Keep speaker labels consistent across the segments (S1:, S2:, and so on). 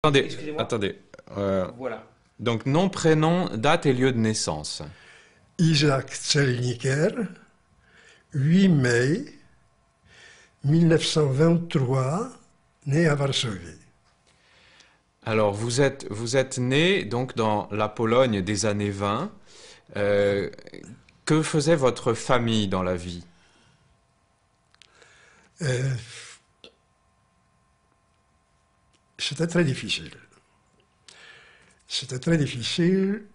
S1: Attendez,
S2: Excusez-moi.
S1: attendez.
S2: Voilà.
S1: Donc, nom, prénom, date et lieu de naissance.
S3: Isaac Tselniker, 8 mai 1923, né à Varsovie.
S1: Alors, vous êtes né donc dans la Pologne des années 20. Euh, que faisait votre famille dans la vie?
S3: Euh, C'était très difficile. C'était très difficile.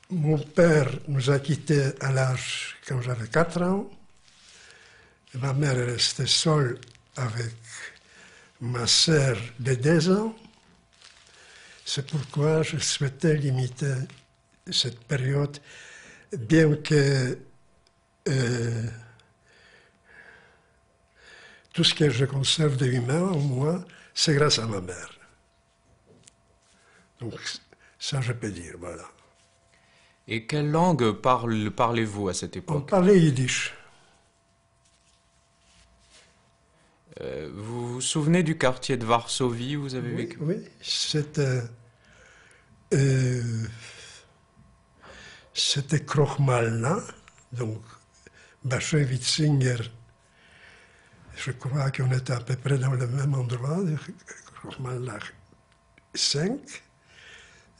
S3: Mon père nous a quittés à l'âge quand j'avais 4 ans. Et ma mère est restée seule avec ma sœur de 2 ans. C'est pourquoi je souhaitais limiter cette période, bien que tout ce que je conserve de humain en moi, c'est grâce à ma mère. Donc ça, je peux dire, voilà.
S1: Et quelle langue parlez-vous à cette
S3: On
S1: époque?
S3: parlait yiddish.
S1: Vous vous souvenez du quartier de Varsovie où vous avez
S3: Oui,
S1: vécu?
S3: oui, c'était Krochmalna, donc Bachevitzinger. Je crois qu'on était à peu près dans le même endroit, Krochmalna 5.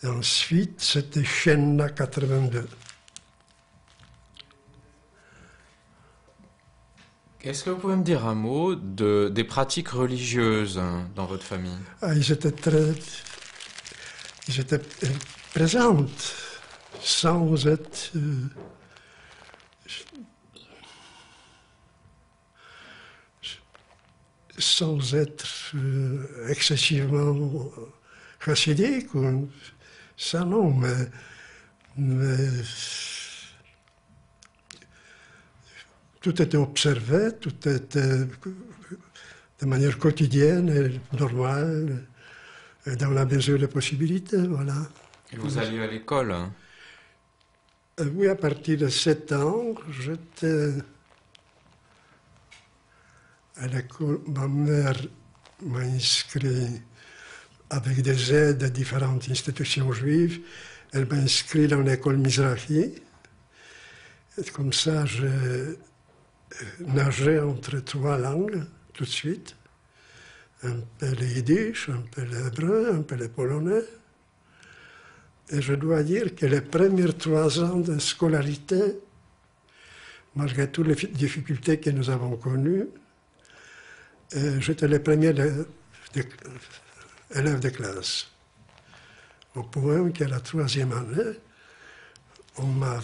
S3: Et ensuite, c'était Chenna 82.
S1: Est-ce que vous pouvez me dire un mot des pratiques religieuses dans votre famille?
S3: Ah, ils étaient présentes, sans être excessivement chassidiques. Ça non, mais tout était observé, tout était de manière quotidienne et normale, et dans la mesure des possibilités, voilà.
S1: Et vous alliez à l'école?
S3: Oui, à partir de 7 ans, j'étais à l'école. Ma mère m'a inscrit avec des aides de différentes institutions juives. Elle m'a inscrit dans l'école Mizrahi. Et comme ça, j'ai nagé entre 3 langues tout de suite. Un peu le yiddish, un peu l'hébreu, un peu le polonais. Et je dois dire que les premiers 3 ans de scolarité, malgré toutes les difficultés que nous avons connues, j'étais le premier élève de classe. Au point qu'à la 3e année, on m'a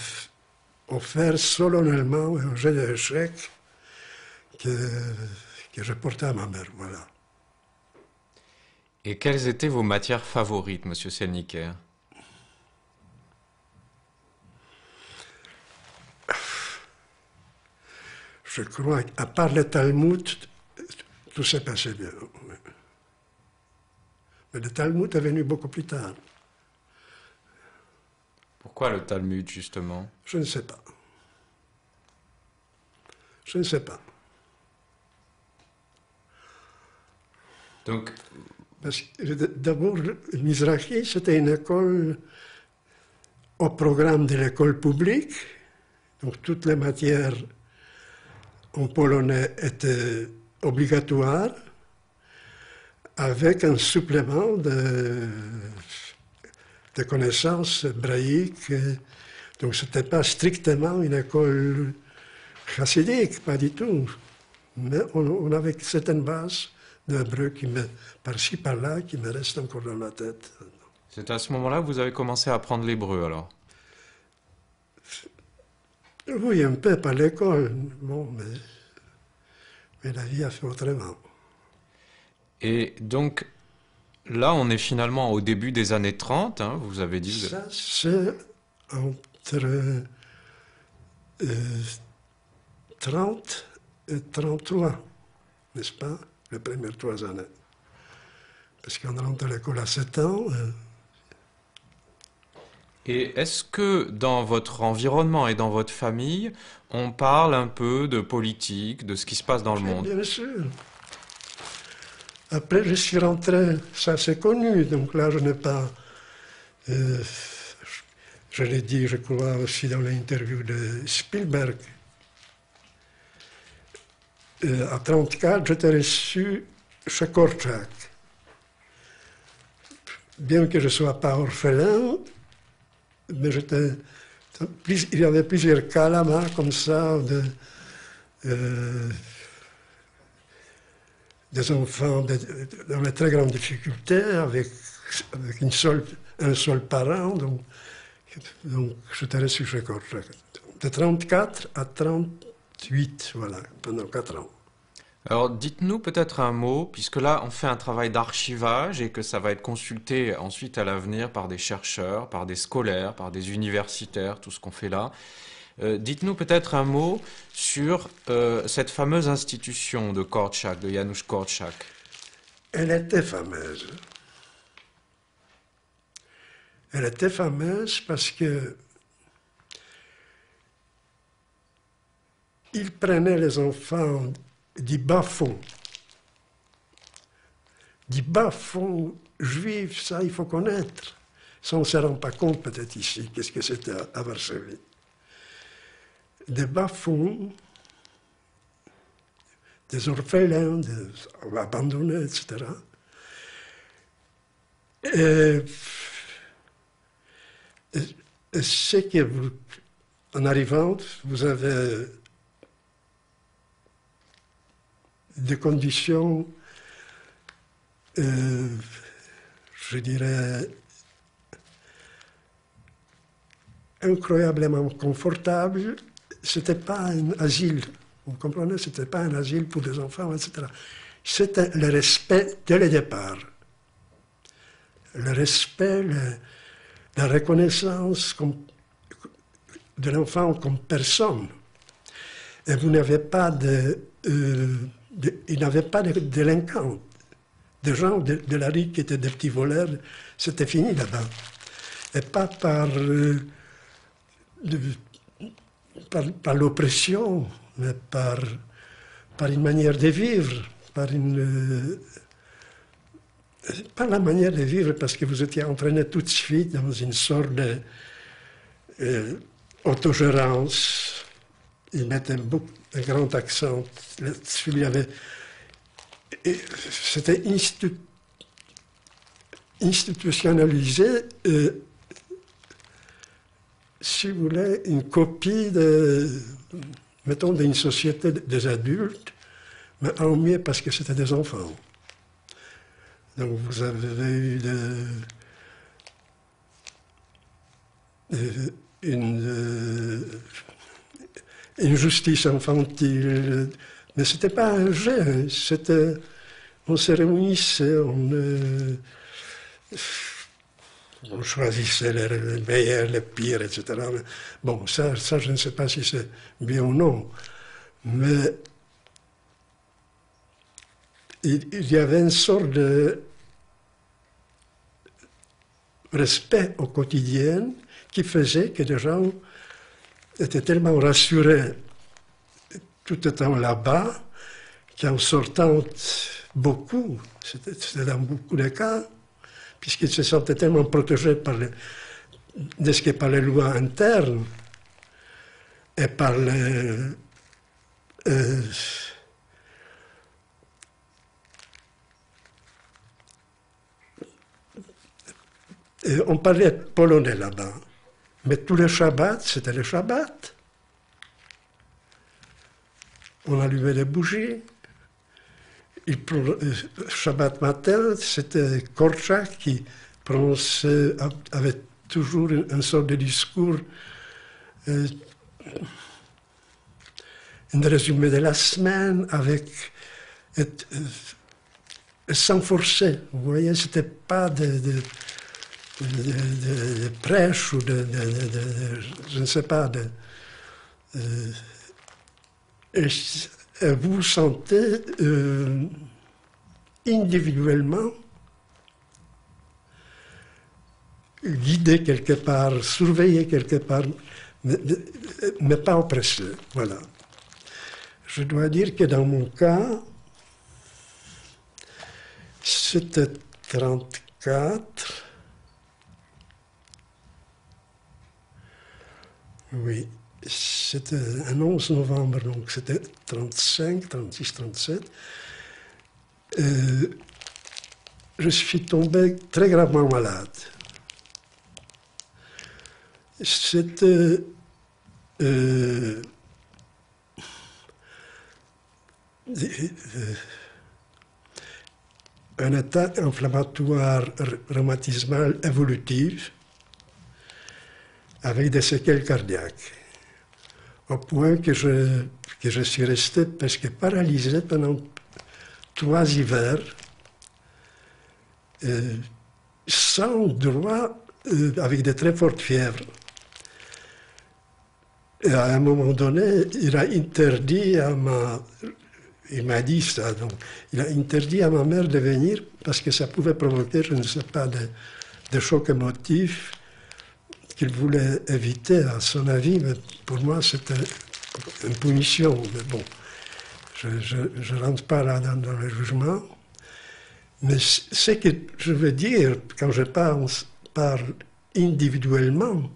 S3: offert solennellement un jeu d'échecs que je portais à ma mère, voilà.
S1: Et quelles étaient vos matières favorites, Monsieur Selniker?
S3: Je crois qu'à part le Talmud, tout s'est passé bien. Mais le Talmud est venu beaucoup plus tard.
S1: Pourquoi le Talmud, justement?
S3: Je ne sais pas. Je ne sais pas.
S1: Donc,
S3: Parce que d'abord, le Mizrahi, c'était une école au programme de l'école publique. Donc toutes les matières en polonais étaient obligatoires, avec un supplément de connaissances hébraïques. Donc ce n'était pas strictement une école chassidique, pas du tout. Mais on avait certaines bases d'hébreu par-ci, par-là, qui me restent encore dans la tête.
S1: c'est à ce moment-là que vous avez commencé à apprendre l'hébreu, alors?
S3: Oui, un peu par l'école, bon, mais la vie a fait autrement.
S1: Et donc, là, on est finalement au début des années 30, hein, vous avez dit.
S3: Ça, c'est entre 30 et 33, n'est-ce pas, les premières 3 années. Parce qu'on rentre à l'école à 7 ans.
S1: Et est-ce que dans votre environnement et dans votre famille, on parle un peu de politique, de ce qui se passe dans le monde?
S3: Bien sûr. Après, je suis rentré, ça c'est connu, donc là je n'ai pas... je l'ai dit, je crois, aussi dans l'interview de Spielberg. À 34, j'étais reçu chez Korczak. Bien que je ne sois pas orphelin, mais il y avait plusieurs cas là-bas, comme ça, des enfants dans de très grandes difficultés, avec un seul parent. Donc j'étais reçu chez Korczak. De 34 à 38, voilà, pendant 4 ans.
S1: Alors, dites-nous peut-être un mot, puisque là, on fait un travail d'archivage et que ça va être consulté ensuite à l'avenir par des chercheurs, par des scolaires, par des universitaires, tout ce qu'on fait là. Dites-nous peut-être un mot sur cette fameuse institution de Korczak, de Janusz Korczak.
S3: Elle était fameuse. Elle était fameuse parce que il prenait les enfants du bas-fond juif, ça il faut connaître. Ça on ne se rend pas compte peut-être ici, qu'est-ce que c'était à Varsovie. Des bas-fonds, des orphelins, des abandonnés, etc. Et c'est que vous, en arrivant, vous avez des conditions, je dirais, incroyablement confortables. C'était pas un asile, vous comprenez, c'était pas un asile pour des enfants, etc. C'était le respect dès le départ. Le respect, la reconnaissance de l'enfant comme personne. Et vous n'avez pas il n'avait pas de délinquants, des gens de la rue qui étaient des petits voleurs, c'était fini là-bas. Et pas par l'oppression, mais par une manière de vivre, par la manière de vivre, parce que vous étiez entraîné tout de suite dans une sorte d'autogérance. Il mettait un grand accent là-dessus. C'était institutionnalisé, si vous voulez, une copie mettons, d'une société des adultes, mais en mieux parce que c'était des enfants. Donc vous avez eu une justice infantile, mais ce n'était pas un jeu, on se réunissait, on choisissait les meilleurs, les pires, etc. Mais bon, ça, je ne sais pas si c'est bien ou non, mais il y avait une sorte de respect au quotidien qui faisait que les gens étaient tellement rassurés tout étant là-bas qu'en sortant beaucoup, c'était dans beaucoup de cas, puisqu'ils se sentaient tellement protégés par les lois internes et par on parlait polonais là-bas, mais tous les Shabbats, c'était les Shabbats. On allumait des bougies. Shabbat matin, c'était Korczak qui prononçait, avait toujours une sorte de discours, un résumé de la semaine, sans forcer. Vous voyez, c'était pas de prêche ou je ne sais pas, et vous vous sentez individuellement guidé quelque part, surveillé quelque part, mais pas oppressé. Voilà. Je dois dire que dans mon cas, C'était 34. Oui, c'était un 11 novembre, donc c'était 35, 36, 37. Je suis tombé très gravement malade. C'était un état inflammatoire rhumatismal évolutif avec des séquelles cardiaques, au point que je suis resté presque paralysé pendant 3 hivers, sans droit, avec de très fortes fièvres. Et à un moment donné, il m'a dit ça, donc, il a interdit à ma mère de venir parce que ça pouvait provoquer, je ne sais pas, des chocs émotifs qu'il voulait éviter, à son avis, mais pour moi c'était une punition. Mais bon, je ne rentre pas là dans le jugement. Mais ce que je veux dire, quand je parle individuellement,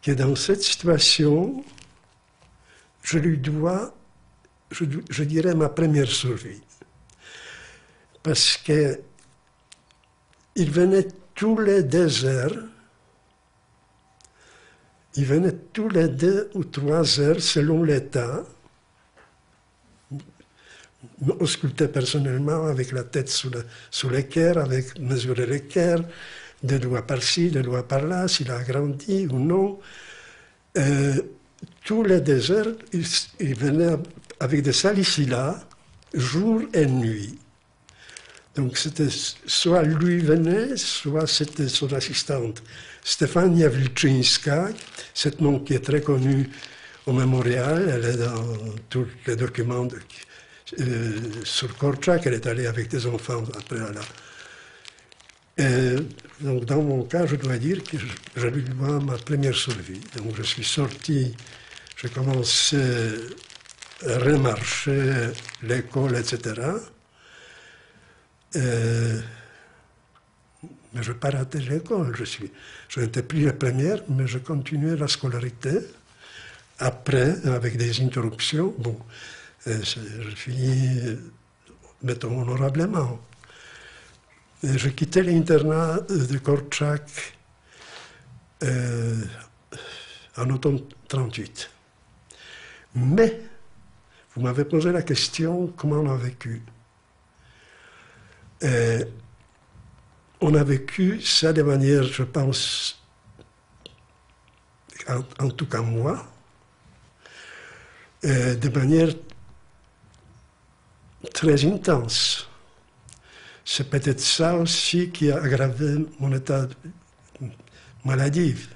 S3: que dans cette situation, je lui dois, je dirais, ma première survie. Parce que il venait tous les 2 heures, il venait tous les 2 ou 3 heures, selon l'état, m'auscultait personnellement avec la tête sous l'équerre, avec mesurer l'équerre, 2 doigts par-ci, 2 doigts par-là, s'il a grandi ou non. Tous les 2 heures, il venait avec des salicilas, jour et nuit. Donc c'était soit lui venait, soit c'était son assistante. Stefania Wilczyńska, cet nom qui est très connu au mémorial, elle est dans tous les documents sur Korczak, elle est allée avec des enfants après là. Et donc dans mon cas, je dois dire que je lui dois ma première survie. Donc je suis sorti, j'ai commencé à remarcher l'école, etc. Mais je n'ai pas raté l'école. Je n'étais plus la première, mais je continuais la scolarité. Après, avec des interruptions, bon, je finis, mettons, honorablement. Et je quittais l'internat de Korczak en automne 38. Mais, vous m'avez posé la question, comment on a vécu? On a vécu ça de manière, je pense, en tout cas moi, de manière très intense. C'est peut-être ça aussi qui a aggravé mon état maladif.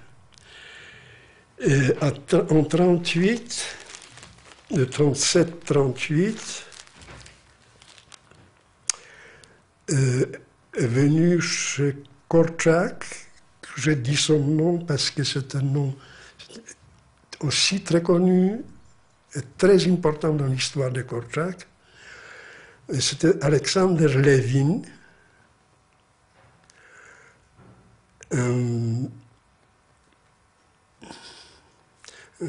S3: En 38, de 37-38, est venu chez Korczak, j'ai dit son nom parce que c'est un nom aussi très connu et très important dans l'histoire de Korczak. C'était Alexander Levin, une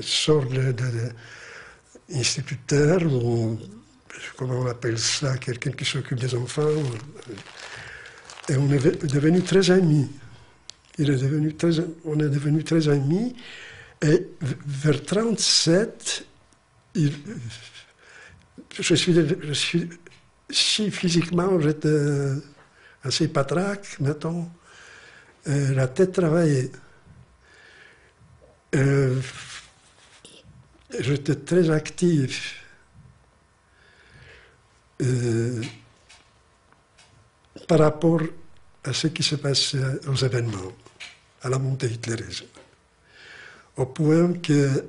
S3: sorte d'instituteur, ou comment on appelle ça, quelqu'un qui s'occupe des enfants. Et on est devenus très amis. On est devenus très amis. Et vers 37, si physiquement j'étais assez patraque, mettons, la tête travaillait. J'étais très actif. Par rapport à ce qui se passait aux événements, à la montée hitlérisme. Au point que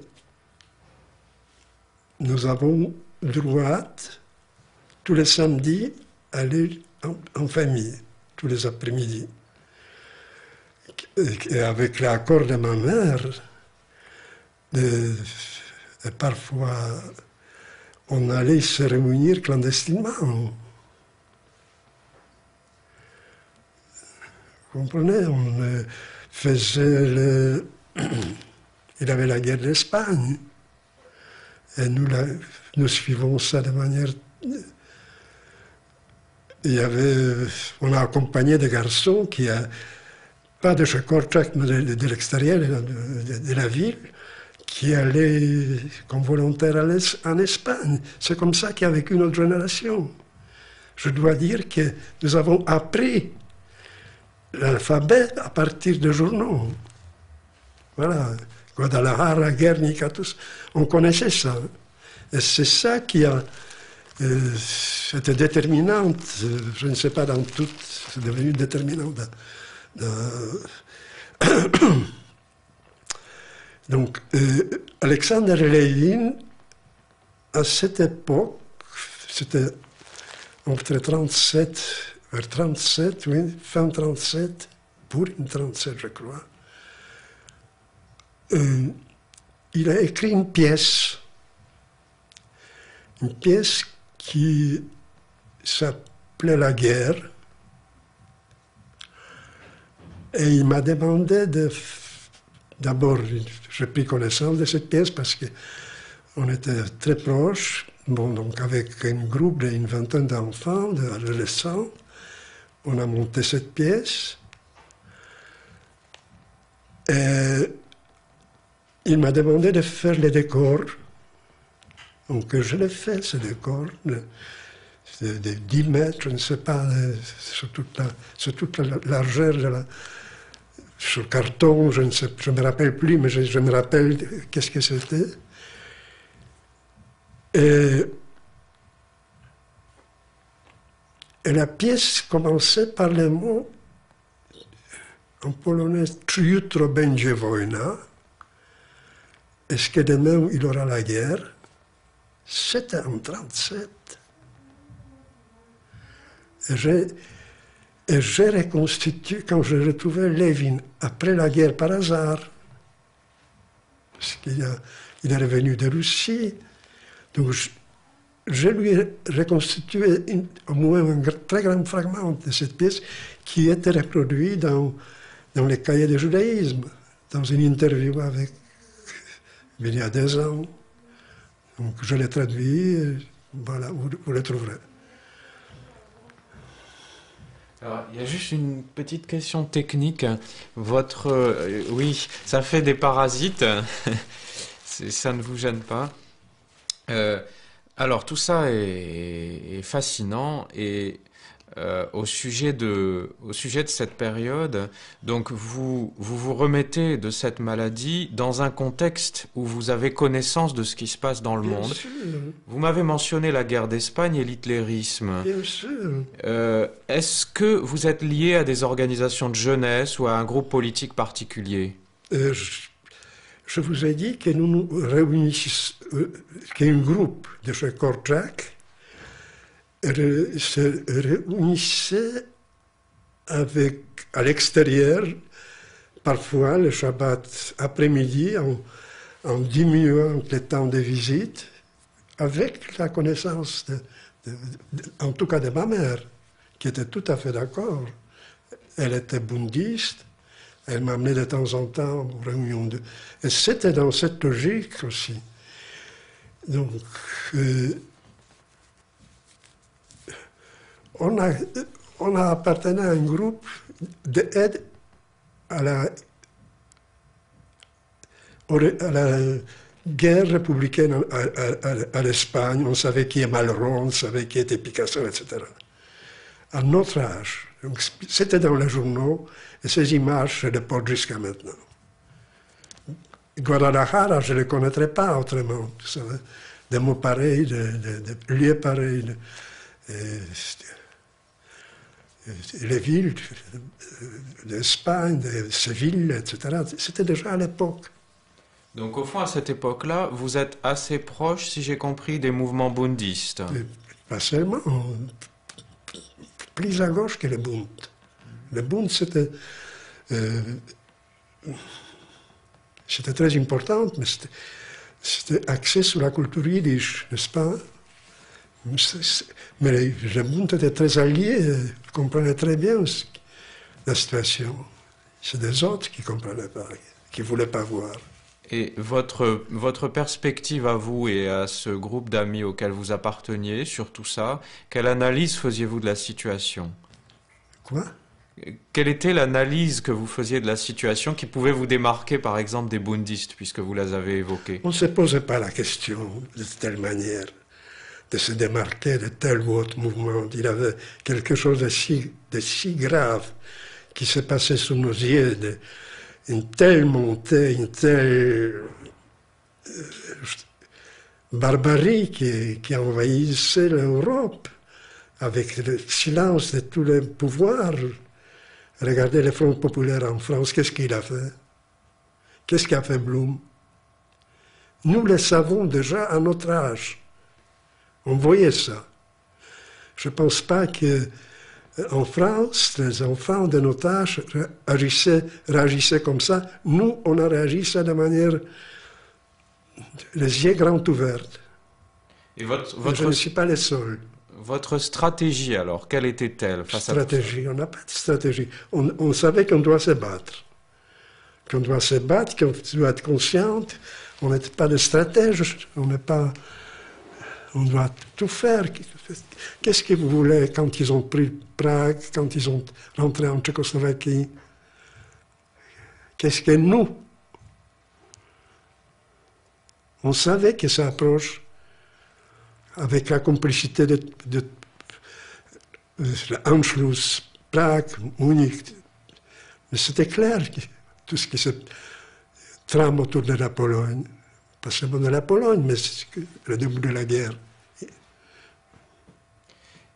S3: nous avons droit, tous les samedis, à aller en famille, tous les après-midi. Et avec l'accord de ma mère, et parfois on allait se réunir clandestinement. comprenez, il avait la guerre d'Espagne. Et nous suivons ça de manière... On a accompagné des garçons qui, pas de chez Korczak, mais de l'extérieur de la ville, qui allaient comme volontaires en Espagne. C'est comme ça qu'il y a vécu notre génération. Je dois dire que nous avons appris l'alphabet à partir de journaux. Voilà. Guadalajara, Guernica, tous. On connaissait ça. Et c'est ça qui a été déterminante, je ne sais pas dans tout, c'est devenu déterminant. Donc, Alexander Levin, à cette époque, c'était entre 37, vers 37, oui, fin 37, pour une 37, je crois, il a écrit une pièce qui s'appelait La guerre. Et il m'a demandé d'abord, j'ai pris connaissance de cette pièce parce qu'on était très proches, bon, donc avec un groupe d'une vingtaine d'enfants, d'adolescents, on a monté cette pièce. Et il m'a demandé de faire les décors. Donc je l'ai fait, ce décor, de 10 mètres, je ne sais pas, sur toute la largeur sur le carton, je ne me rappelle plus, mais je me rappelle qu'est-ce que c'était. Et la pièce commençait par les mots, en polonais, Jutro będzie wojna, est-ce que demain il aura la guerre? C'était en 1937. Et j'ai reconstitué, quand je retrouvais Lévin après la guerre par hasard, parce qu'il est revenu de Russie, donc je lui ai reconstitué au moins un très grand fragment de cette pièce qui était reproduit dans les cahiers de judaïsme, dans une interview avec, il y a 2 ans. Donc je l'ai traduit, voilà, vous le trouverez.
S1: Alors, il y a juste une petite question technique. Oui, ça fait des parasites. Ça ne vous gêne pas. Alors, tout ça est fascinant et au sujet de cette période, donc vous remettez de cette maladie dans un contexte où vous avez connaissance de ce qui se passe dans le monde.
S3: Sûr.
S1: Vous m'avez mentionné la guerre d'Espagne et l'hitlérisme.
S3: Bien sûr.
S1: Est-ce que vous êtes lié à des organisations de jeunesse ou à un groupe politique particulier?
S3: Je vous ai dit que nous nous réunissons, qu'un groupe de chez Korczak se réunissait à l'extérieur, parfois le Shabbat après-midi, en diminuant le temps de visite, avec la connaissance, en tout cas de ma mère, qui était tout à fait d'accord. Elle était bundiste, elle m'amenait de temps en temps aux réunions Et c'était dans cette logique aussi. Donc, on a appartenu à un groupe d'aide à la guerre républicaine à l'Espagne. On savait qui est Malraux, on savait qui était Picasso, etc. À notre âge. C'était dans les journaux, et ces images se déportent jusqu'à maintenant. Guadalajara, je ne le connaîtrais pas autrement. Vous savez, des mots pareils, de lieux pareils. Les villes d'Espagne, de Séville, etc. C'était déjà à l'époque.
S1: Donc au fond, à cette époque-là, vous êtes assez proche, si j'ai compris, des mouvements bundistes.
S3: Pas seulement, plus à gauche que le Bund. Le Bund, c'était très important, mais c'était axé sur la culture yiddish, n'est-ce pas? Mais le Bund était très allié, comprenait très bien la situation. C'est des autres qui ne comprenaient pas, qui ne voulaient pas voir.
S1: Et votre perspective à vous et à ce groupe d'amis auquel vous apparteniez sur tout ça, quelle analyse faisiez-vous de la situation?
S3: Quoi?
S1: Quelle était l'analyse que vous faisiez de la situation qui pouvait vous démarquer, par exemple, des bundistes, puisque vous les avez évoqués?
S3: On ne se posait pas la question de telle manière, de se démarquer de tel ou autre mouvement. Il y avait quelque chose de si grave qui s'est passé sous nos yeux, une telle montée, une telle barbarie qui envahissait l'Europe avec le silence de tous les pouvoirs. Regardez le Front populaire en France, qu'est-ce qu'il a fait? Qu'est-ce qu'a fait Blum? Nous le savons déjà à notre âge. On voyait ça. Je ne pense pas qu'en France, les enfants de notre âge réagissaient comme ça. Nous, on a réagi ça de manière les yeux grands ouverts.
S1: Et
S3: je ne suis pas le seul.
S1: Votre stratégie, alors, quelle était-elle face à tout ça?
S3: On n'a pas de stratégie. On savait qu'on doit se battre. Qu'on doit se battre, qu'on doit être consciente. On n'est pas des stratèges. On doit tout faire. Qu'est-ce qu'ils voulaient quand ils ont pris Prague, quand ils ont rentré en Tchécoslovaquie? Qu'est-ce que nous? On savait que ça approche avec la complicité de Anschluss, Prague, Munich. Mais c'était clair, tout ce qui se trame autour de la Pologne. Pas seulement de la Pologne, mais c'est le début de la guerre.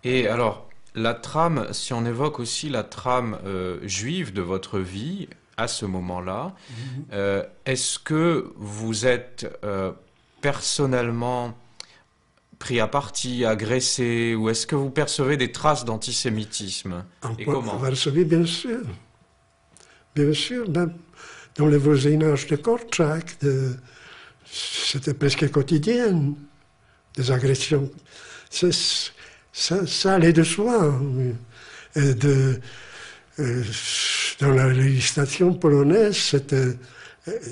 S1: Et alors, la trame, si on évoque aussi la trame juive de votre vie, à ce moment-là, est-ce que vous êtes personnellement pris à partie, agressé, ou est-ce que vous percevez des traces d'antisémitisme? Et comment?
S3: En Varsovie, bien sûr. Bien sûr, même dans le voisinage de Korczak, c'était presque quotidien, des agressions. Ça allait de soi. Et dans la législation polonaise,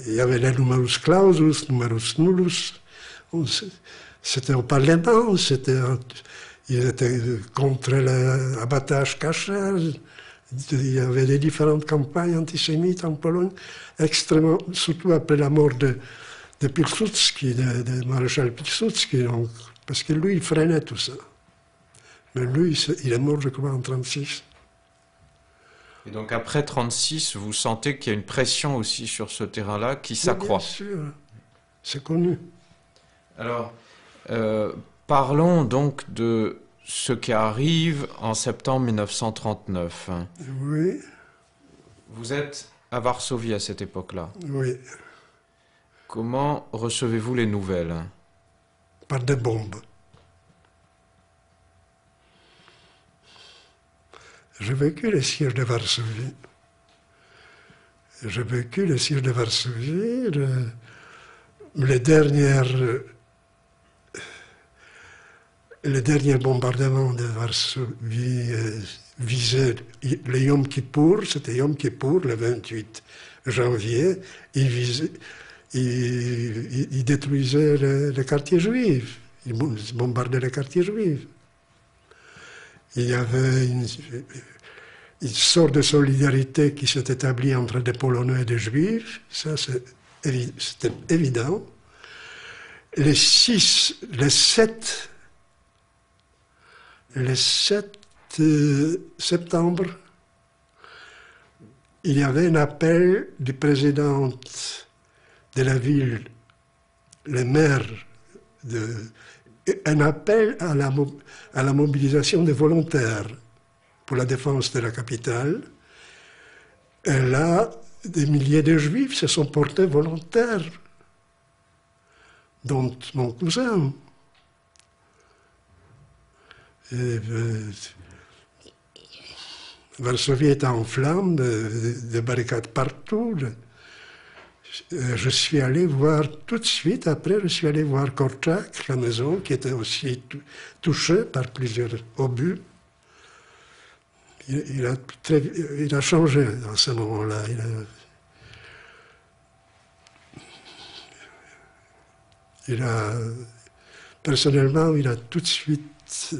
S3: il y avait le numerus clausus, numerus nullus. C'était au Parlement, ils étaient contre l'abattage caché. Il y avait des différentes campagnes antisémites en Pologne, extrêmement, surtout après la mort de Pilsudski, de maréchal Pilsudski, parce que lui, il freinait tout ça. Mais lui, il est mort, je crois, en 1936.
S1: Et donc après 1936, vous sentez qu'il y a une pression aussi sur ce terrain-là qui s'accroît?
S3: Bien sûr, c'est connu.
S1: Alors, parlons donc de ce qui arrive en septembre 1939.
S3: Oui.
S1: Vous êtes à Varsovie à cette époque-là.
S3: Oui.
S1: Comment recevez-vous les nouvelles?
S3: Par des bombes. J'ai vécu le siège de Varsovie. J'ai vécu le siège de Varsovie, les derniers bombardements de Varsovie visaient le Yom Kippour, c'était Yom Kippour, le 28 janvier, ils détruisaient le quartier juif, ils bombardaient le quartier juif. Il y avait une sorte de solidarité qui s'est établie entre des Polonais et des Juifs, ça c'était évident. Le 7 septembre, il y avait un appel du président de la ville, le maire, un appel à la mobilisation des volontaires pour la défense de la capitale. Et là, des milliers de Juifs se sont portés volontaires, dont mon cousin. Varsovie était en flammes, des barricades partout. Je suis allé voir tout de suite, après je suis allé voir Korczak, la maison, qui était aussi touchée par plusieurs obus. il a changé à ce moment-là. Personnellement, il a tout de suite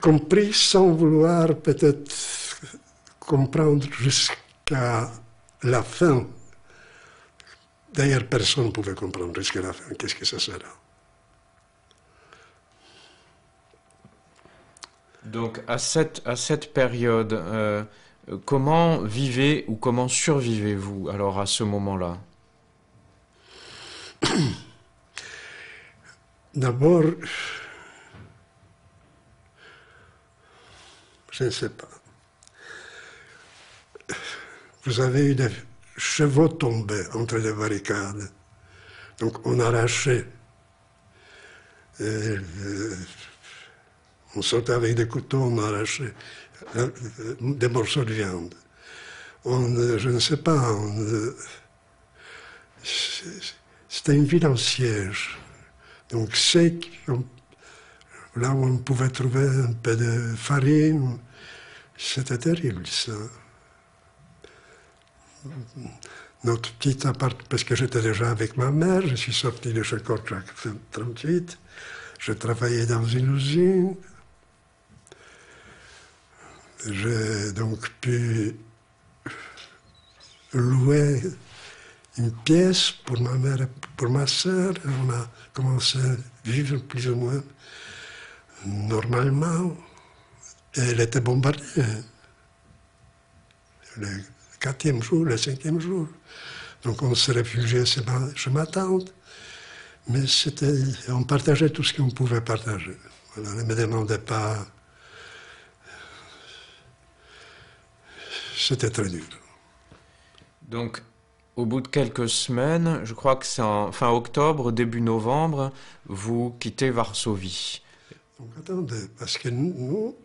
S3: compris sans vouloir peut-être comprendre jusqu'à la fin. D'ailleurs, personne ne pouvait comprendre jusqu'à la fin. Qu'est-ce que ça sera?
S1: Donc à cette période, comment vivez ou comment survivez-vous alors à ce moment-là?
S3: D'abord, je ne sais pas. Vous avez eu des chevaux tombés entre les barricades. Donc on arrachait. On sautait avec des couteaux, on arrachait des morceaux de viande. Je ne sais pas, c'était une ville en siège. Donc là où on pouvait trouver un peu de farine, c'était terrible ça. Notre petit appart, parce que j'étais déjà avec ma mère, je suis sorti de chez Korczak en 1938, je travaillais dans une usine. J'ai donc pu louer une pièce pour ma mère et pour ma sœur. On a commencé à vivre plus ou moins normalement. Et elle était bombardée. Le 4e jour, le 5e jour. Donc on se réfugiait chez ma tante. Mais on partageait tout ce qu'on pouvait partager. Voilà, on ne me demandait pas. C'était très dur.
S1: Donc, au bout de quelques semaines, je crois que c'est en fin octobre, début novembre, vous quittez Varsovie.
S3: Donc attendez, parce que nous,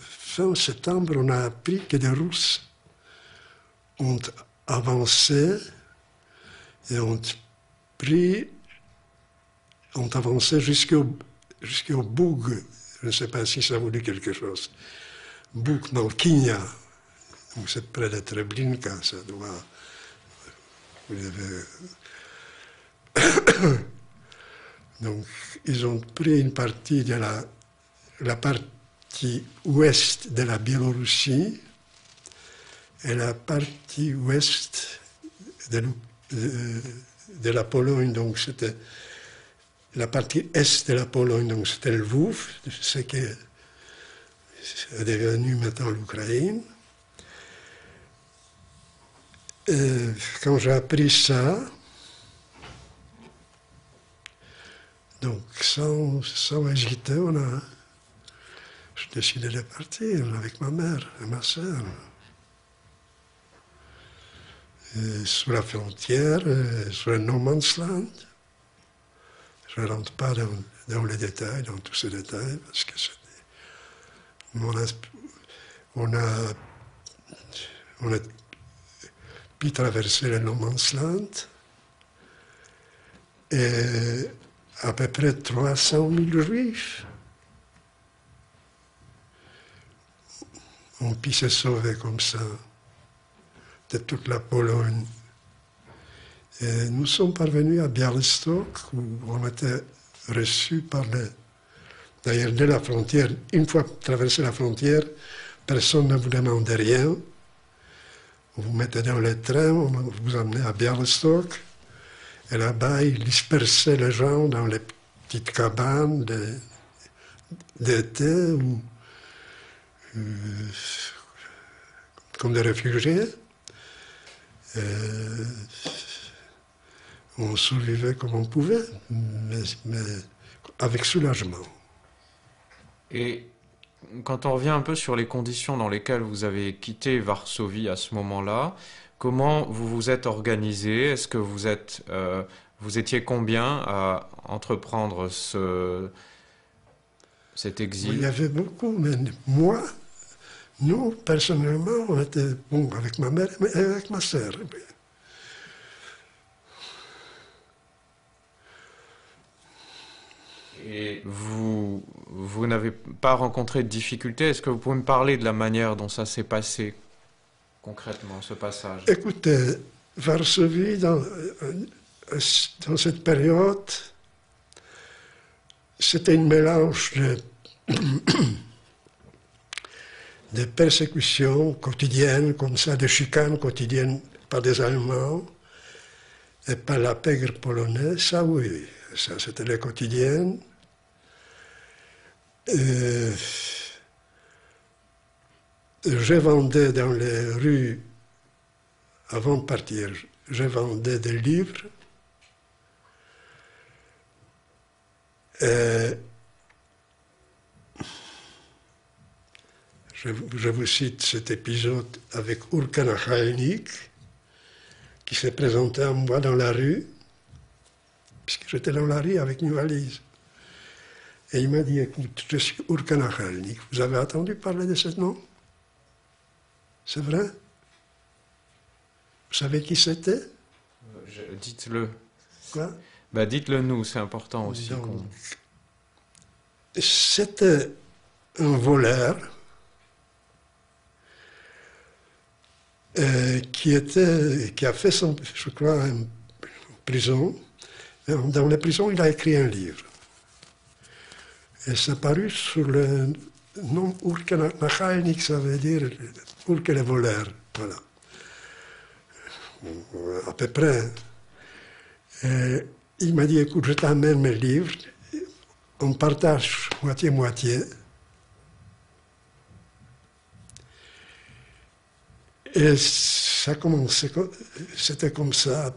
S3: fin septembre, on a appris que les Russes ont avancé et ont avancé jusqu'au Boug. Je ne sais pas si ça vous dit quelque chose. Boug, dans Kinia. Donc c'est près de Treblinka, ça doit. Donc ils ont pris une partie de la partie ouest de la Biélorussie et la partie ouest de la Pologne. Donc c'était la partie est de la Pologne, donc c'était Lvov, ce qui est devenu maintenant l'Ukraine. Et quand j'ai appris ça, donc sans hésiter, j'ai décidé de partir avec ma mère et ma sœur. Sur la frontière, sur le No Man's Land. Je ne rentre pas dans les détails, dans tous ces détails, parce que on a pu traverser le No Man's Land et à peu près 300 000 Juifs ont pu se sauver comme ça de toute la Pologne. Et nous sommes parvenus à Białystok, où on était reçus par d'ailleurs, de la frontière. Une fois traversé la frontière, personne ne vous demandait rien. On vous mettait dans le train, on vous emmenait à Białystok. Et là-bas, ils dispersaient les gens dans les petites cabanes d'été, comme des réfugiés. On survivait comme on pouvait, mais avec soulagement.
S1: Et quand on revient un peu sur les conditions dans lesquelles vous avez quitté Varsovie à ce moment-là, comment vous vous êtes organisé? Est-ce que vous étiez combien à entreprendre cet exil?
S3: Il y avait beaucoup, mais Nous, personnellement, on était bon avec ma mère et avec ma sœur.
S1: Et vous n'avez pas rencontré de difficultés. Est-ce que vous pouvez me parler de la manière dont ça s'est passé concrètement, ce passage?
S3: Écoutez, Varsovie, dans cette période, c'était un mélange de persécutions quotidiennes, comme ça, de chicanes quotidiennes par des Allemands et par la pègre polonaise. Ça, oui, ça, c'était le quotidien. Je vendais dans les rues, avant de partir, je vendais des livres. Je vous cite cet épisode avec Urka Nakhalnik, qui s'est présenté à moi dans la rue, puisque j'étais dans la rue avec une valise. Et il m'a dit, écoute, je suis Urka Nakhalnik. Vous avez entendu parler de ce nom? C'est vrai? Vous savez qui c'était?
S1: Dites-le.
S3: Quoi?
S1: Bah, dites-le nous, c'est important aussi.
S3: Donc, c'était un voleur qui a fait son, je crois, en prison. Dans la prison, il a écrit un livre. Et c'est paru sur le nom Urka Nakhalnik, ça veut dire Urka le voleur. Voilà. À peu près. Et il m'a dit, écoute, je t'amène mes livres, on partage moitié-moitié. Et ça commençait, c'était comme ça.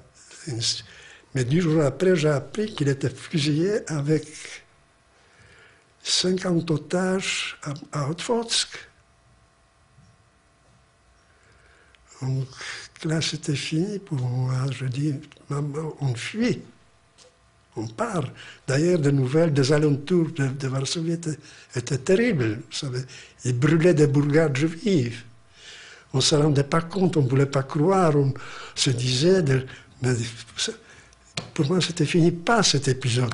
S3: Mais 10 jours après, j'ai appris qu'il était fusillé avec 50 otages à Otvodsk. Donc là, c'était fini pour moi. Je dis, maman, on fuit, on part. D'ailleurs, les nouvelles des alentours de Varsovie étaient terribles. Vous savez, ils brûlaient des bourgades juives. On ne se rendait pas compte, on ne voulait pas croire, on se disait... mais pour moi, c'était fini, pas cet épisode.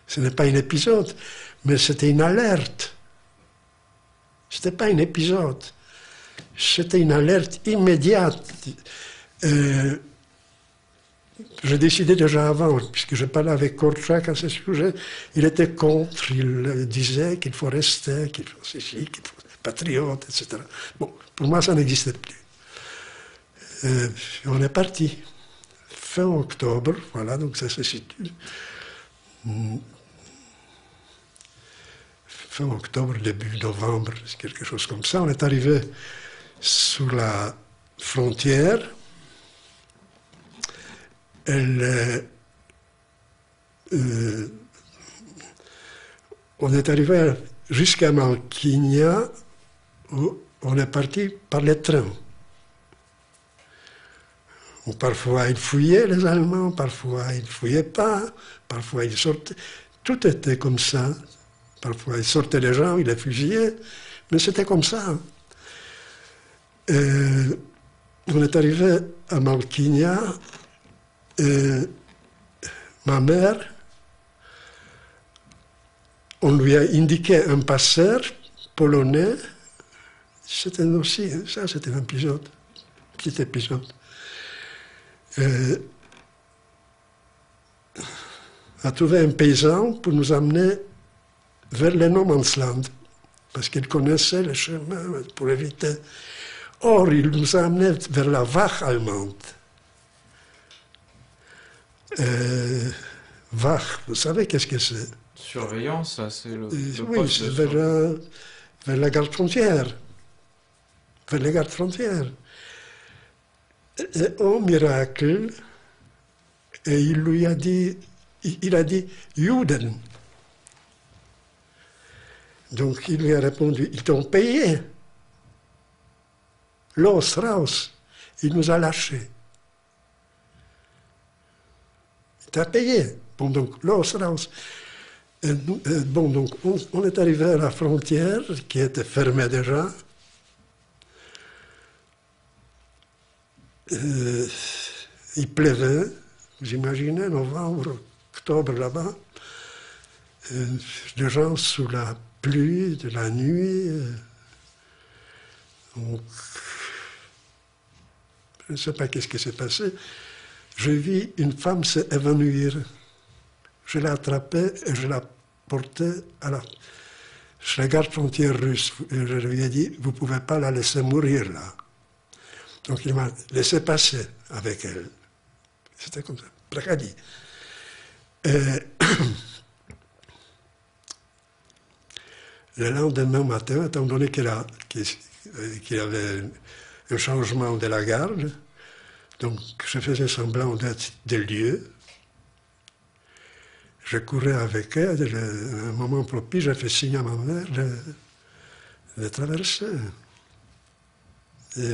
S3: Ce n'est pas un épisode, mais c'était une alerte. Ce n'était pas un épisode. C'était une alerte immédiate. J'ai décidé déjà avant, puisque je parlais avec Korczak à ce sujet, il était contre, il disait qu'il faut rester, qu'il faut ceci, qu'il faut être patriote, etc. Bon, pour moi, ça n'existait plus. On est parti. Fin octobre, voilà, donc ça se situe. Fin octobre, début novembre, quelque chose comme ça. On est arrivé sur la frontière. On est arrivé jusqu'à Malkinia, où on est parti par les trains. Où parfois ils fouillaient les Allemands, parfois ils ne fouillaient pas, parfois ils sortaient. Tout était comme ça. Parfois ils sortaient les gens, ils les fusillaient, mais c'était comme ça. On est arrivé à Malkinia, et ma mère, on lui a indiqué un passeur polonais. C'était aussi, ça c'était un épisode, petit épisode. A trouvé un paysan pour nous amener vers le No Man's Land, parce qu'il connaissait le chemin pour éviter. Or, il nous a amenés vers la Wache allemande. Wache, vous savez qu'est-ce que c'est?
S1: Surveillance, ça, c'est le
S3: oui,
S1: poste
S3: c'est
S1: de
S3: vers la garde frontière. Vers les gardes frontières. Et au miracle, et il a dit Juden. Donc il lui a répondu, ils t'ont payé. Los, raus. Il nous a lâchés. Il t'a payé. Bon, donc, los, raus. Bon, donc, on est arrivé à la frontière, qui était fermée déjà. Il pleuvait, vous imaginez, novembre, octobre là-bas. Des gens sous la pluie de la nuit. Donc, je ne sais pas qu'est-ce qui s'est passé. Je vis une femme s'évanouir. Je l'ai attrapée et je la portais chez la garde frontière russe. Et je lui ai dit, vous ne pouvez pas la laisser mourir là. Donc il m'a laissé passer avec elle. C'était comme ça, Prakadi. Le lendemain matin, étant donné qu'il y avait un changement de la garde, donc je faisais semblant d'être des lieux. Je courais avec elle, à un moment propice, j'ai fait signe à ma mère de traverser. Et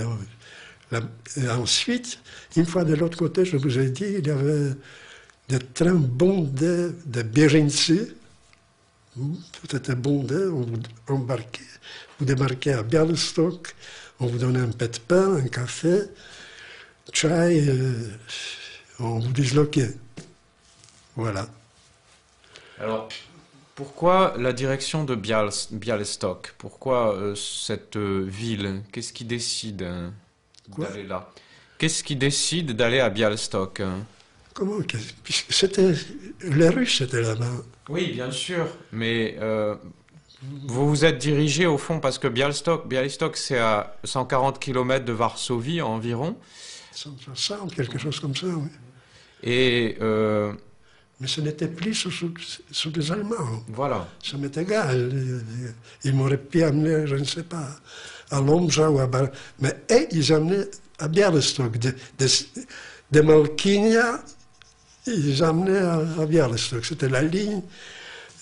S3: ensuite, une fois de l'autre côté, je vous ai dit, il y avait des trains bondés de Bérinci. Tout était bondé, on vous embarquait, vous débarquez à Bialystok, on vous donnait un peu de pain, un café, chai, on vous disloquait. Voilà.
S1: Alors, pourquoi la direction de Bialystok? Pourquoi cette ville? Qu'est-ce qui décide d'aller là? Qu'est-ce qui décide d'aller à Bialystok?
S3: Comment? C'était les Russes étaient là-bas.
S1: Oui, bien sûr, mais vous vous êtes dirigé au fond parce que Bialystok c'est à 140 km de Varsovie environ.
S3: 160, quelque chose comme ça, oui.
S1: Et
S3: mais ce n'était plus sous les Allemands.
S1: voilà.
S3: Ça m'est égal. Ils m'auraient pu amener, je ne sais pas, à Lomja ou à Bar. Mais ils amenaient à Bialystok. De Malkinia, ils amenaient à Bialystok. C'était la ligne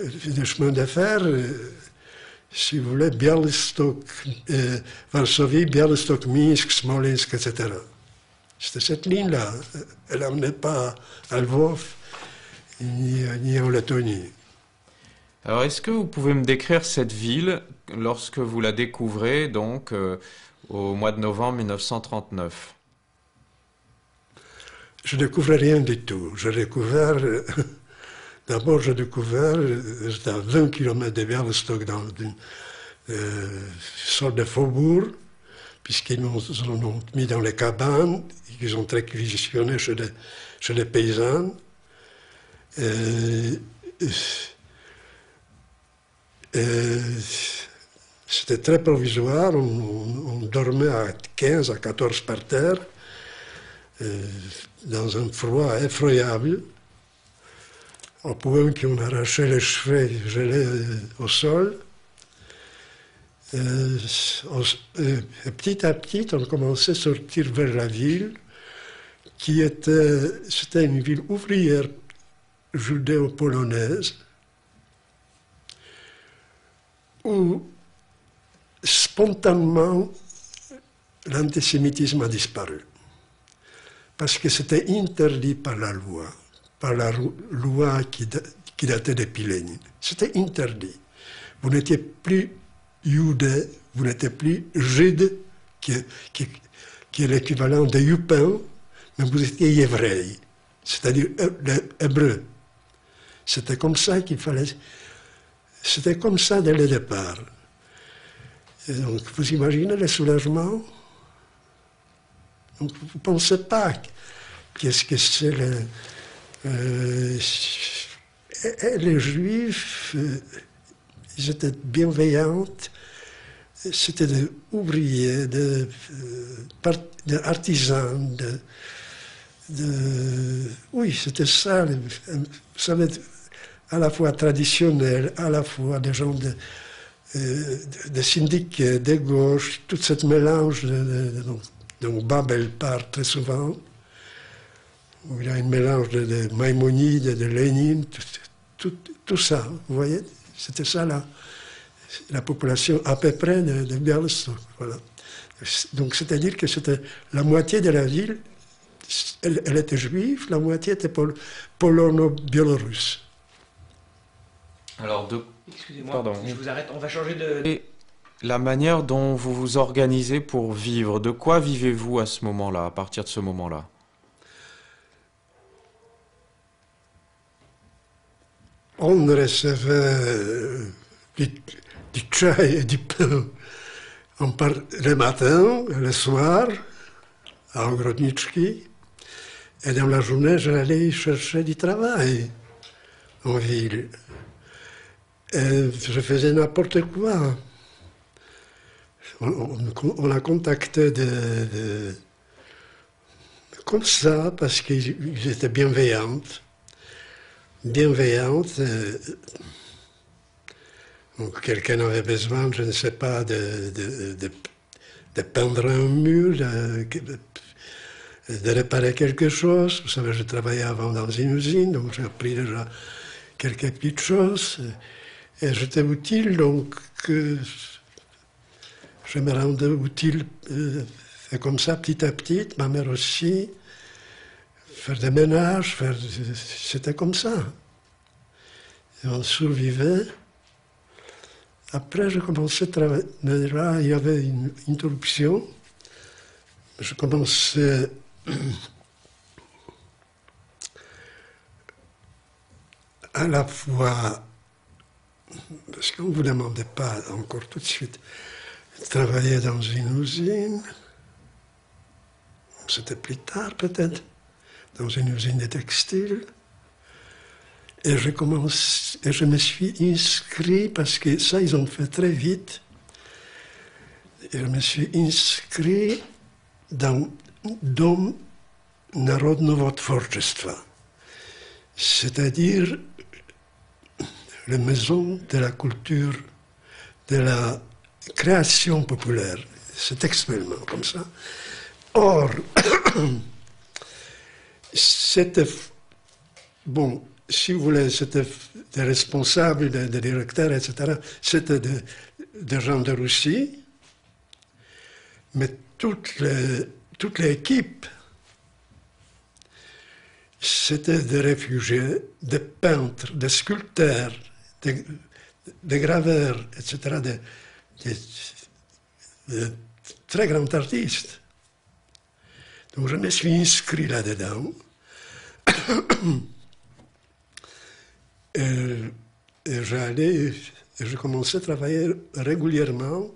S3: de chemin de fer, si vous voulez, Bialystok, Varsovie, Bialystok, Minsk, Smolensk, etc. C'était cette ligne-là. Elle n'amenait pas à Lvov, ni en Lettonie.
S1: Alors, est-ce que vous pouvez me décrire cette ville lorsque vous la découvrez, donc, au mois de novembre 1939?
S3: Je ne découvrais rien du tout. D'abord, j'ai découvert, j'étais à 20 km de Bialystok, dans une sorte de faubourg, puisqu'ils nous ont mis dans les cabanes, ils ont réquisitionné chez les paysans. C'était très provisoire, on dormait à 15, à 14 par terre, dans un froid effroyable. Au point qu'on arrachait les cheveux gelés au sol. Et petit à petit, on commençait à sortir vers la ville, c'était une ville ouvrière judéo-polonaise, où spontanément l'antisémitisme a disparu. Parce que c'était interdit par la loi qui datait depuis Lénine. C'était interdit. Vous n'étiez plus jude, vous n'étiez plus jude, qui est l'équivalent de Yupin, mais vous étiez hébreu, c'est-à-dire hébreu. C'était comme ça qu'il fallait. C'était comme ça dès le départ. Et donc, vous imaginez le soulagement? Donc, vous ne pensez pas qu'est-ce que c'est les Juifs, ils étaient bienveillants, c'était des ouvriers, des artisans, oui, c'était ça, vous savez, à la fois traditionnel, à la fois des gens de syndiqués, de gauche, tout ce mélange, donc Babel part très souvent, où il y a un mélange de Maïmonide, de Lénine, tout ça, vous voyez, c'était ça la population à peu près de Bialystok, voilà. Donc c'est-à-dire que c'était la moitié de la ville, elle était juive, la moitié était polono-biélorusse.
S1: Alors,
S2: excusez-moi,
S1: pardon.
S2: Je vous arrête, on va changer de...
S1: Et la manière dont vous vous organisez pour vivre, de quoi vivez-vous à ce moment-là, à partir de ce moment-là?
S3: on recevait du chai et du pain le matin, le soir, à Ogrodniczki. Et dans la journée, j'allais chercher du travail en ville. Et je faisais n'importe quoi. On a contacté comme ça, parce qu'ils étaient bienveillantes. Donc, quelqu'un avait besoin, je ne sais pas, de peindre un mur, de réparer quelque chose. Vous savez, je travaillais avant dans une usine, donc j'ai appris déjà quelques petites choses. Et j'étais utile, donc je me rendais utile. Et comme ça, petit à petit, ma mère aussi, faire des ménages, c'était comme ça. Et on survivait. Après, je commençais à travailler. Mais là, il y avait une interruption. Je commençais à la fois, parce qu'on ne vous demandait pas encore tout de suite, de travailler dans une usine. C'était plus tard peut-être, dans une usine de textile. Et je me suis inscrit, parce que ça, ils ont fait très vite. Et je me suis inscrit dans Dom Narodnego Tworczystwa, c'est-à-dire la maison de la culture, de la création populaire. C'est textuellement comme ça. Or, c'était, bon, si vous voulez, c'était des responsables, des directeurs, etc. C'était des gens de Russie, mais toute l'équipe, c'était des réfugiés, des peintres, des sculpteurs, des graveurs, etc., des très grands artistes. Donc je me suis inscrit là-dedans. Et je commençais à travailler régulièrement,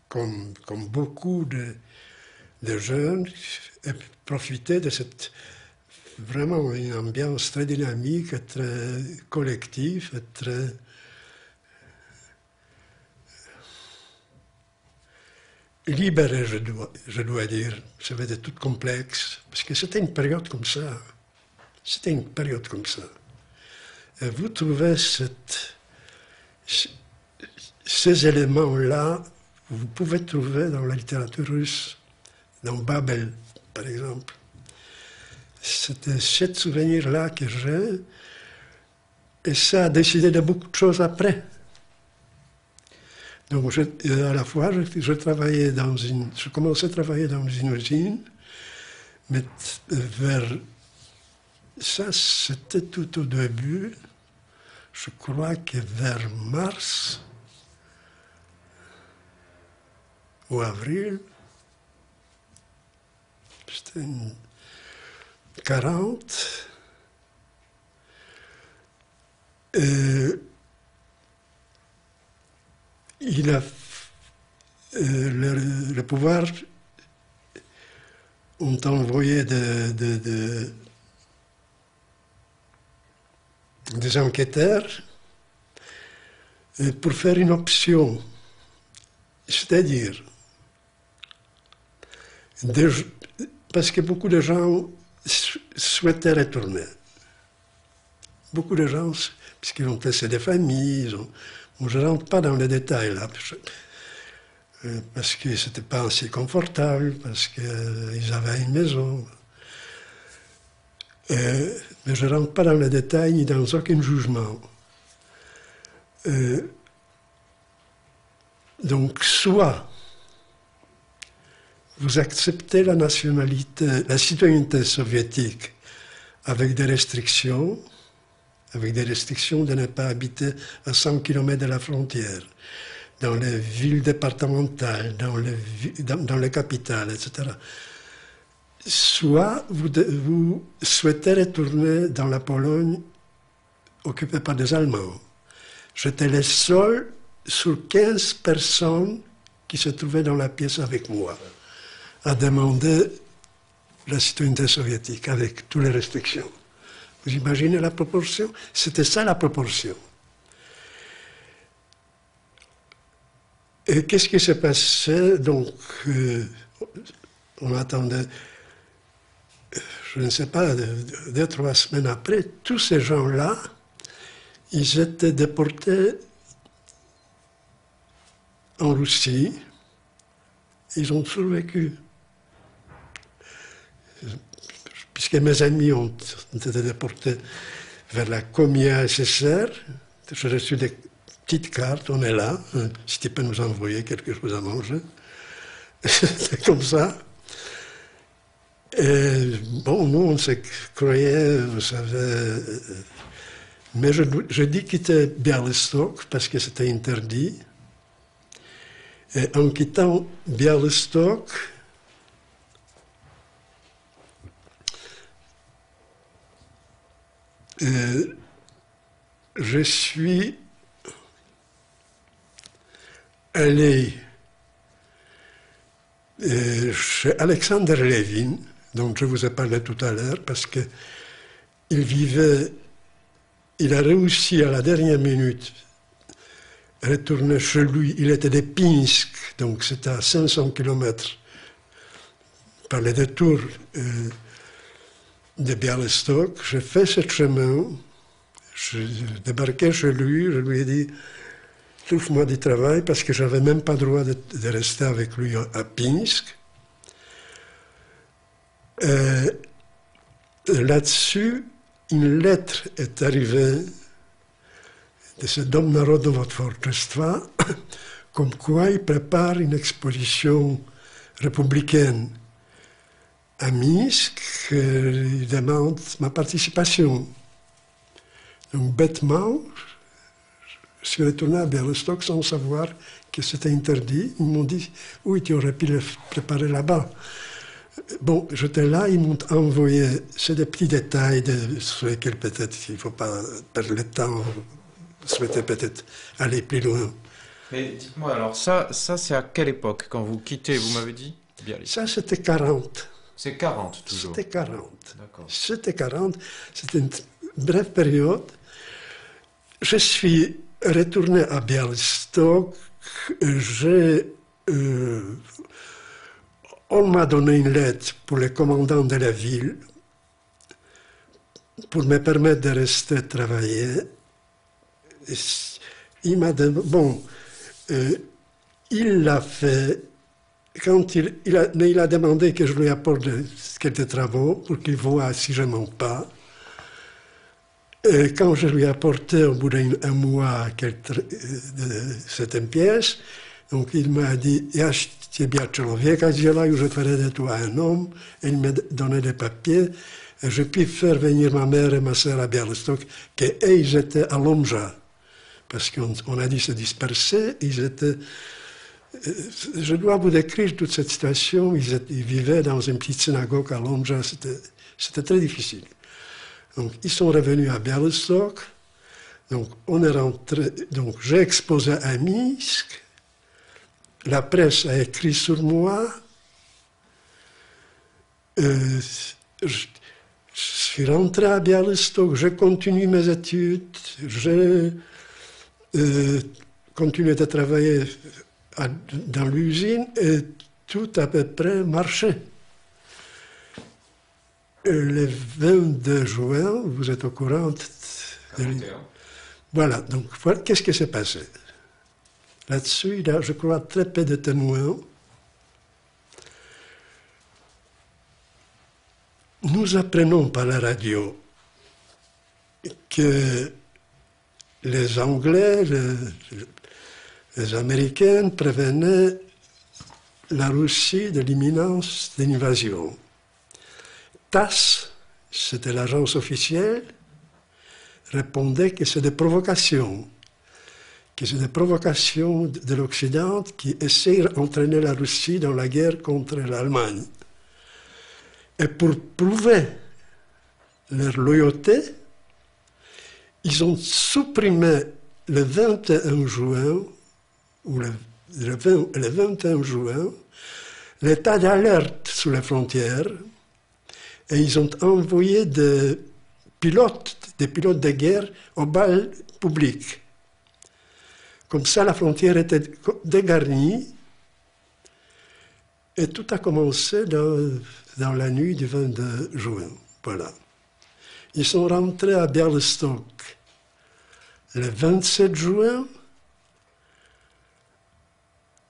S3: comme beaucoup de jeunes, et profiter de cette vraiment une ambiance très dynamique, très collective, très libérée, je dois dire. Ça avait été tout complexe, parce que c'était une période comme ça. C'était une période comme ça. Et vous trouvez ces éléments-là, vous pouvez trouver dans la littérature russe, dans Babel, par exemple. C'était ce souvenir-là que j'ai, et ça a décidé de beaucoup de choses après. Donc, à la fois, je commençais à travailler dans une usine, mais ça, c'était tout au début, je crois que vers mars ou avril, c'était 40. Le pouvoir ont envoyé des enquêteurs pour faire une option, c'est-à-dire parce que beaucoup de gens souhaitaient retourner. Beaucoup de gens, puisqu'ils ont laissé des familles, je ne rentre pas dans les détails là, parce que c'était pas assez confortable, parce qu'ils avaient une maison. Mais je ne rentre pas dans les détails ni dans aucun jugement. Donc, soit vous acceptez la citoyenneté soviétique avec des restrictions de ne pas habiter à 100 km de la frontière, dans les villes départementales, dans les capitales, etc. soit vous souhaitez retourner dans la Pologne occupée par des Allemands. J'étais le seul sur 15 personnes qui se trouvaient dans la pièce avec moi à demander la citoyenneté soviétique avec toutes les restrictions. Vous imaginez la proportion? C'était ça la proportion. Et qu'est-ce qui s'est passé? Donc, on attendait, je ne sais pas, 2-3 semaines après, tous ces gens-là, ils étaient déportés en Russie. Ils ont survécu. Puisque mes amis ont été déportés vers la Comia SSR, j'ai reçu des petites cartes, on est là, si tu peux nous envoyer quelque chose à manger. C'était comme ça. Et bon, nous, on se croyait, vous savez. Mais je dis quitter Białystok parce que c'était interdit. Et en quittant Białystok, je suis allé chez Alexander Levin, dont je vous ai parlé tout à l'heure, parce qu'il a réussi à la dernière minute à retourner chez lui. Il était de Pinsk, donc c'était à 500 km par le détour de Białystok. J'ai fait ce chemin, je débarquais chez lui, je lui ai dit « Trouve-moi du travail » parce que je n'avais même pas le droit de rester avec lui à Pinsk. Là-dessus, une lettre est arrivée de ce Dom Narodowo Tworczestwa, comme quoi il prépare une exposition républicaine à Minsk, il demande ma participation. Donc bêtement, je suis retourné à Białystok sans savoir que c'était interdit. Ils m'ont dit, oui, tu aurais pu le préparer là-bas. Bon, j'étais là, ils m'ont envoyé, c'est des petits détails sur lesquels peut-être il ne faut pas perdre le temps, souhaiter peut-être aller plus loin.
S1: Mais dites-moi, alors ça c'est à quelle époque, quand vous quittez, vous m'avez dit Białystok.
S3: Ça, c'était 40.
S1: C'est 40 toujours.
S3: C'était 40.
S1: D'accord.
S3: C'était 40, c'était une brève période. Je suis retourné à Białystok, on m'a donné une lettre pour le commandant de la ville pour me permettre de rester travailler. Il m'a dit, bon, il l'a fait quand il a demandé que je lui apporte quelques travaux pour qu'il voie si je ne manque pas. Et quand je lui ai apporté au bout d'un mois certaines pièces, donc il m'a dit, ja ciebie człowieka dzielał, je ferai de toi un homme, et il m'a donné des papiers, et je puis faire venir ma mère et ma sœur à Białystok, qu'ils étaient à Lomża, parce qu'on a dû se disperser, ils étaient... Je dois vous décrire toute cette situation, ils vivaient dans une petite synagogue à Lomża, c'était très difficile. Donc ils sont revenus à Białystok, donc on est rentré, donc j'ai exposé à Minsk, la presse a écrit sur moi, je suis rentré à Białystok, je continue mes études, j'ai continué de travailler dans l'usine et tout à peu près marchait. Le 22 juin, vous êtes au courant. Voilà, donc voilà, qu'est-ce qui s'est passé? Là-dessus, il y a, je crois, très peu de témoins. Nous apprenons par la radio que les Anglais, les Américains prévenaient la Russie de l'imminence d'une invasion. TASS, c'était l'agence officielle, répondait que c'est des provocations, de l'Occident qui essaient d'entraîner la Russie dans la guerre contre l'Allemagne. Et pour prouver leur loyauté, ils ont supprimé le 21 juin, ou le 21 juin, l'état d'alerte sur les frontières, et ils ont envoyé des pilotes de guerre au bal public. Comme ça, la frontière était dégarnie, et tout a commencé dans la nuit du 22 juin. Voilà. Ils sont rentrés à Białystok le 27 juin.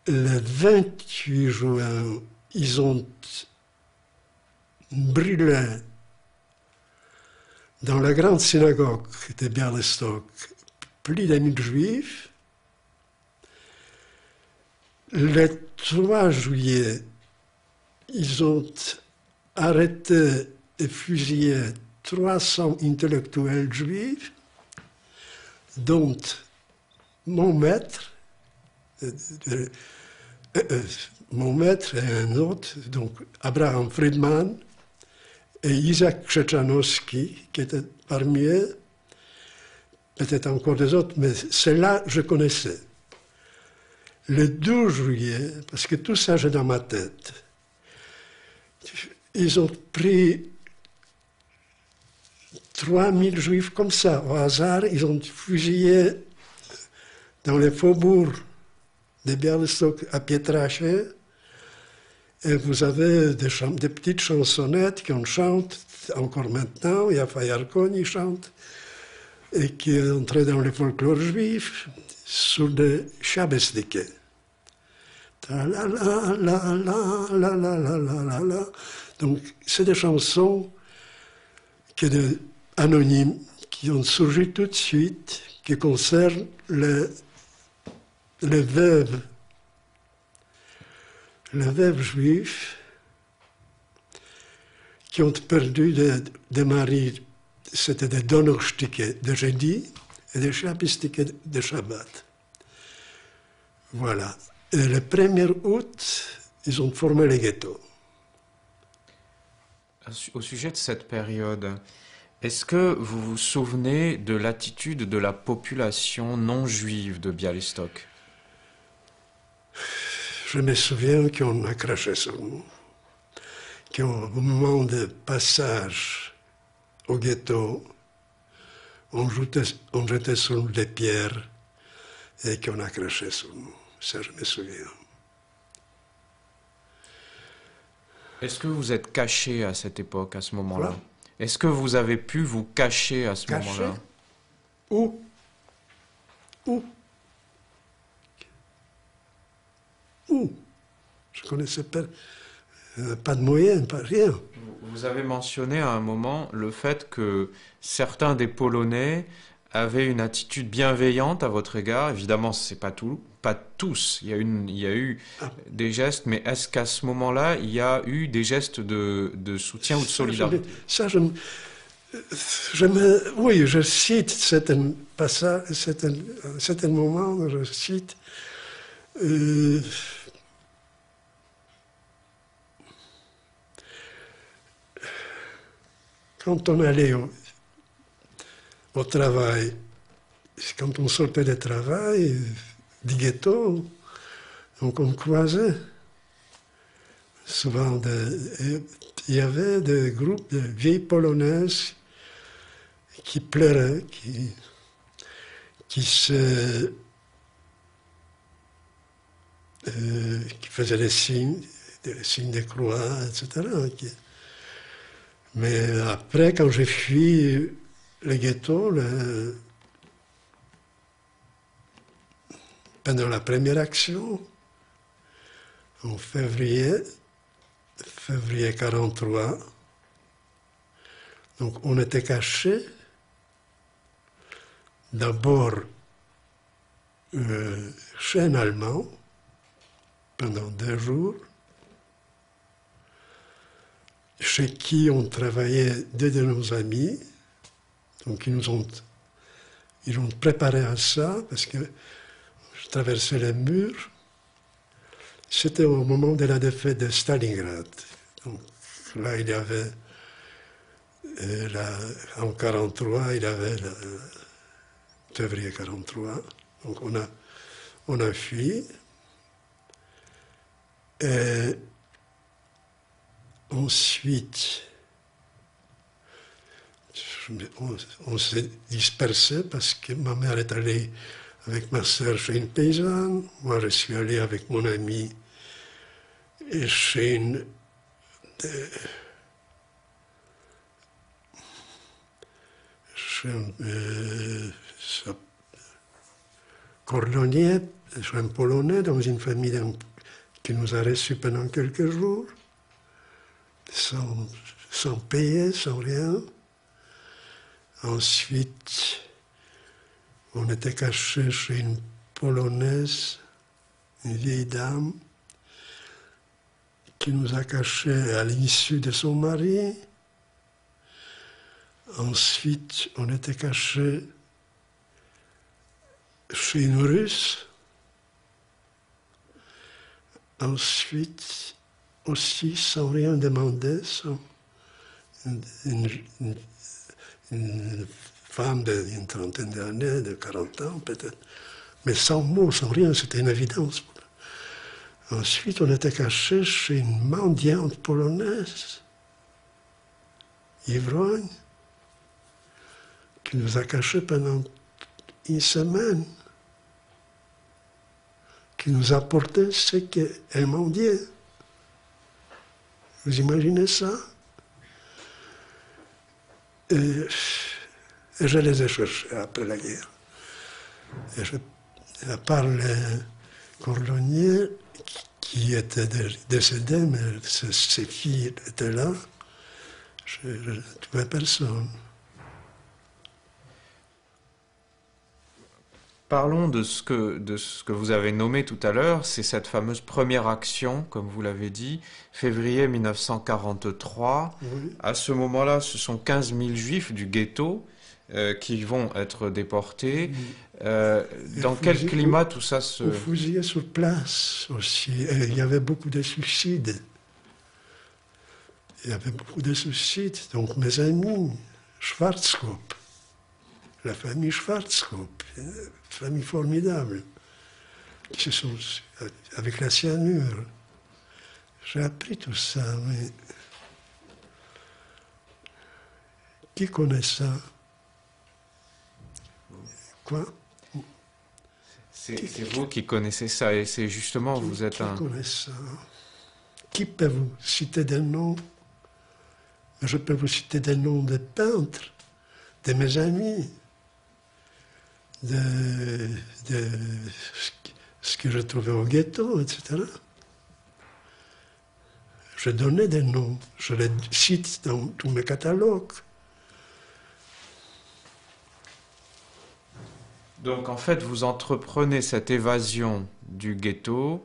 S3: Le 28 juin, ils ont brûlé dans la grande synagogue de Białystok plus de 1000 juifs. Le 3 juillet, ils ont arrêté et fusillé 300 intellectuels juifs, dont mon maître et un autre, donc Abraham Friedman et Isaac Krzeczanowski, qui étaient parmi eux, peut-être encore des autres, mais ceux-là, je connaissais. Le 12 juillet, parce que tout ça, j'ai dans ma tête, ils ont pris 3000 juifs comme ça, au hasard, ils ont fusillé dans les faubourgs de Białystok à Pietraché, et vous avez des petites chansonnettes qu'on chante encore maintenant, il y a Fayarkoni chante, et qui est entré dans le folklore juif, sur des Shabesdike. Donc, c'est des chansons anonymes qui ont surgi tout de suite, qui concernent les veuves juifs qui ont perdu des maris, c'était des Donnerstike de jeudi et des Shabestike de Shabbat. Voilà. Et le 1er août, ils ont formé les ghettos.
S1: Au sujet de cette période, est-ce que vous vous souvenez de l'attitude de la population non juive de Białystok?
S3: Je me souviens qu'on a craché sur nous, qu'au moment de passage au ghetto, on jetait sur nous des pierres et qu'on a craché sur nous. Ça, je me souviens.
S1: Est-ce que vous êtes caché à cette époque, à ce moment-là?
S3: Quoi?
S1: Est-ce que vous avez pu vous cacher à ce moment-là?
S3: Où? Je ne connaissais pas de moyens, pas rien.
S1: Vous avez mentionné à un moment le fait que certains des Polonais avaient une attitude bienveillante à votre égard. Évidemment, c'est pas tous. Il y a eu des gestes, mais est-ce qu'à ce moment-là, il y a eu des gestes de soutien ou de solidarité?
S3: Oui, je cite certains passages, certains moments, je cite. Quand on allait au travail, quand on sortait du travail, du ghetto, donc on croisait souvent il y avait des groupes de vieilles polonaises qui pleuraient, qui faisaient des signes de croix, etc. Mais après, quand j'ai fui le ghetto, pendant la première action, en février 1943, donc on était cachés, d'abord chez un Allemand, pendant 2 jours, chez qui on travaillait 2 de nos amis, donc ils ont préparé à ça, parce que je traversais les murs. C'était au moment de la défaite de Stalingrad. Donc, là, il y avait, en 43, il y avait février 43. Donc on a fui. Et ensuite, on s'est dispersé parce que ma mère est allée avec ma sœur chez une paysanne. Moi, je suis allé avec mon ami chez une cordonnier, chez un Polonais, dans une famille qui nous a reçus pendant quelques jours, sans payer, sans rien. Ensuite, on était caché chez une Polonaise, une vieille dame, qui nous a cachés à l'issue de son mari. Ensuite, on était cachés chez une Russe. Ensuite, aussi, sans rien demander, sans une femme d'une trentaine d'années, de 40 ans peut-être, mais sans mots, sans rien, c'était une évidence. Ensuite, on était cachés chez une mendiante polonaise, ivrogne, qui nous a cachés pendant une semaine, qui nous apportait ce qu'elle mendiait. Vous imaginez ça? Et je les ai cherchés après la guerre. Et à part les cordonniers qui étaient décédés, mais ses filles étaient là, je ne trouvais personne.
S1: Parlons de ce que vous avez nommé tout à l'heure, c'est cette fameuse première action, comme vous l'avez dit, février 1943.
S3: Oui.
S1: À ce moment-là, ce sont 15 000 juifs du ghetto qui vont être déportés. Dans quel climat tout ça se...
S3: On fusillait sur place aussi. Et il y avait beaucoup de suicides. Il y avait beaucoup de suicides. Donc mes amis, Schwarzkopf, la famille Schwarzkopf, une famille formidable, qui se sont avec la cyanure. J'ai appris tout ça, mais qui connaît ça? Quoi?
S1: C'est vous qui connaissez ça, et c'est justement, vous êtes un...
S3: Qui connaît ça? Qui peut vous citer des noms? Je peux vous citer des noms de peintres, de mes amis, de ce que je trouvais au ghetto, etc. Je donnais des noms, je les cite dans tous mes catalogues.
S1: Donc en fait, vous entreprenez cette évasion du ghetto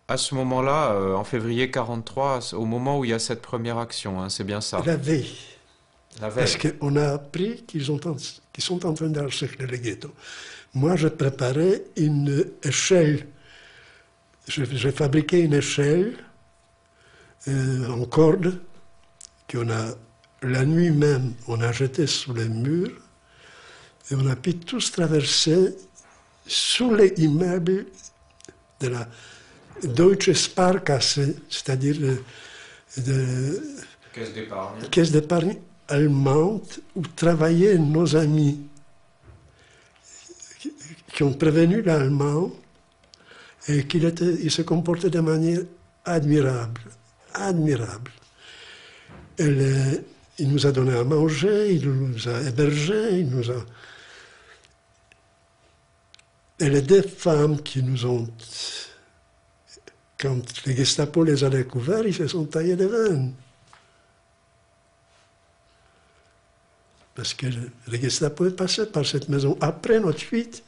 S1: à ce moment-là, en février 43, au moment où il y a cette première action, hein, c'est bien ça?
S3: La veille.
S1: La veille.
S3: Parce qu'on a appris qu'ils sont en train d'encercler le ghetto. Moi, je préparais une échelle. J'ai fabriqué une échelle en corde qu'on a, la nuit même, on a jeté sous les murs et on a pu tous traverser sous les immeubles de la Deutsche Sparkasse, c'est-à-dire caisse d'épargne allemande, où travaillaient nos amis qui ont prévenu l'allemand et qu'il se comportait de manière admirable. Admirable. Il nous a donné à manger, il nous a hébergés, Et les deux femmes qui nous ont... Quand les Gestapo les a découverts, ils se sont taillés des veines. Parce que les Gestapo est passé par cette maison après notre fuite.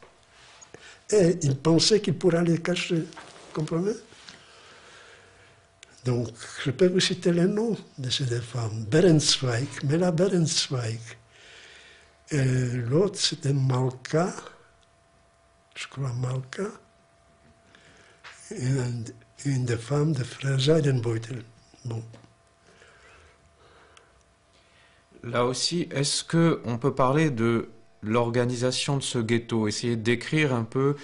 S3: Et ils pensaient qu'ils pourraient les cacher. Vous comprenez? Donc, je peux vous citer les noms de ces deux femmes. Berenzweig, Mela Berenzweig. Et l'autre, c'était Malka, je crois Malka, une des femmes de frère Zeidenbeutel. Bon.
S1: Là aussi, est-ce que on peut parler de l'organisation de ce ghetto, essayer de décrire un peu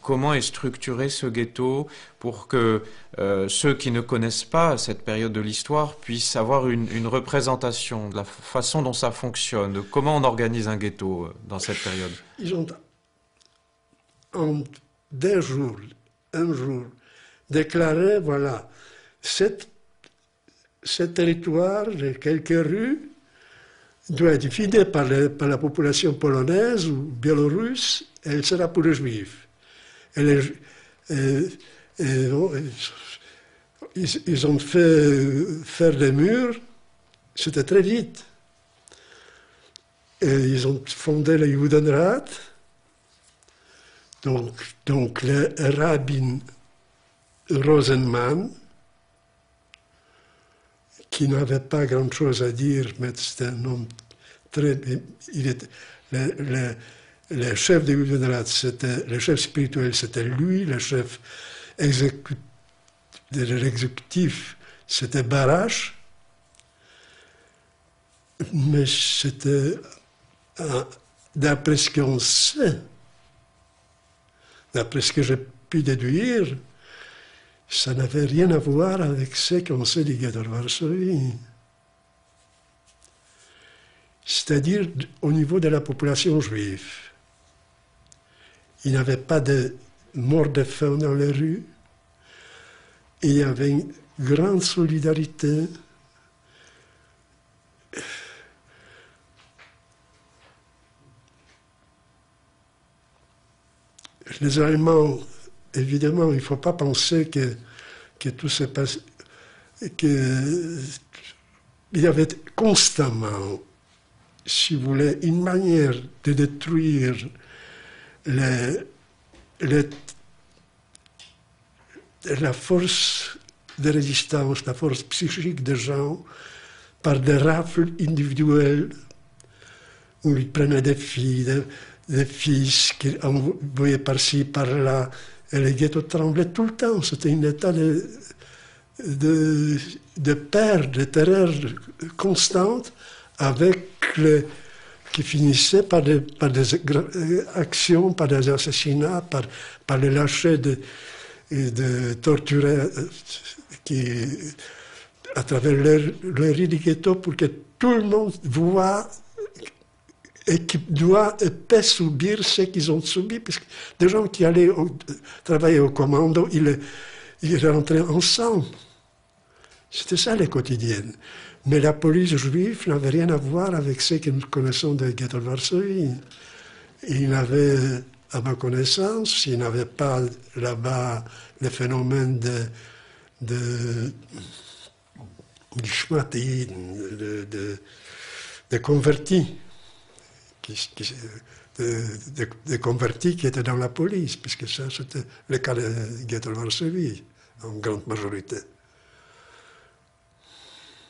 S1: comment est structuré ce ghetto pour que ceux qui ne connaissent pas cette période de l'histoire puissent avoir une représentation de la façon dont ça fonctionne, de comment on organise un ghetto dans cette période.
S3: Ils ont, en un jour, déclaré, voilà, ce territoire, les quelques rues, doit être vidé par la population polonaise ou biélorusse, et elle sera pour les juifs. Ils ont fait faire des murs, c'était très vite. Et ils ont fondé le Judenrat, donc le rabbin Rosenmann, qui n'avait pas grand-chose à dire, mais c'était un homme très... le chef de Judenrat, le chef spirituel, c'était lui, le chef de l'exécutif, c'était Barash, mais c'était, d'après ce qu'on sait, d'après ce que j'ai pu déduire, ça n'avait rien à voir avec ce qu'on sait du ghetto de Varsovie. C'est-à-dire au niveau de la population juive. Il n'y avait pas de mort de faim dans les rues. Il y avait une grande solidarité. Les Allemands, évidemment, il ne faut pas penser que tout se passe, qu'il y avait constamment, si vous voulez, une manière de détruire la force de résistance, la force psychique des gens, par des rafles individuelles, où ils prenaient des filles, des fils qu'ils envoyaient par-ci, par-là, et les ghettos tremblaient tout le temps. C'était un état de peur, de terreur constante, qui finissait par des actions, par des assassinats, par le lâcher de torturés à travers leur riz du ghetto pour que tout le monde voit et qui doit et peut subir ce qu'ils ont subi, puisque des gens qui allaient travailler au commando, ils rentraient ensemble. C'était ça les quotidiennes. Mais la police juive n'avait rien à voir avec ce que nous connaissons des ghettos de Varsovie. Il n'avait, à ma connaissance, il n'avait pas là-bas le phénomène de convertis. Des convertis qui étaient dans la police, puisque ça c'était le cas de ghetto de Varsovie, en grande majorité.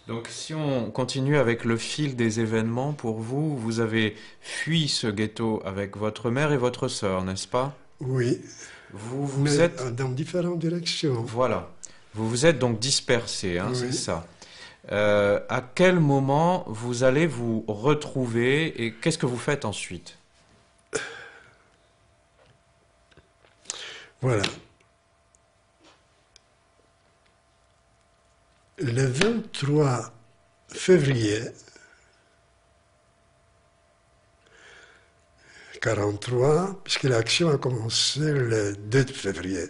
S1: Donc si on continue avec le fil des événements, pour vous, vous avez fui ce ghetto avec votre mère et votre sœur, n'est-ce pas?
S3: Oui,
S1: vous êtes
S3: dans différentes directions.
S1: Voilà, vous vous êtes donc dispersés, hein,
S3: Oui.
S1: c'est ça. À quel moment vous allez vous retrouver et qu'est-ce que vous faites ensuite?
S3: Voilà. Le 23 février 1943, puisque l'action a commencé le 2 février.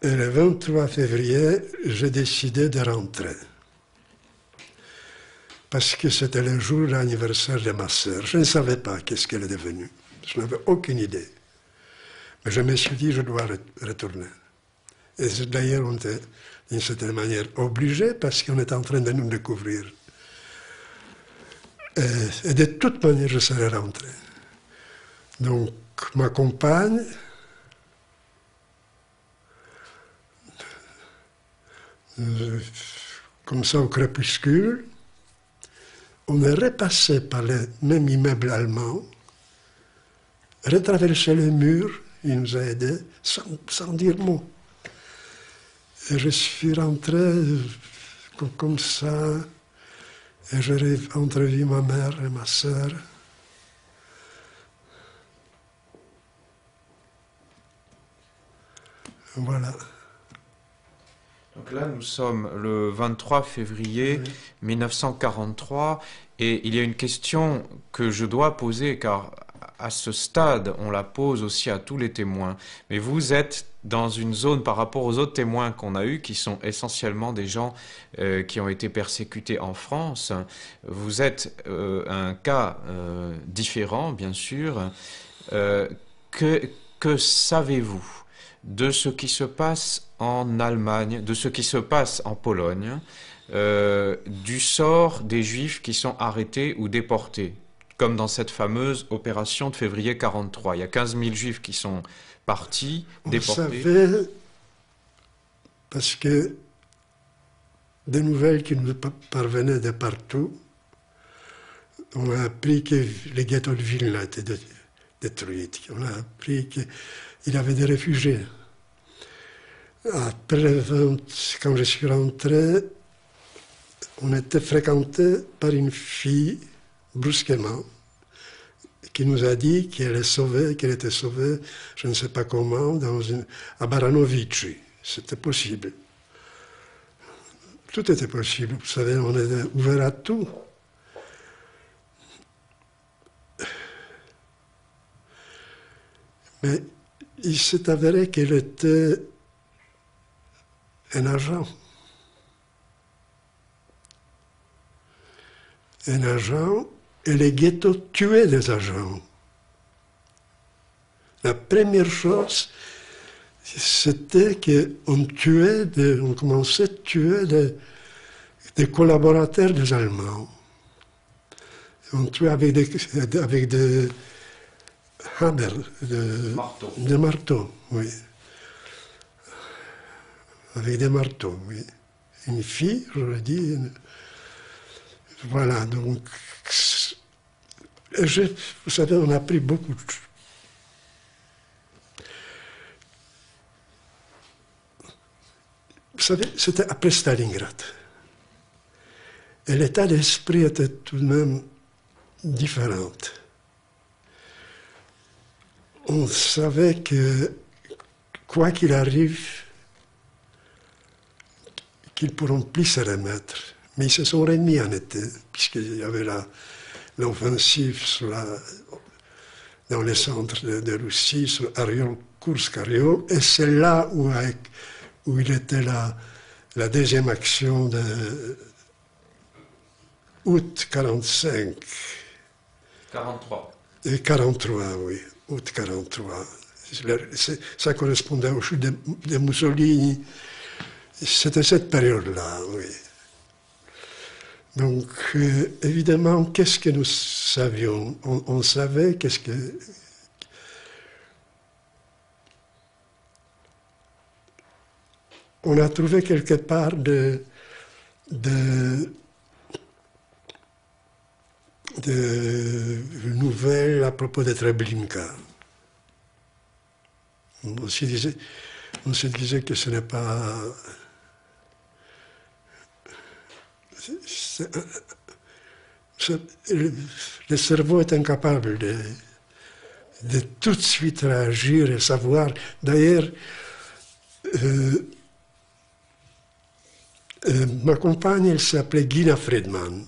S3: Et le 23 février, j'ai décidé de rentrer. Parce que c'était le jour de l'anniversaire de ma sœur. Je ne savais pas qu'est-ce qu'elle est devenue. Je n'avais aucune idée. Mais je me suis dit, je dois retourner. Et d'ailleurs, on était d'une certaine manière obligés parce qu'on était en train de nous découvrir. Et de toute manière, je serais rentré. Donc, ma compagne, comme ça au crépuscule, on est repassé par le même immeuble allemand, retraversé le mur, il nous a aidés, sans dire mot. Et je suis rentré comme ça, et j'ai entrevu ma mère et ma sœur. Voilà.
S1: Donc là, nous sommes le 23 février 1943 et il y a une question que je dois poser car à ce stade, on la pose aussi à tous les témoins. Mais vous êtes dans une zone par rapport aux autres témoins qu'on a eus qui sont essentiellement des gens qui ont été persécutés en France. Vous êtes un cas différent, bien sûr. Que savez-vous de ce qui se passe en Allemagne, de ce qui se passe en Pologne, du sort des Juifs qui sont arrêtés ou déportés, comme dans cette fameuse opération de février 1943. Il y a 15 000 Juifs qui sont partis, déportés.
S3: On savait, parce que des nouvelles qui nous parvenaient de partout, on a appris que les ghettos de Vilna étaient détruits. On a appris qu'il y avait des réfugiés. Après, quand je suis rentré, on était fréquenté par une fille, brusquement, qui nous a dit qu'elle était sauvée, je ne sais pas comment, à Baranovici. C'était possible. Tout était possible. Vous savez, on est ouvert à tout. Mais il s'est avéré qu'elle était un agent. Un agent, et les ghettos tuaient des agents. La première chose, c'était qu'on commençait à tuer des collaborateurs des Allemands. On tuait avec des hammer, des marteaux, oui. Avec des marteaux, oui. Une fille, je l'ai dit. Voilà, donc. Vous savez, on a appris beaucoup de choses. Vous savez, c'était après Stalingrad. Et l'état d'esprit était tout de même différent. On savait que, quoi qu'il arrive, qu'ils ne pourront plus se remettre. Mais ils se sont remis en été, puisqu'il y avait l'offensive dans les centres de Russie, sur Ariol, Kursk-Ariol, et c'est là où il était la deuxième action de août 45.
S1: 43.
S3: Et 43, oui, août 43. Ça correspondait au chute de Mussolini. C'était cette période-là, oui. Donc, évidemment, qu'est-ce que nous savions? On savait qu'est-ce que... On a trouvé quelque part de nouvelles à propos de Treblinka. On se disait que ce n'est pas... Le cerveau est incapable de tout de suite réagir et savoir. D'ailleurs, ma compagne, elle s'appelait Gina Friedman.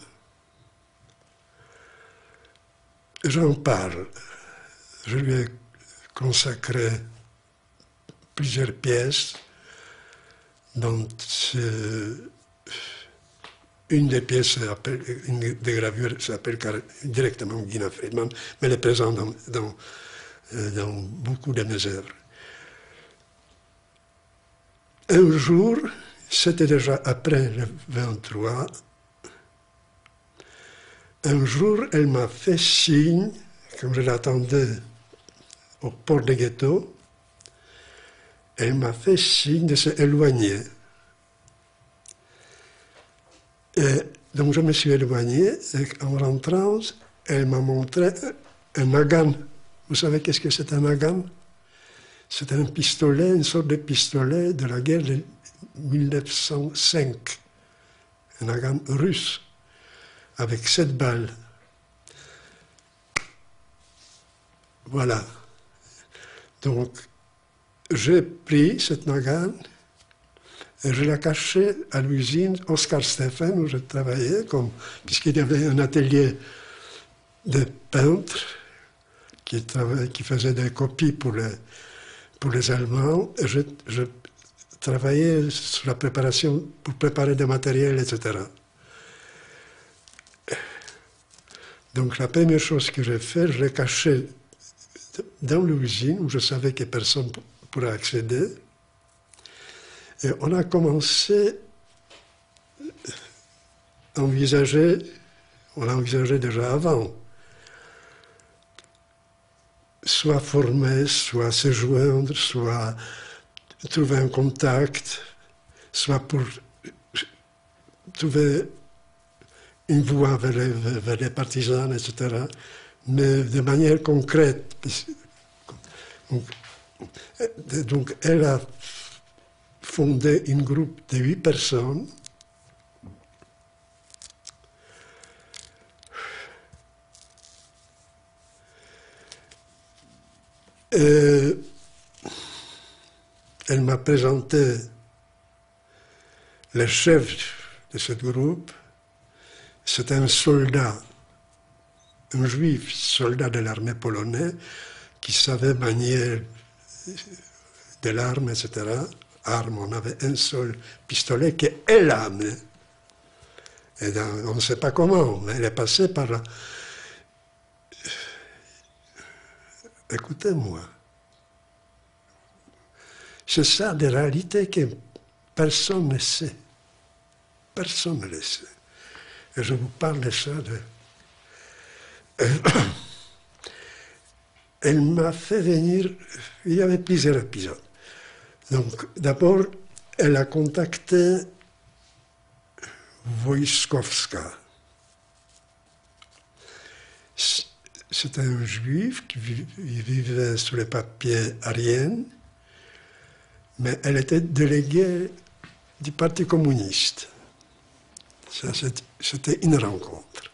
S3: J'en parle. Je lui ai consacré plusieurs pièces, dont une des pièces, une des gravures s'appelle directement Gina Friedman, mais elle est présente dans beaucoup de mes œuvres. Un jour, c'était déjà après le 23, un jour, elle m'a fait signe, comme je l'attendais au port de Ghetto, elle m'a fait signe de s'éloigner. Et donc je me suis éloigné, et en rentrant, elle m'a montré un Nagant. Vous savez qu'est-ce que c'est un Nagant? C'est un pistolet, une sorte de pistolet de la guerre de 1905. un nagant russe, avec 7 balles. Voilà. Donc, j'ai pris cette nagant et je l'ai cachée à l'usine Oscar Stephen, où je travaillais, puisqu'il y avait un atelier de peintres qui faisait des copies pour les Allemands. Et je travaillais sur la préparation, pour préparer des matériels, etc. Donc la première chose que j'ai fait, je l'ai caché dans l'usine, où je savais que personne ne pourrait accéder. Et on a commencé à envisager, on l'a envisagé déjà avant, soit former, soit se joindre, soit trouver un contact, soit pour trouver une voie vers les partisans, etc. Mais de manière concrète. Donc elle a fondé un groupe de 8 personnes. Et elle m'a présenté le chef de ce groupe. C'était un soldat, un juif, soldat de l'armée polonaise, qui savait manier de l'arme, etc. Arme, on avait un seul pistolet qu'elle a amené. Et on ne sait pas comment, mais elle est passée par là. Écoutez-moi. C'est ça des réalités que personne ne sait. Personne ne le sait. Et je vous parle de ça. Elle m'a fait venir, il y avait plusieurs épisodes. Donc, d'abord, elle a contacté Wojskowska. C'était un juif qui vivait sous les papiers ariens, mais elle était déléguée du Parti communiste. C'était une rencontre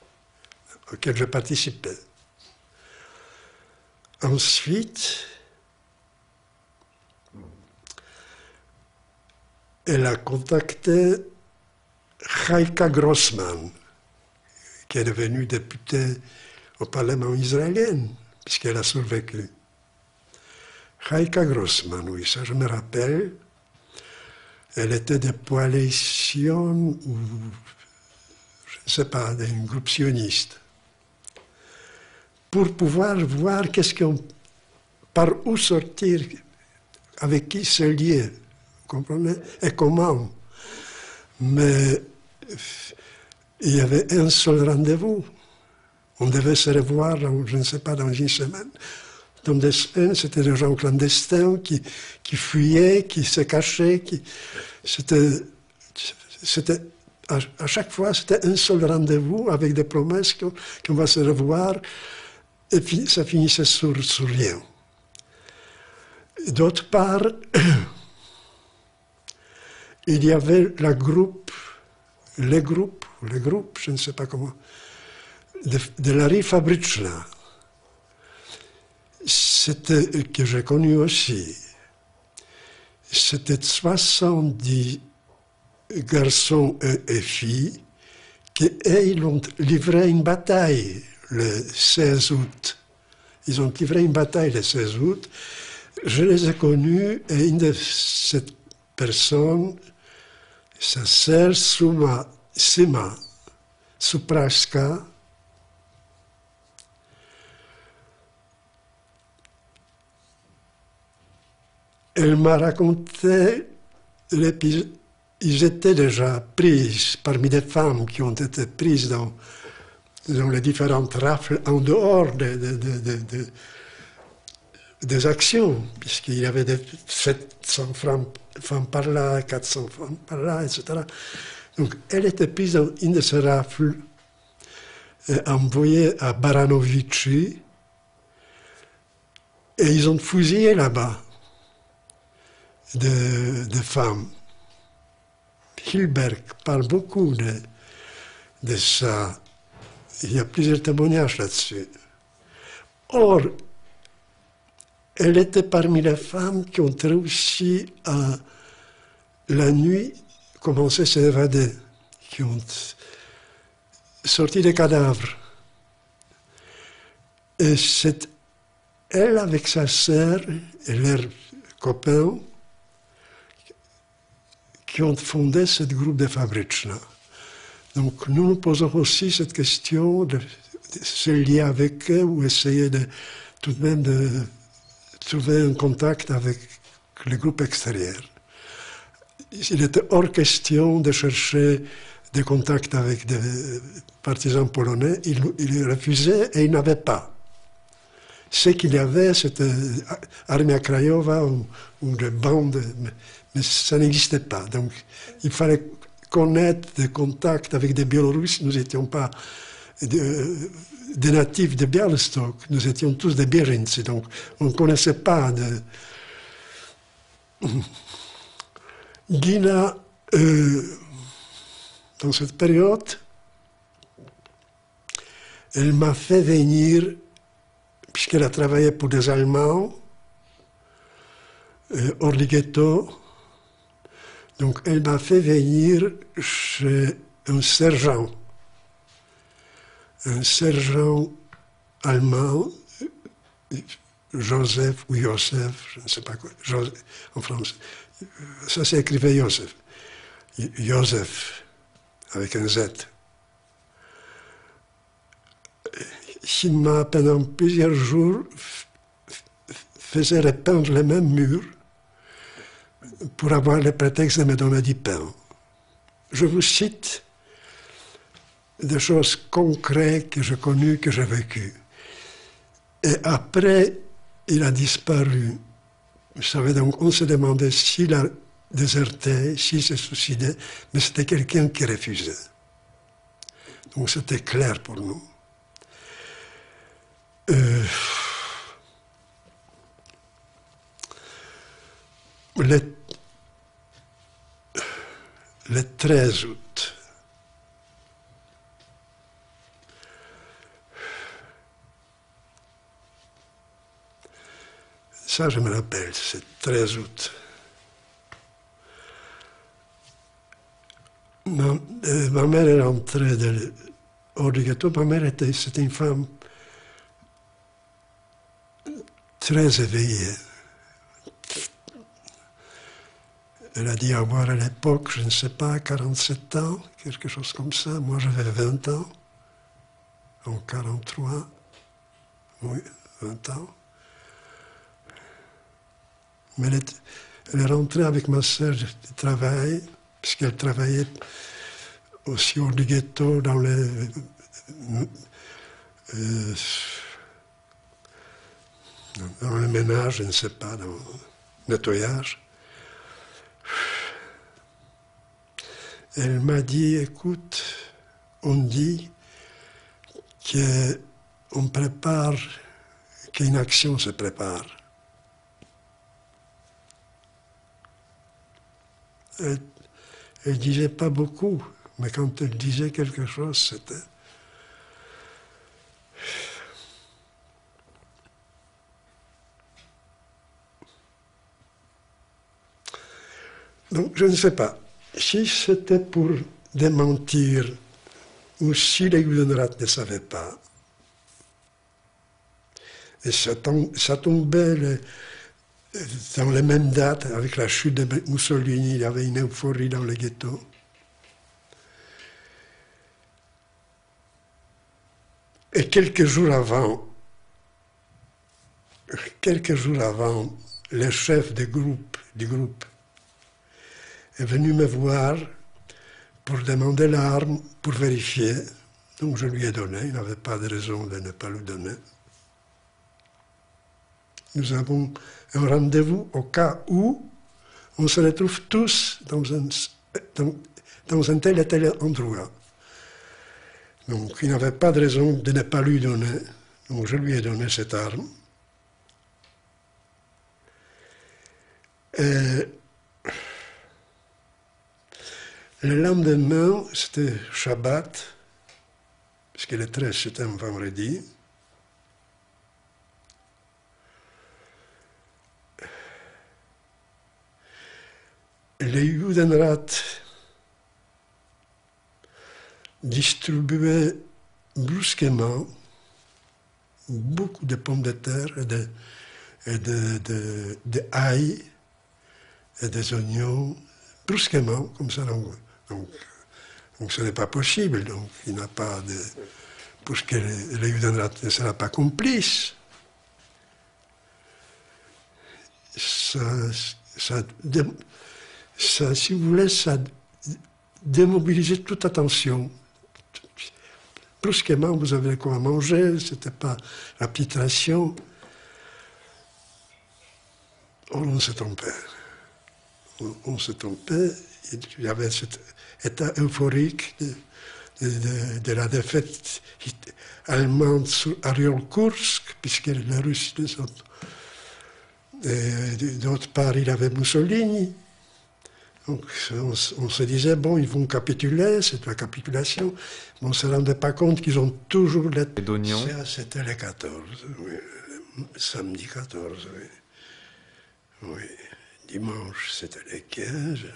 S3: auquel je participais. Ensuite, elle a contacté Chaika Grossman, qui est devenue députée au Parlement israélien, puisqu'elle a survécu. Chaika Grossman, oui, ça je me rappelle. Elle était de coalition ou, je ne sais pas, d'un groupe sioniste. Pour pouvoir voir par où sortir, avec qui se lier, vous comprenez, et comment. Mais il y avait un seul rendez-vous. On devait se revoir, je ne sais pas, dans une semaine. Dans des semaines, c'était des gens clandestins qui fuyaient, qui se cachaient. À chaque fois, c'était un seul rendez-vous avec des promesses qu'on va se revoir. Et puis, ça finissait sur rien. D'autre part, il y avait les groupes, je ne sais pas comment, de Larry Fabrichna, que j'ai connu aussi. C'était 70 garçons et filles qui ils ont livré une bataille le 16 août. Ils ont livré une bataille le 16 août. Je les ai connus et une de ces personnes, sa sœur Sima Supraska, elle m'a raconté l'épisode. Ils étaient déjà pris parmi des femmes qui ont été prises dans les différentes rafles en dehors des actions, puisqu'il y avait 700 femmes par là, 400 femmes par là, etc. Donc, elle était prise dans une de ces rafles et envoyée à Baranovici, et ils ont fusillé là-bas des femmes. Hilberg parle beaucoup de ça. Il y a plusieurs témoignages là-dessus. Or, elle était parmi les femmes qui ont réussi à, la nuit, commencer à s'évader, qui ont sorti des cadavres. Et c'est elle avec sa sœur et leurs copains qui ont fondé ce groupe de Fabrična. Donc nous nous posons aussi cette question de se lier avec eux ou essayer de, tout de même de trouver un contact avec le groupe extérieur. Il était hors question de chercher des contacts avec des partisans polonais. Il refusait et il n'avait pas. Ce qu'il y avait, c'était Armia Krajowa ou des bandes, mais ça n'existait pas. Donc il fallait connaître des contacts avec des Biélorusses. Nous n'étions pas des natifs de Białystok, nous étions tous des Bieżyncy, donc on ne connaissait pas de... Gina, dans cette période, elle m'a fait venir, puisqu'elle a travaillé pour des Allemands, hors du ghetto, donc elle m'a fait venir chez un sergent allemand, Joseph ou Joseph, je ne sais pas quoi, en français. Ça s'écrivait Joseph. Joseph, avec un Z. Il m'a, pendant plusieurs jours, faisait repeindre les mêmes murs pour avoir le prétexte de me donner du pain. Je vous cite des choses concrètes que j'ai connues, que j'ai vécues. Et après, il a disparu. Vous savez, donc on se demandait s'il a déserté, s'il s'est suicidé, mais c'était quelqu'un qui refusait. Donc c'était clair pour nous. Le 13 août, ça je me rappelle, c'est 13 août. Ma mère est rentrée hors du ghetto. Ma mère c'était une femme très éveillée. Elle a dû avoir à l'époque, je ne sais pas, 47 ans, quelque chose comme ça. Moi, j'avais 20 ans, en 43, oui, 20 ans. Mais elle est rentrée avec ma sœur du travail, puisqu'elle travaillait aussi hors du ghetto, dans le ménage, je ne sais pas, dans le nettoyage. Elle m'a dit, écoute, on dit qu'on prépare, qu'une action se prépare. Elle disait pas beaucoup, mais quand elle disait quelque chose, c'était... Donc, je ne sais pas. Si c'était pour démentir, ou si les Judenrat ne savaient pas, et ça tombait dans les mêmes dates, avec la chute de Mussolini, il y avait une euphorie dans les ghettos. Et quelques jours avant, le chef du groupe est venu me voir pour demander l'arme, pour vérifier. Donc je lui ai donné, il n'avait pas de raison de ne pas lui donner. Nous avons un rendez-vous au cas où on se retrouve tous dans un tel et tel endroit. Donc il n'avait pas de raison de ne pas lui donner. Donc je lui ai donné cette arme. Et le lendemain, c'était Shabbat, puisque le 13 c'est un vendredi. Les Judenrat distribuaient brusquement beaucoup de pommes de terre et de ail et des oignons, brusquement, comme ça. Donc ce n'est pas possible. Donc il n'a pas de... Puisque les Judenrat ne sera pas complice. Ça, si vous voulez, ça démobilisait toute attention. Brusquement, vous avez quoi manger, c'était pas la petite ration. On se trompait. On se trompait. Il y avait cet état euphorique de la défaite allemande sur Ariol-Kursk, puisque les Russes sont... D'autre part, il y avait Mussolini. Donc on se disait, bon, ils vont capituler, c'est la capitulation. Mais on ne se rendait pas compte qu'ils ont toujours les...
S1: d'oignons.
S3: C'était les 14, oui. Samedi 14, oui. Oui. Dimanche, c'était les 15, oui.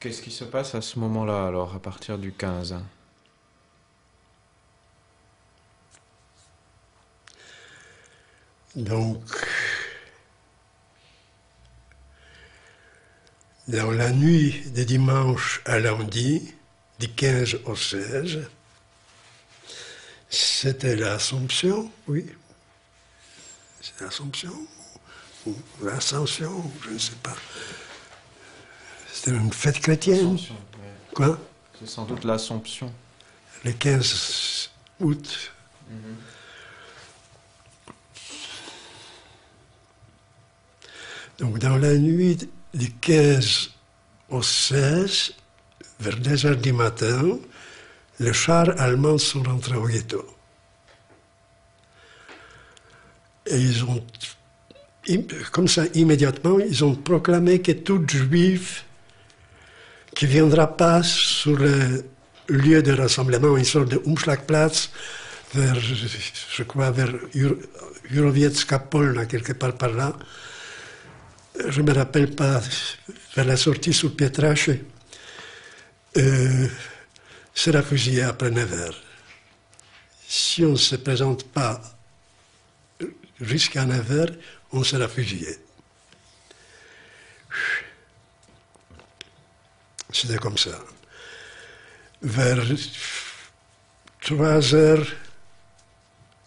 S1: Qu'est-ce qui se passe à ce moment-là, alors, à partir du 15?
S3: Donc, dans la nuit de dimanche à lundi, du 15 au 16, c'était l'Assomption, oui. C'est l'Assomption, ou l'Ascension, je ne sais pas. C'était une fête chrétienne.
S1: Ouais.
S3: Quoi?
S1: C'est sans doute l'Assomption.
S3: Le 15 août. Donc dans la nuit du 15 au 16, vers 2 heures du matin, les chars allemands sont rentrés au ghetto. Et ils ont, comme ça, immédiatement, ils ont proclamé que tout juif qui ne viendra pas sur le lieu de rassemblement, une sorte de Umschlagplatz, vers, je crois, vers Jurowiecka Polna, quelque part par là. Je ne me rappelle pas, vers la sortie sur Pietrache, sera fusillé après 9 heures. Si on ne se présente pas jusqu'à 9 heures, on sera fusillé. C'était comme ça. Vers 3 heures,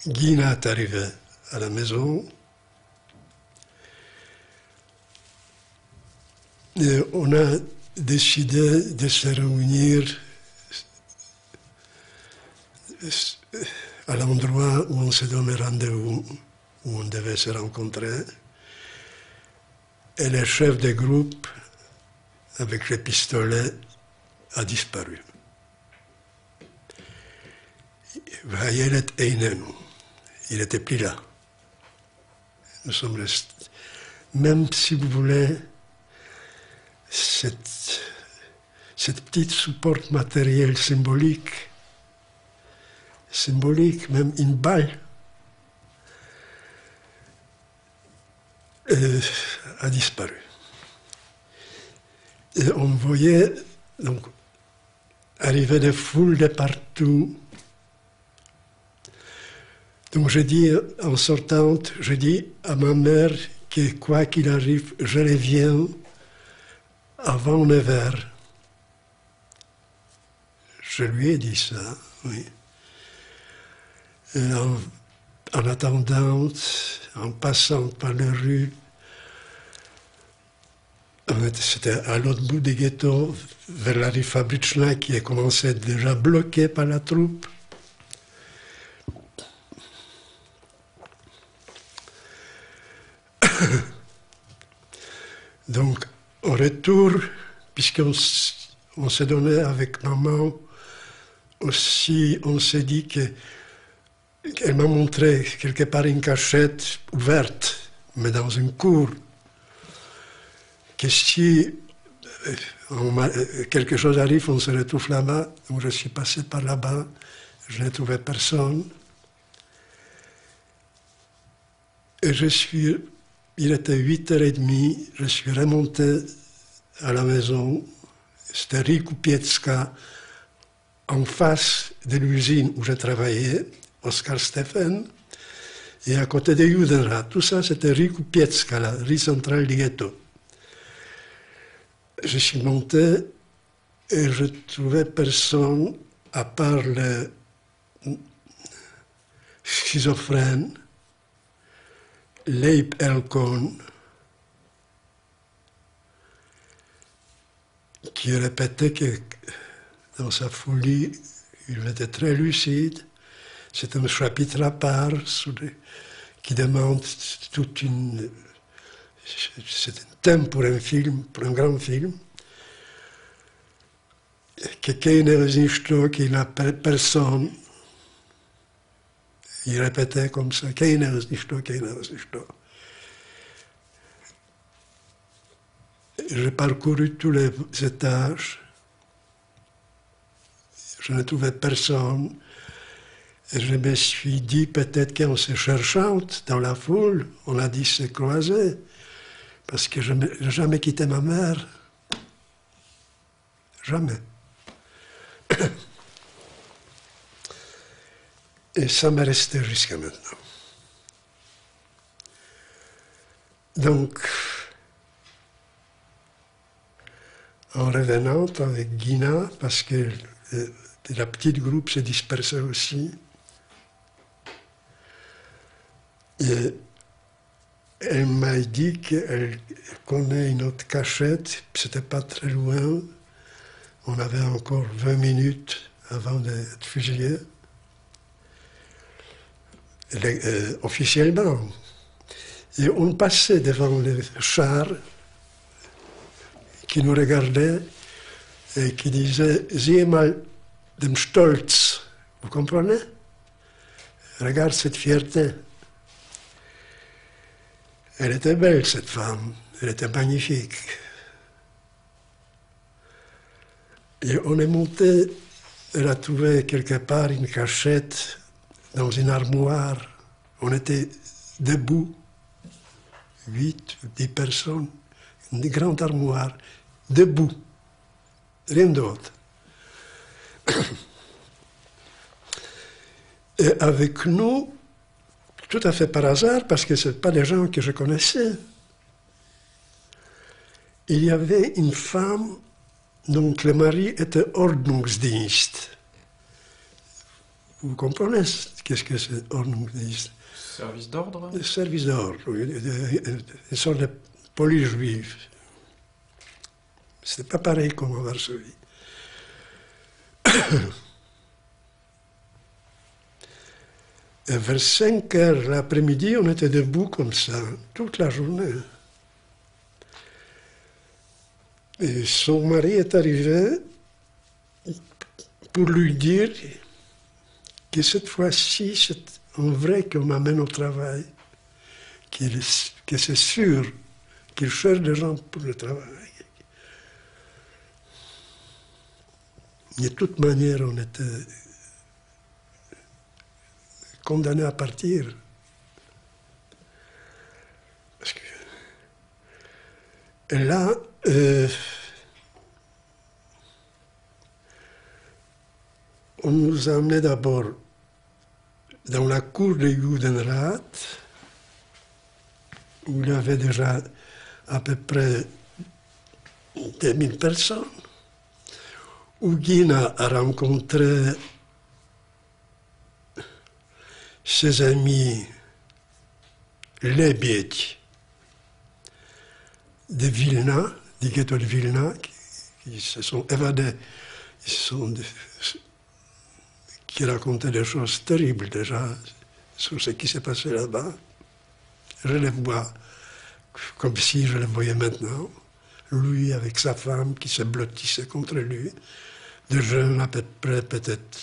S3: Guina est arrivé à la maison. Et on a décidé de se réunir à l'endroit où on se donnait rendez-vous, où on devait se rencontrer. Et le chef de groupe, avec les pistolets, a disparu. Vayelet Einenu. Il n'était plus là. Nous sommes restés. Même si vous voulez, cette petite support matériel symbolique, même une balle, a disparu. Et on voyait donc arriver des foules de partout. Donc je dis, en sortant, je dis à ma mère que quoi qu'il arrive, je reviens avant 9 heures. Je lui ai dit ça, oui. Et en attendant, en passant par les rues, C'était à l'autre bout des ghettos, vers la rue Fabryczna, qui a commencé à être déjà bloquée par la troupe. Donc, au retour, puisqu'on s'est donné avec maman, aussi, on s'est dit qu'elle m'a montré quelque part une cachette ouverte, mais dans une cour, que si quelque chose arrive, on se retrouve là-bas. Donc je suis passé par là-bas, je n'ai trouvé personne. Et il était 8h30, je suis remonté à la maison, c'était rue Kupiecka, en face de l'usine où je travaillais, Oskar Stephen, et à côté de Judenrad. Tout ça, c'était rue Kupiecka, la rue centrale du ghetto. Je suis monté et je trouvais personne à part le schizophrène, Leib Elkon, qui répétait que dans sa folie, il était très lucide. C'est un chapitre à part qui demande toute une... C'est un thème pour un film, pour un grand film. Que keine Sisto, qu'il n'a personne. Il répétait comme ça, keine Sisto, keine Sisto. J'ai parcouru tous les étages. Je ne trouvais personne. Et je me suis dit, peut-être qu'en se cherchant dans la foule, on a dit se croiser. Parce que je n'ai jamais quitté ma mère. Jamais. Et ça m'est resté jusqu'à maintenant. Donc, en revenant avec Gina, parce que la petite groupe s'est dispersée aussi, et elle m'a dit qu'elle connaît une autre cachette, c'était pas très loin, on avait encore 20 minutes avant d'être fusillés, officiellement. Et on passait devant les chars qui nous regardaient et qui disaient « Sieh mal den Stolz ». Vous comprenez? Regarde cette fierté. Elle était belle, cette femme. Elle était magnifique. Et on est monté, elle a trouvé quelque part une cachette dans une armoire. On était debout, 8 ou 10 personnes, une grande armoire, debout, rien d'autre. Et avec nous, tout à fait par hasard, parce que ce n'est pas des gens que je connaissais, il y avait une femme dont le mari était Ordnungsdienst. Vous comprenez qu'est-ce que c'est Ordnungsdienst?
S1: Service d'ordre?
S3: Service d'ordre, une sorte de police juive. C'était pas pareil comme en Varsovie. Et vers 5 heures l'après-midi, on était debout comme ça, toute la journée. Et son mari est arrivé pour lui dire que cette fois-ci, c'est un vrai qu'on m'amène au travail, que c'est sûr qu'il cherche des gens pour le travail. De toute manière, on était condamnés à partir. Parce que... Et là, on nous a amenés d'abord dans la cour de Judenrad, où il y avait déjà à peu près 2000 personnes, où Gina a rencontré ses amis Lebiedj de Vilna, du ghetto de Vilna qui se sont évadés, qui racontaient des choses terribles déjà sur ce qui s'est passé là-bas. Je les vois comme si je les voyais maintenant, lui avec sa femme qui se blottissait contre lui, des jeunes à peu près peut-être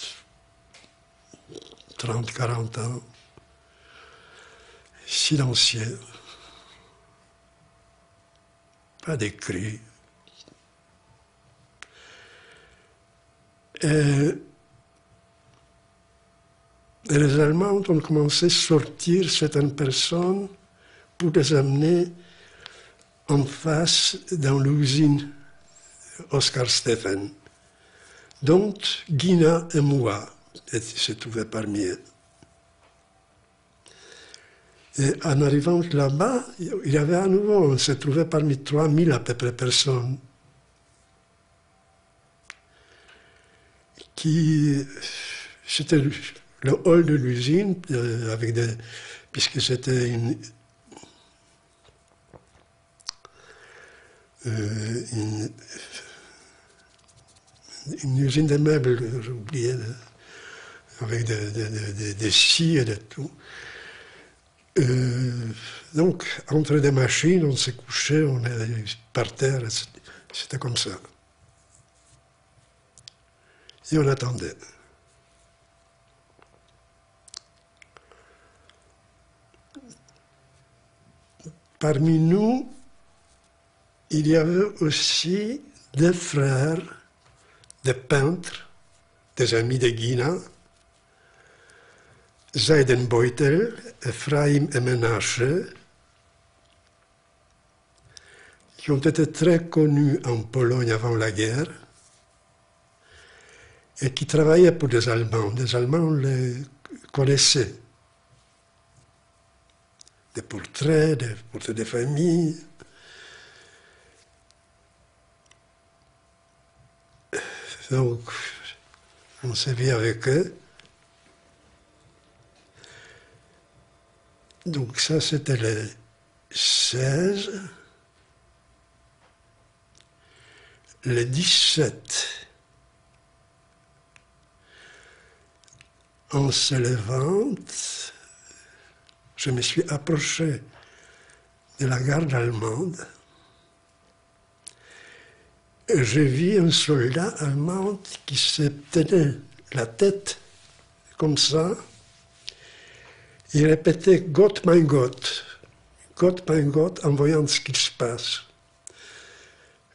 S3: 30, 40 ans, silencieux, pas des cris. Et les Allemands ont commencé à sortir certaines personnes pour les amener en face dans l'usine Oskar Stephen, dont Gina et moi se trouvaient parmi eux. Et en arrivant là-bas, il y avait à nouveau, on se trouvait parmi 3000 à peu près personnes c'était le hall de l'usine, puisque c'était une usine de meubles, j'ai oublié, avec des scies et de tout. Donc, entre des machines, on s'est couché, on est par terre, c'était comme ça. Et on attendait. Parmi nous, il y avait aussi des frères, des peintres, des amis de Gina, Seidenbeutel, Ephraim et Menashe, qui ont été très connus en Pologne avant la guerre et qui travaillaient pour des Allemands. Des Allemands les connaissaient. Des portraits des familles. Donc, on s'est vu avec eux. Donc ça, c'était le 16. Le 17, en se levant, je me suis approché de la garde allemande et j'ai vu un soldat allemand qui se tenait la tête comme ça. Il répétait « Gott, mein Gott », en voyant ce qui se passe.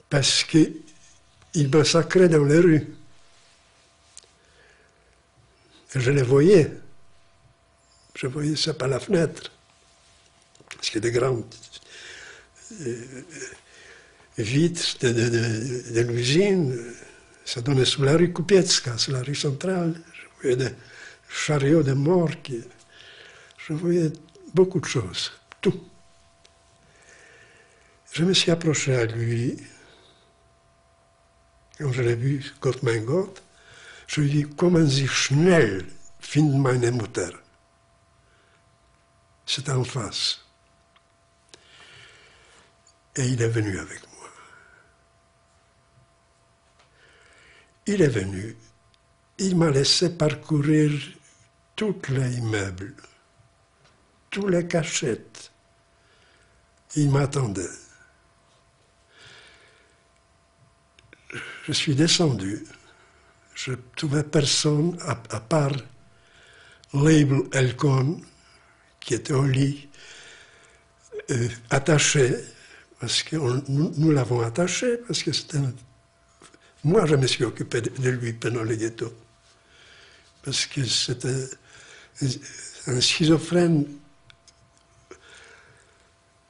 S3: Parce qu'il massacrait dans les rues. Et je les voyais. Je voyais ça par la fenêtre. Parce qu'il y a des grandes vitres de l'usine. Ça donnait sous la rue Kupiecka, sur la rue centrale. Je voyais des chariots de morts. Je voyais beaucoup de choses, tout. Je me suis approché à lui. Quand je l'ai vu, Gott mein Gott, je lui ai dit, kommen Sie schnell, finden meine Mutter. C'était en face. Et il est venu avec moi. Il est venu. Il m'a laissé parcourir tous les immeubles, toutes les cachettes. Il m'attendait. Je suis descendu. Je ne trouvais personne à part Label Elkon, qui était au lit, attaché, parce que nous l'avons attaché, parce que c'était... Moi, je me suis occupé de lui pendant le ghetto, parce que c'était un schizophrène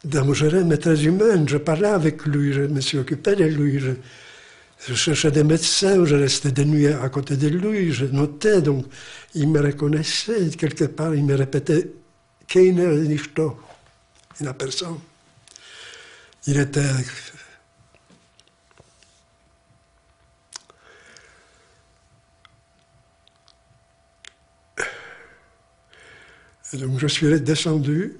S3: dangereux, mais très humain. Je parlais avec lui, je me suis occupé de lui, je cherchais des médecins, je restais des nuits à côté de lui, je notais, donc il me reconnaissait quelque part, il me répétait « Keiner nicht da », il n'y a personne. Il était... Et donc je suis descendu,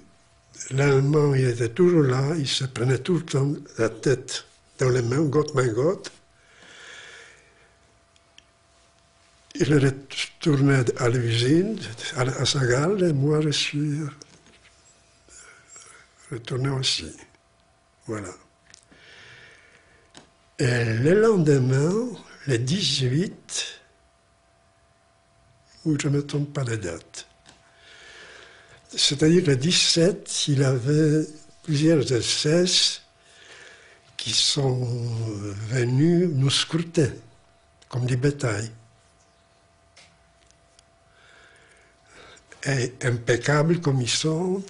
S3: l'Allemand il était toujours là, il se prenait tout le temps la tête dans les mains, main goutte. Il est retourné à l'usine, à sa gare, et moi je suis retourné aussi. Voilà. Et le lendemain, le 18, où je ne me trompe pas de date, c'est-à-dire le 17, il avait plusieurs SS qui sont venus nous scruter, comme du bétail. Et impeccables comme ils sont,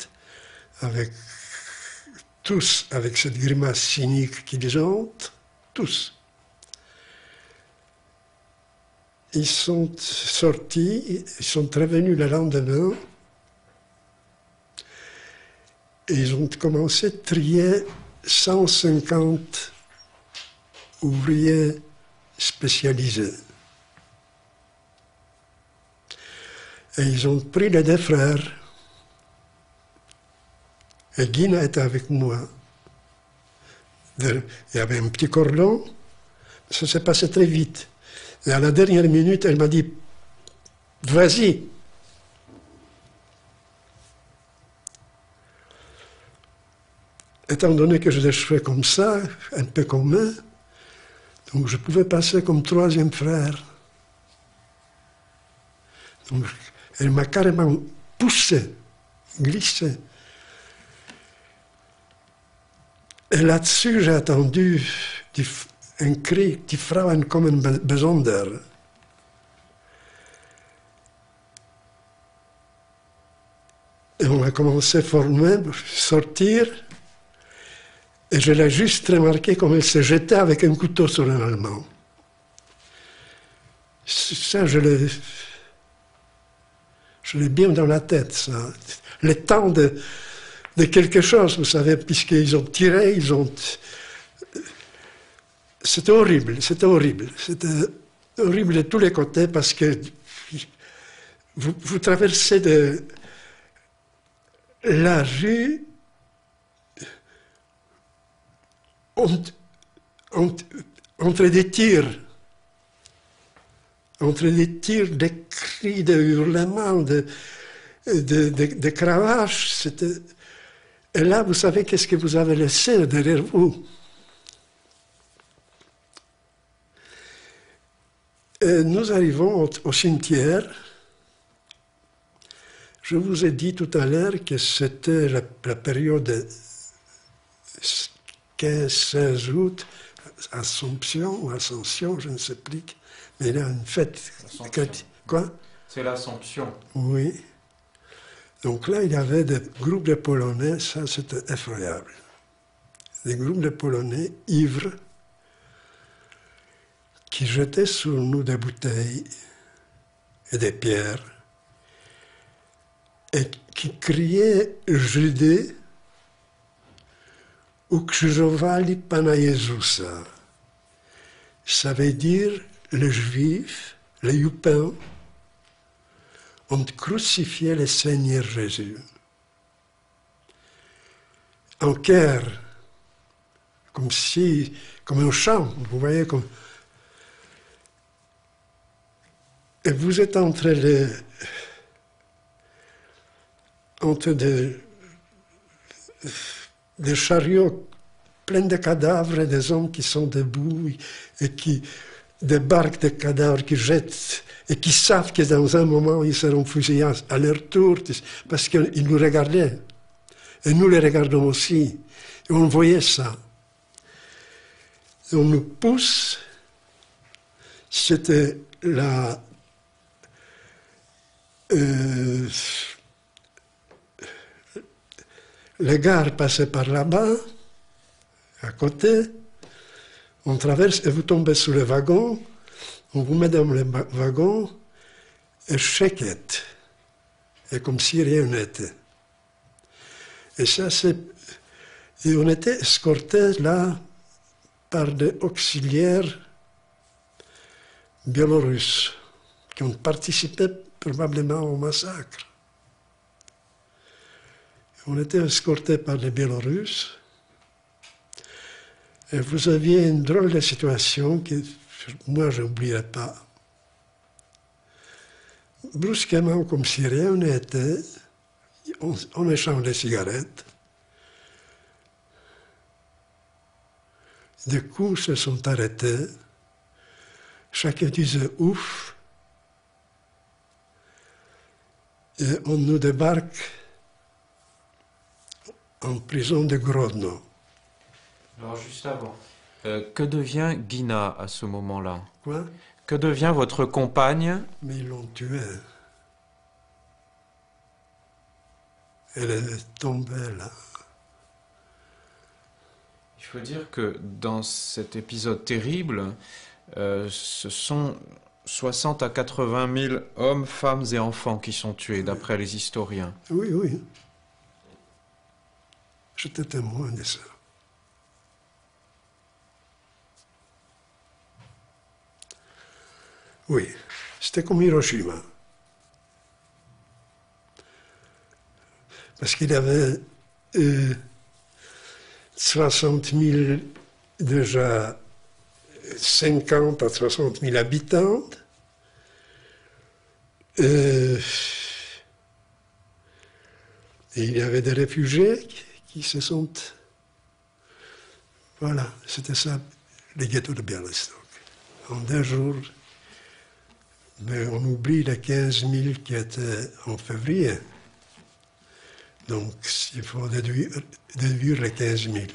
S3: tous avec cette grimace cynique qu'ils ont, tous. Ils sont sortis, ils sont revenus le lendemain, et ils ont commencé à trier 150 ouvriers spécialisés. Et ils ont pris les deux frères. Et Guina était avec moi. Il y avait un petit cordon. Ça s'est passé très vite. Et à la dernière minute, elle m'a dit « Vas-y !» Étant donné que j'ai des cheveux comme ça, un peu comme eux, donc je pouvais passer comme troisième frère. Donc, elle m'a carrément poussé, glissé. Et là-dessus, j'ai attendu un cri, die Frauen kommen besonder. Et on a commencé à former, sortir, et je l'ai juste remarqué comme elle se jetait avec un couteau sur un Allemand. Ça, je l'ai bien dans la tête, ça. Le temps de quelque chose, vous savez, puisqu'ils ont tiré, C'était horrible, c'était horrible. C'était horrible de tous les côtés parce que vous traversez la rue entre des tirs, des cris, des hurlements, des cravaches. Et là, vous savez qu'est-ce que vous avez laissé derrière vous. Et nous arrivons au cimetière. Je vous ai dit tout à l'heure que c'était la période 15-16 août, Assomption ou Ascension, je ne sais plus. Mais il y a une fête. Quoi?
S1: C'est l'Assomption.
S3: Oui. Donc là, il y avait des groupes de Polonais, ça c'était effroyable. Des groupes de Polonais ivres qui jetaient sur nous des bouteilles et des pierres et qui criaient « Judée » ou « Krzyżowali Pana Jezusa ». Ça veut dire les Juifs, les Youpins, ont crucifié le Seigneur Jésus. En chœur, comme un chant, vous voyez, comme... Et vous êtes entre des chariots pleins de cadavres et des hommes qui sont debout et qui débarquent des cadavres, qui jettent et qui savent que dans un moment ils seront fusillés à leur tour parce qu'ils nous regardaient. Et nous les regardons aussi. Et on voyait ça. Et on nous pousse. C'était les gares passaient par là-bas, à côté, on traverse et vous tombez sur le wagon, on vous met dans le wagon et shake it, et comme si rien n'était. Et ça, et on était escortés là par des auxiliaires biélorusses qui ont participé probablement au massacre. On était escortés par les Biélorusses. Et vous aviez une drôle de situation que moi je n'oublierai pas. Brusquement, comme si rien n'était, on échange des cigarettes. Des coups se sont arrêtés. Chacun disait ouf. Et on nous débarque en prison de Grodno.
S1: Alors juste avant, que devient Guina à ce moment-là?
S3: Quoi?
S1: Que devient votre compagne?
S3: Mais ils l'ont tuée. Elle est tombée là.
S1: Il faut dire que dans cet épisode terrible, ce sont 60 à 80 000 hommes, femmes et enfants qui sont tués, d'après les historiens.
S3: Oui, oui. J'étais témoin de ça. Oui, c'était comme Hiroshima. Parce qu'il y avait 60 000, déjà 50 à 60 000 habitants. Et il y avait des réfugiés qui se sont... Voilà, c'était ça, les ghettos de Bialystok. En 2 jours, mais on oublie les 15 000 qui étaient en février. Donc, il faut déduire les 15 000.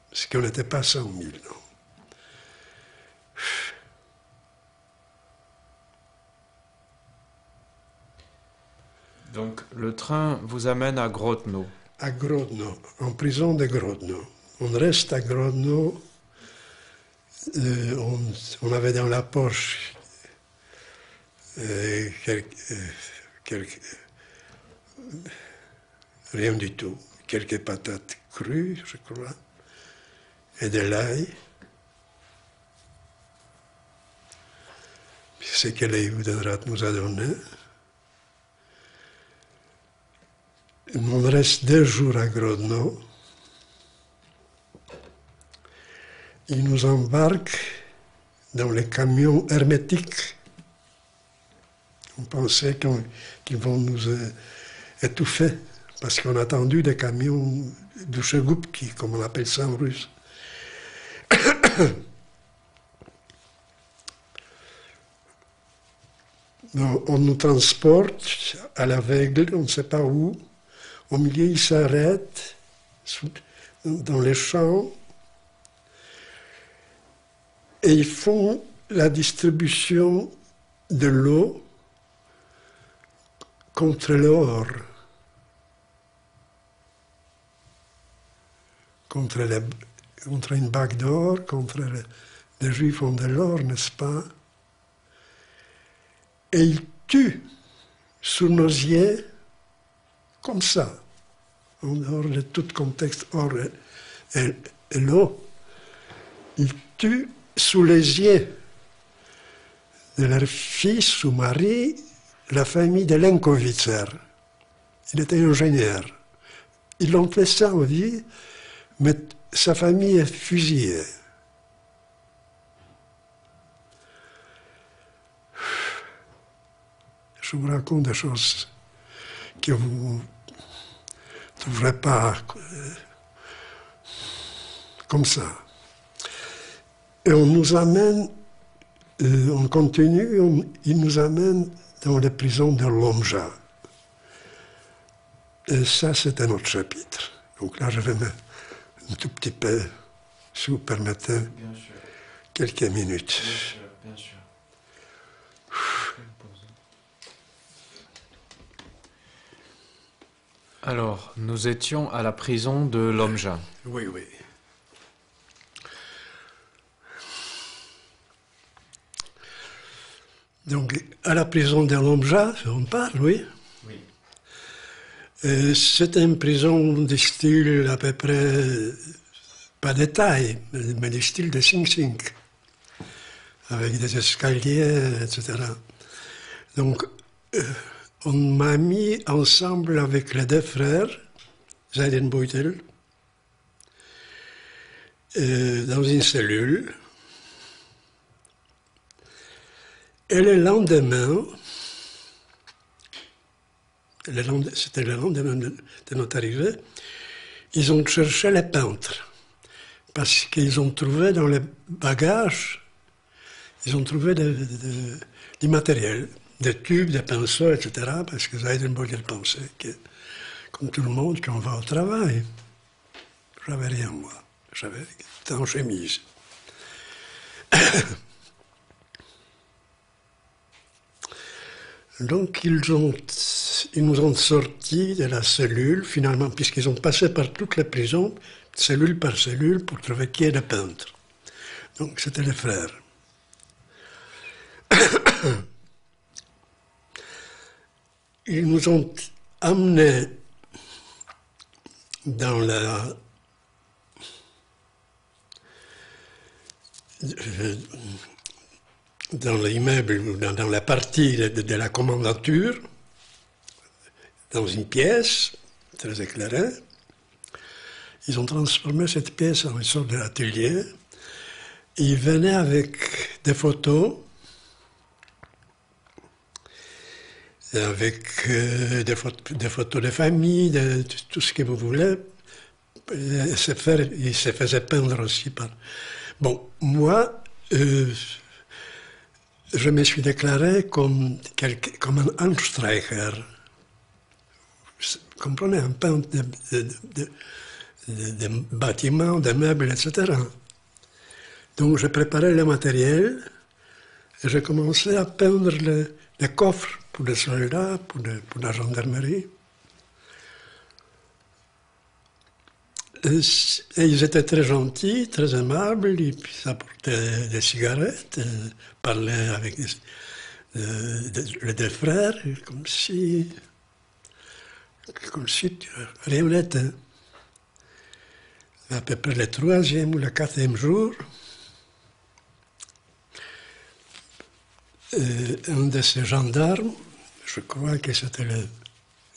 S3: Parce qu'on n'était pas 100 000, non.
S1: Donc, le train vous amène à Grodno.
S3: À Grodno, en prison de Grodno. On reste à Grodno. On avait dans la poche rien du tout. Quelques patates crues, je crois, et de l'ail. C'est que l'Eudenrat nous a donné. On reste 2 jours à Grodno. Ils nous embarquent dans les camions hermétiques. On pensait qu'ils vont nous étouffer, parce qu'on a attendu des camions douche-goupki, comme on appelle ça en russe. Donc, on nous transporte à l'aveugle, on ne sait pas où. Au milieu, ils s'arrêtent dans les champs et ils font la distribution de l'eau contre l'or, contre une bague d'or, les Juifs ont de l'or, n'est-ce pas? Et ils tuent sous nos yeux comme ça, en dehors de tout contexte or et l'eau. Ils tuent sous les yeux de leur fils ou mari la famille de Lenkovitzer. Il était ingénieur. Ils l'ont fait ça en vie, mais sa famille est fusillée. Je vous raconte des choses que vous ne trouverez pas comme ça. Et on nous amène, on continue, il nous amène dans les prisons de Lomja. Et ça, c'est un autre chapitre. Donc là, je vais me un tout petit peu, si vous permettez,
S1: Bien sûr.
S3: quelques minutes.
S1: Bien sûr, bien sûr. Alors, nous étions à la prison de Lomja.
S3: Oui, oui. Donc, à la prison de Lomja, on parle, oui.
S1: Oui.
S3: C'est une prison de style à peu près, pas de taille, mais de style de Sing Sing, avec des escaliers, etc. Donc, on m'a mis ensemble avec les 2 frères, Zeidenbeutel, dans une cellule. Et le lendemain, c'était le lendemain de notre arrivée, ils ont cherché les peintres. Parce qu'ils ont trouvé dans les bagages, ils ont trouvé du matériel, des tubes, des pinceaux, etc. Parce que Swedenborg pensait que, comme tout le monde, qu'on va au travail. J'avais rien, moi. J'étais en chemise. Donc ils nous ont sortis de la cellule, finalement, puisqu'ils ont passé par toutes les prisons, cellule par cellule, pour trouver qui est le peintre. Donc c'était les frères. Ils nous ont amenés dans l'immeuble, ou dans la partie de la commandature, dans une pièce très éclairée. Ils ont transformé cette pièce en une sorte d'atelier. Ils venaient avec des photos, avec des photos de famille, de tout ce que vous voulez. Ils se faisaient peindre aussi par... Bon, moi, je me suis déclaré comme un Anstreicher. Vous comprenez, un peintre de bâtiments, de meubles, etc. Donc je préparais le matériel et j'ai commencé à peindre les coffres pour les soldats, pour la gendarmerie. Et ils étaient très gentils, très aimables, et puis ils apportaient des cigarettes, parlaient avec les deux frères, comme si rien n'était. À peu près le 3e ou le 4e jour, un de ces gendarmes, je crois que c'était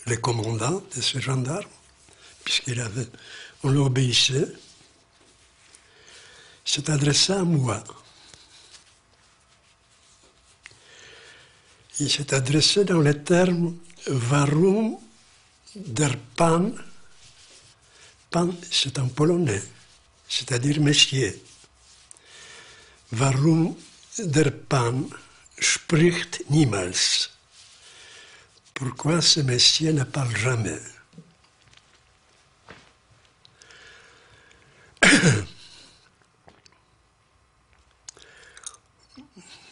S3: le commandant de ces gendarmes, on l'obéissait, s'est adressé à moi. Il s'est adressé dans les termes « Warum der Pan » Pan, c'est en polonais, c'est-à-dire messieurs. Warum der Pan spricht niemals? Pourquoi ce messieurs ne parle jamais?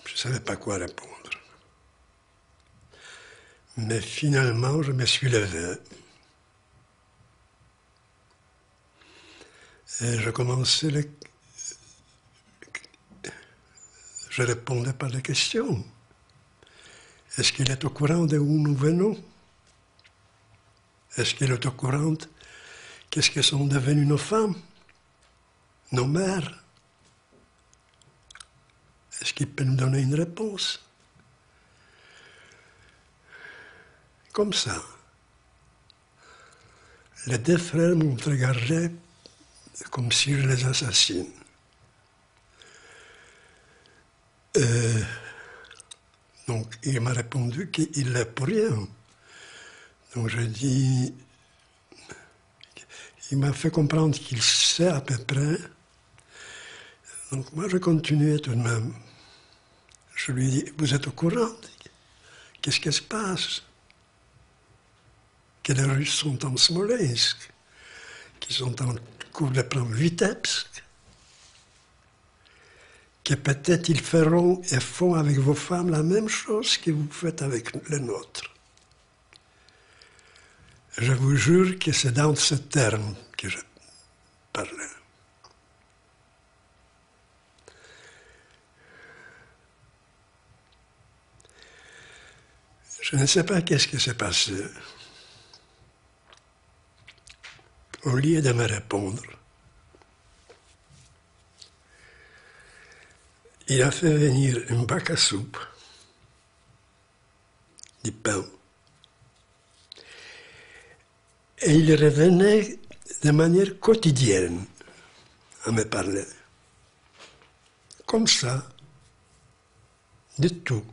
S3: Je ne savais pas quoi répondre. Mais finalement, je me suis levé. Et je commençais je répondais par des questions. Est-ce qu'il est au courant de où nous venons? Est-ce qu'il est au courant qu'est-ce que sont devenues nos femmes, nos mères? Est-ce qu'il peut nous donner une réponse? Comme ça. Les deux frères m'ont regardé comme si je les assassine. Donc il m'a répondu qu'il l'est pour rien. Donc je dis, il m'a fait comprendre qu'il sait à peu près. Donc moi je continuais tout de même. Je lui dis, vous êtes au courant? Qu'est-ce qui se passe? Que les Russes sont en Smolensk, qu'ils sont en cours de prendre Vitebsk, que peut-être ils feront et font avec vos femmes la même chose que vous faites avec les nôtres. Je vous jure que c'est dans ce terme que je parlais. Je ne sais pas qu'est-ce qui s'est passé. Au lieu de me répondre, il a fait venir un bac à soupe, du pain, et il revenait de manière quotidienne à me parler. Comme ça, de tout.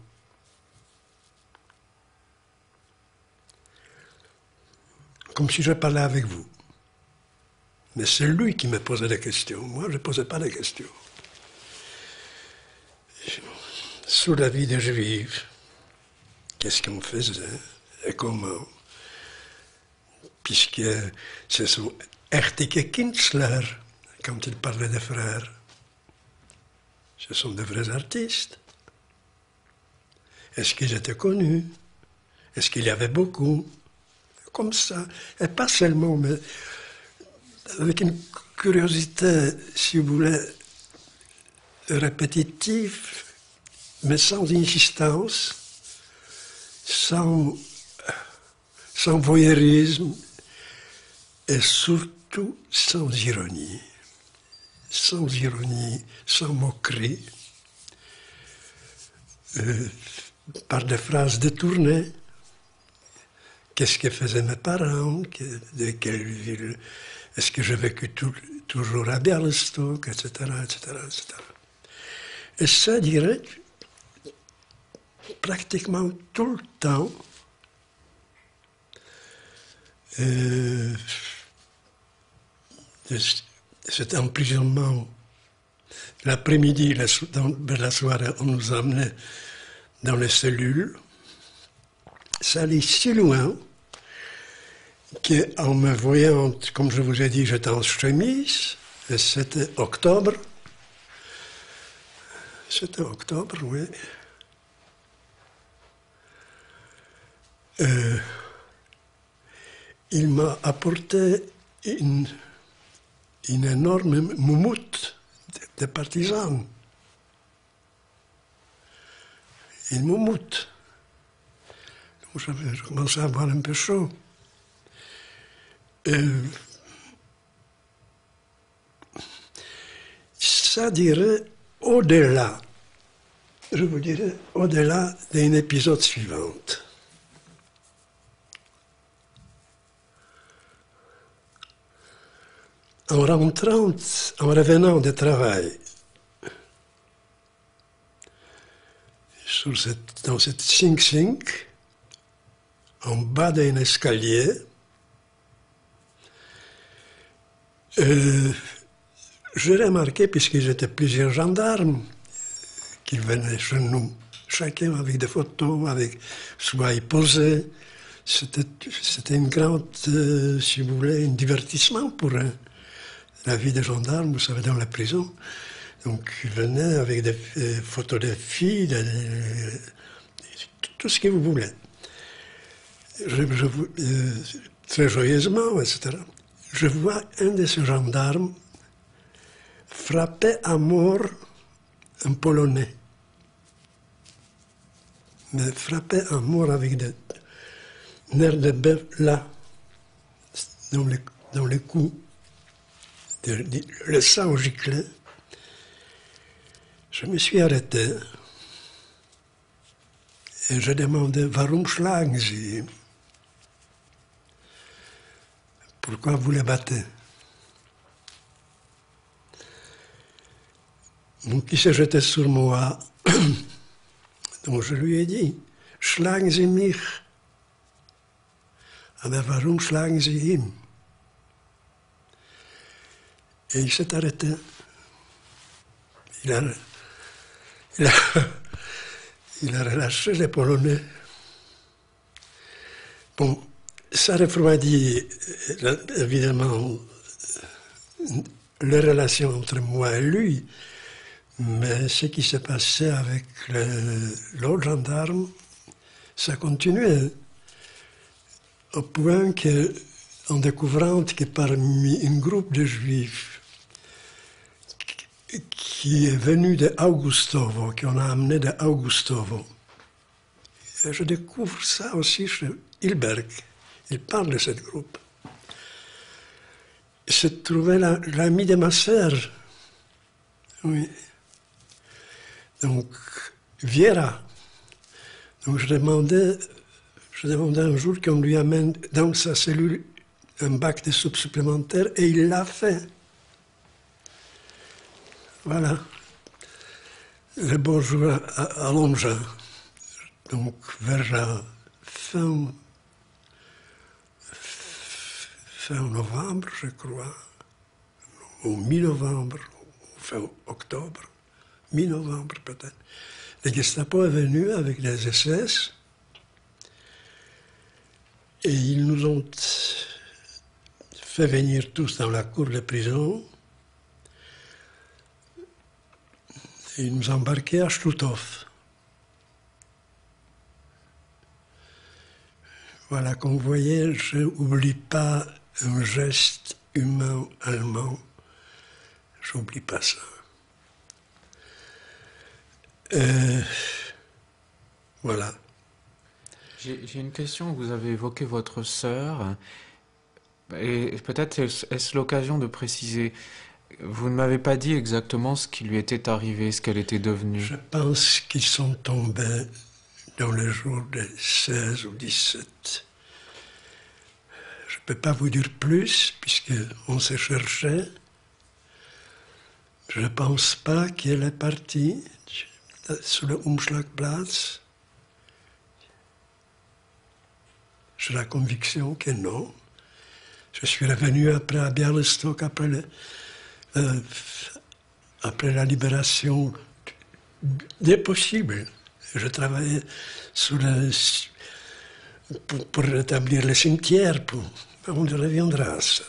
S3: Comme si je parlais avec vous. Mais c'est lui qui me posait des questions. Moi, je ne posais pas des questions. Sur la vie des Juifs, qu'est-ce qu'on faisait et comment? Puisque ce sont Ertike Kintzler, quand il parlait des frères. Ce sont de vrais artistes. Est-ce qu'ils étaient connus? Est-ce qu'il y avait beaucoup? Comme ça. Et pas seulement, mais avec une curiosité, si vous voulez, répétitive, mais sans insistance, sans voyeurisme, et surtout sans ironie. Sans ironie, sans moquerie, par des phrases détournées. Qu'est-ce que faisaient mes parents? De quelle ville? Est-ce que j'ai vécu toujours à Bialystok, etc., etc., etc. Et ça dirait pratiquement tout le temps. Cet emprisonnement, l'après-midi, vers la soirée, on nous emmenait dans les cellules. Ça allait si loin qu'en me voyant, comme je vous ai dit, j'étais en chemise, et c'était octobre. C'était octobre, oui. Il m'a apporté une énorme moumoute de partisans. Une moumoute. Donc j'avais commencé à avoir un peu chaud. Ça dirait au-delà, je vous dirais, au-delà d'un épisode suivant. En revenant de travail, dans cette Sing-Sing, en bas d'un escalier, j'ai remarqué, puisqu'ils étaient plusieurs gendarmes qui venaient chez nous, chacun avec des photos, soit ils posaient. C'était une grande, si vous voulez, un divertissement pour eux. La vie des gendarmes, vous savez, dans la prison. Donc, ils venaient avec des photos de filles, tout ce que vous voulez. Très joyeusement, etc. Je vois un de ces gendarmes frapper à mort un Polonais. Mais frapper à mort avec des nerfs de bœuf là, dans les coups. Le sang giclait. Je me suis arrêté et je demandais « Warum schlagen Sie ?» Pourquoi vous les battez? Donc il s'est jeté sur moi. Donc je lui ai dit « Schlagen Sie mich ?» Aber warum schlagen Sie ihn? Et il s'est arrêté. Il a relâché les Polonais. Bon, ça refroidit évidemment les relations entre moi et lui, mais ce qui s'est passé avec l'autre gendarme, ça continuait. Au point que, en découvrant que parmi un groupe de Juifs qui est venu de Augustovo, qu'on a amené de Augustovo, et je découvre ça aussi chez Hilberg. Il parle de ce groupe. Se trouvait l'ami de ma sœur. Oui. Donc, Viera. Donc, je demandais un jour qu'on lui amène dans sa cellule un bac de soupe supplémentaire et il l'a fait. Voilà. Le beau jour à Longchamp. Donc vers la fin novembre, je crois, ou mi-novembre, ou fin octobre, mi-novembre peut-être. Les Gestapo est venu avec les SS et ils nous ont fait venir tous dans la cour de prison et ils nous embarquaient à Stutthof. Voilà, comme vous voyez, je n'oublie pas un geste humain allemand. J'oublie pas ça. Voilà.
S1: J'ai une question. Vous avez évoqué votre sœur. Et peut-être est-ce l'occasion de préciser. Vous ne m'avez pas dit exactement ce qui lui était arrivé, ce qu'elle était devenue.
S3: Je pense qu'ils sont tombés dans le jour des 16 ou 17. Je ne peux pas vous dire plus, puisqu'on se cherchait. Je ne pense pas qu'elle est partie sur le Umschlagplatz. J'ai la conviction que non. Je suis revenu après à Bialystok, après la libération des possibles. Je travaillais pour rétablir les cimetières. On y reviendra à ça.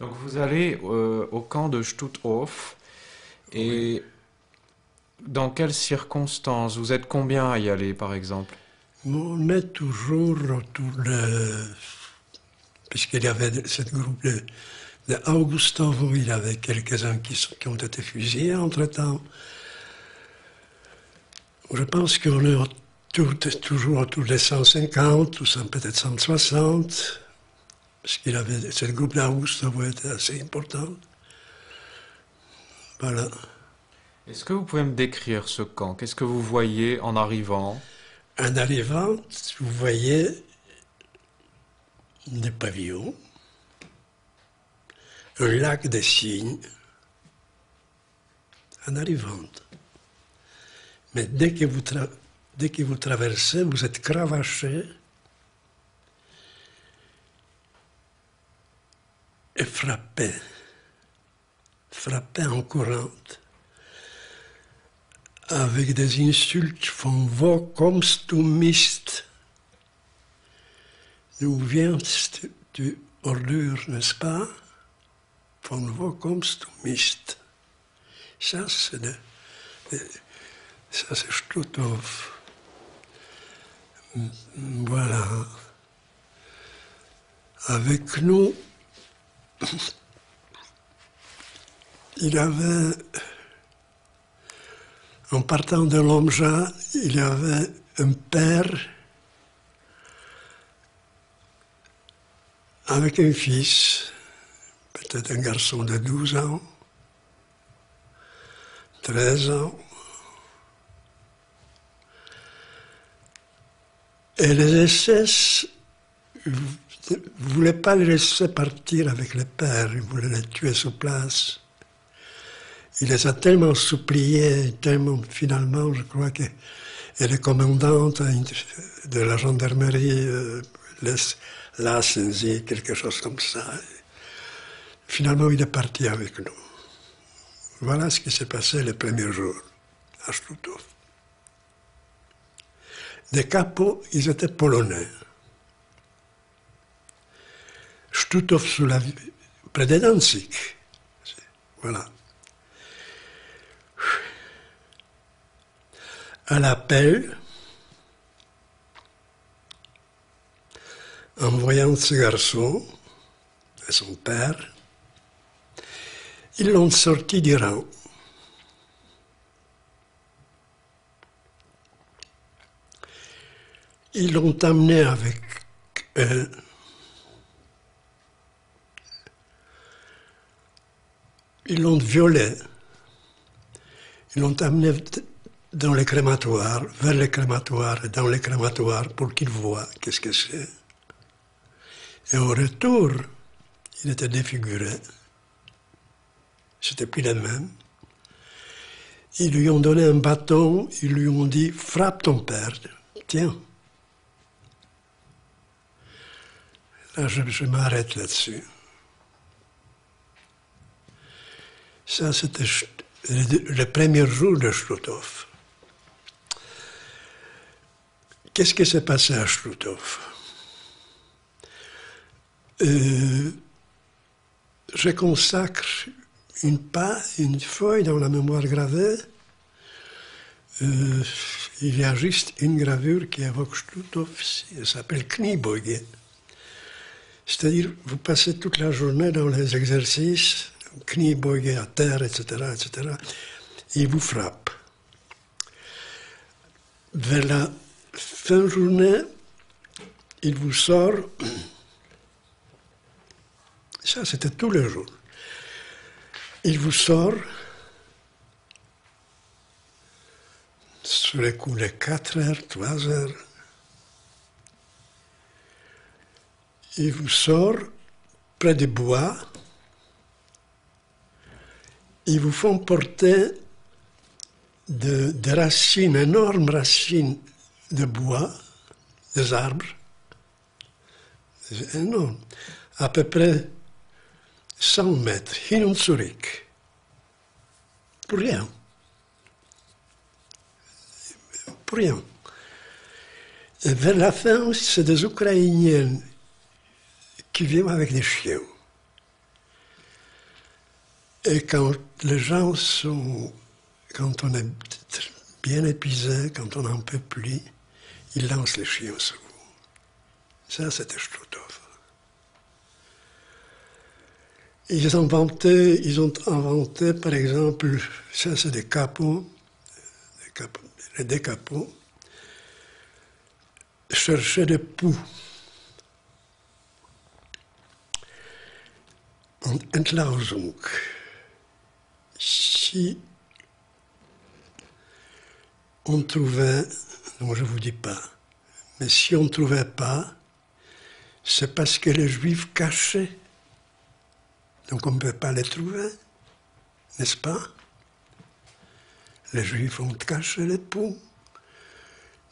S1: Donc vous allez au camp de Stutthof et dans quelles circonstances? Vous êtes combien à y aller, par exemple?
S3: On est toujours autour de... Puisqu'il y avait ce groupe de Augustovo, il y avait quelques-uns qui ont été fusillés entre-temps. Je pense qu'on est toujours autour de 150 ou peut-être 160. Parce qu'il avait, ce groupe d'Augustovo était assez important. Voilà.
S1: Est-ce que vous pouvez me décrire ce camp? Qu'est-ce que vous voyez en arrivant?
S3: En arrivant, vous voyez des pavillons, un lac de cygnes, en arrivant. Mais dès que vous traversez, vous êtes cravaché et frappé en courant, avec des insultes von wo kommst du Mist? D'où viens-tu, ordure, n'est-ce pas? Von wo kommst du Mist? Ça, c'est Stutthof. Voilà. Avec nous, il y avait, en partant de Lomja, il y avait un père avec un fils, peut-être un garçon de 12 ans, 13 ans. Et les SS ne voulaient pas les laisser partir avec le père, ils voulaient les tuer sur place. Il les a tellement suppliés, tellement finalement, je crois que et le commandant de la gendarmerie Lassensi, quelque chose comme ça. Finalement, il est parti avec nous. Voilà ce qui s'est passé le premier jour à Stutthof. Des capos, ils étaient polonais. Stutthof près de Danzig. Voilà. À l'appel, en voyant ce garçon et son père, ils l'ont sorti du rang. Ils l'ont amené avec eux. Ils l'ont violé. Ils l'ont amené dans les crématoires, vers les crématoires et dans les crématoires pour qu'il voie qu'est-ce que c'est. Et au retour, il était défiguré. c'était plus les mêmes. Ils lui ont donné un bâton, ils lui ont dit « frappe ton père, tiens ». Là, je m'arrête là-dessus. Ça, c'était le premier jour de Chloutov. Qu'est-ce qui s'est passé à Chloutov? Je consacre une feuille dans la mémoire gravée. Il y a juste une gravure qui évoque Chloutov, elle s'appelle Kniebeuge. C'est-à-dire, vous passez toute la journée dans les exercices, Kniebeuge à terre, etc., etc., et il vous frappe. Vers la fin de journée, il vous sort, ça c'était tous les jours, il vous sort, sur les coups de 4 heures, 3 heures, il vous sort près du bois, ils vous font porter des racines, énormes racines de bois, des arbres, énormes, à peu près 100 mètres, hin und zurück, pour rien. Pour rien. Et vers la fin, c'est des Ukrainiens qui viennent avec des chiens. Et quand les gens sont, quand on est bien épuisé, quand on n'en peut plus, ils lancent les chiens sur vous. Ça, c'était Chloutov. Ils ont inventé, par exemple, ça c'est des capots, les décapots, chercher des poux. En Entlausung. Si on trouvait, non je ne vous dis pas, mais si on ne trouvait pas, c'est parce que les Juifs cachaient. Donc on ne peut pas les trouver, n'est-ce pas? Les Juifs ont caché les poux.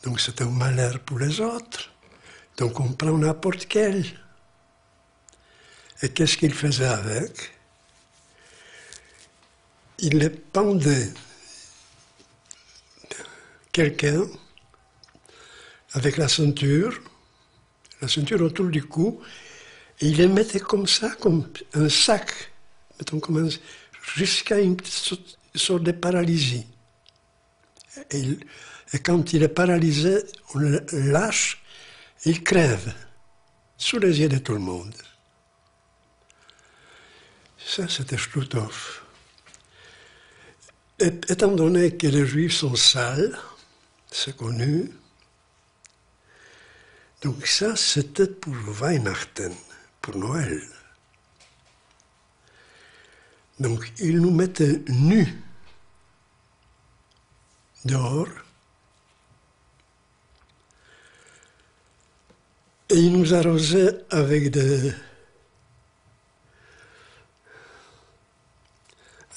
S3: Donc c'est un malheur pour les autres. Donc on prend n'importe quel. Et qu'est-ce qu'ils faisaient avec? Ils les pendaient quelqu'un avec la ceinture autour du cou, et ils les mettaient comme ça, comme un sac, mettons comme jusqu'à une sorte de paralysie. Et quand il est paralysé, on le lâche, il crève, sous les yeux de tout le monde. Ça, c'était Chloutov. Étant donné que les Juifs sont sales, c'est connu, donc ça, c'était pour Weihnachten, pour Noël. Donc, ils nous mettaient nus dehors, et ils nous arrosaient avec de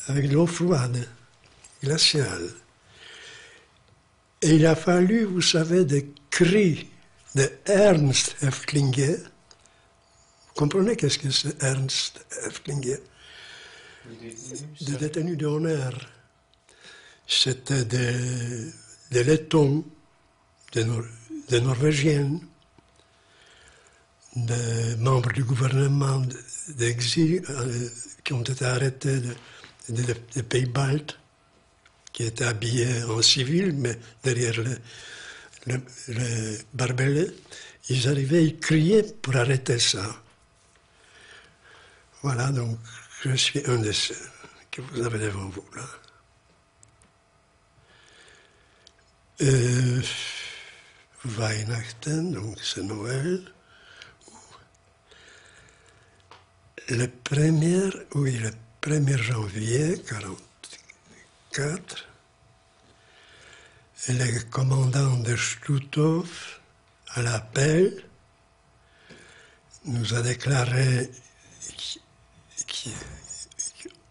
S3: l'eau froide, glaciale. Et il a fallu, vous savez, des cris de Ernst Häftlinge. Vous comprenez qu'est-ce que c'est Ernst Häftlinge? Des détenus d'honneur. C'était des Lettons, des Norvégiennes, des membres du gouvernement d'exil qui ont été arrêtés des pays baltes, qui étaient habillés en civil, mais derrière le barbelé, ils arrivaient, ils criaient pour arrêter ça. Voilà, donc je suis un de ceux que vous avez devant vous, là. Weihnachten, donc c'est Noël. Le 1er janvier 1944, le commandant de Chloutov, à l'appel, nous a déclaré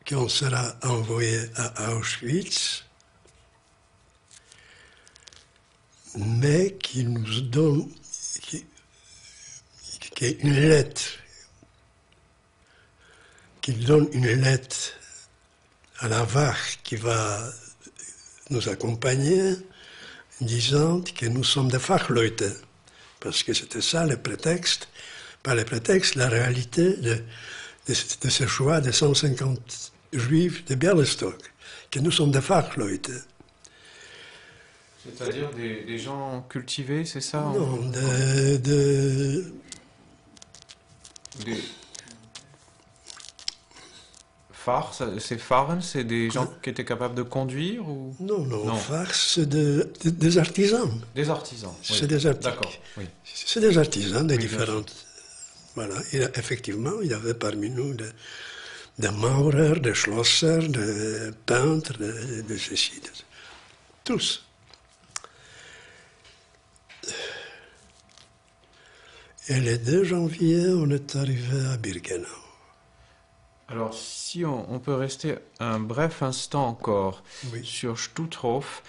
S3: qu'on sera envoyé à Auschwitz, mais qui nous donne qui est une lettre, qu'il donne une lettre à la VAR qui va nous accompagner, disant que nous sommes des Fachleute, parce que c'était ça le prétexte, pas le prétexte, la réalité de ce choix de 150 juifs de Bialystok, que nous sommes des Fachleute.
S1: C'est-à-dire des gens cultivés, c'est ça?
S3: Non,
S1: Des- c'est Fahren, c'est des gens qui étaient capables de conduire ou
S3: non,
S1: Non.
S3: Fars, c'est des artisans.
S1: des artisans? Oui.
S3: C'est des artisans.
S1: D'accord, oui.
S3: C'est des artisans de
S1: Oui, bien
S3: différentes. Voilà, effectivement, il y avait parmi nous des Maurer, des Schlosser, des peintres, de ceci, tous. Et le 2 janvier, on est arrivé à Birkenau.
S1: Alors, si on peut rester un bref instant encore
S3: Oui.
S1: sur Stutthof,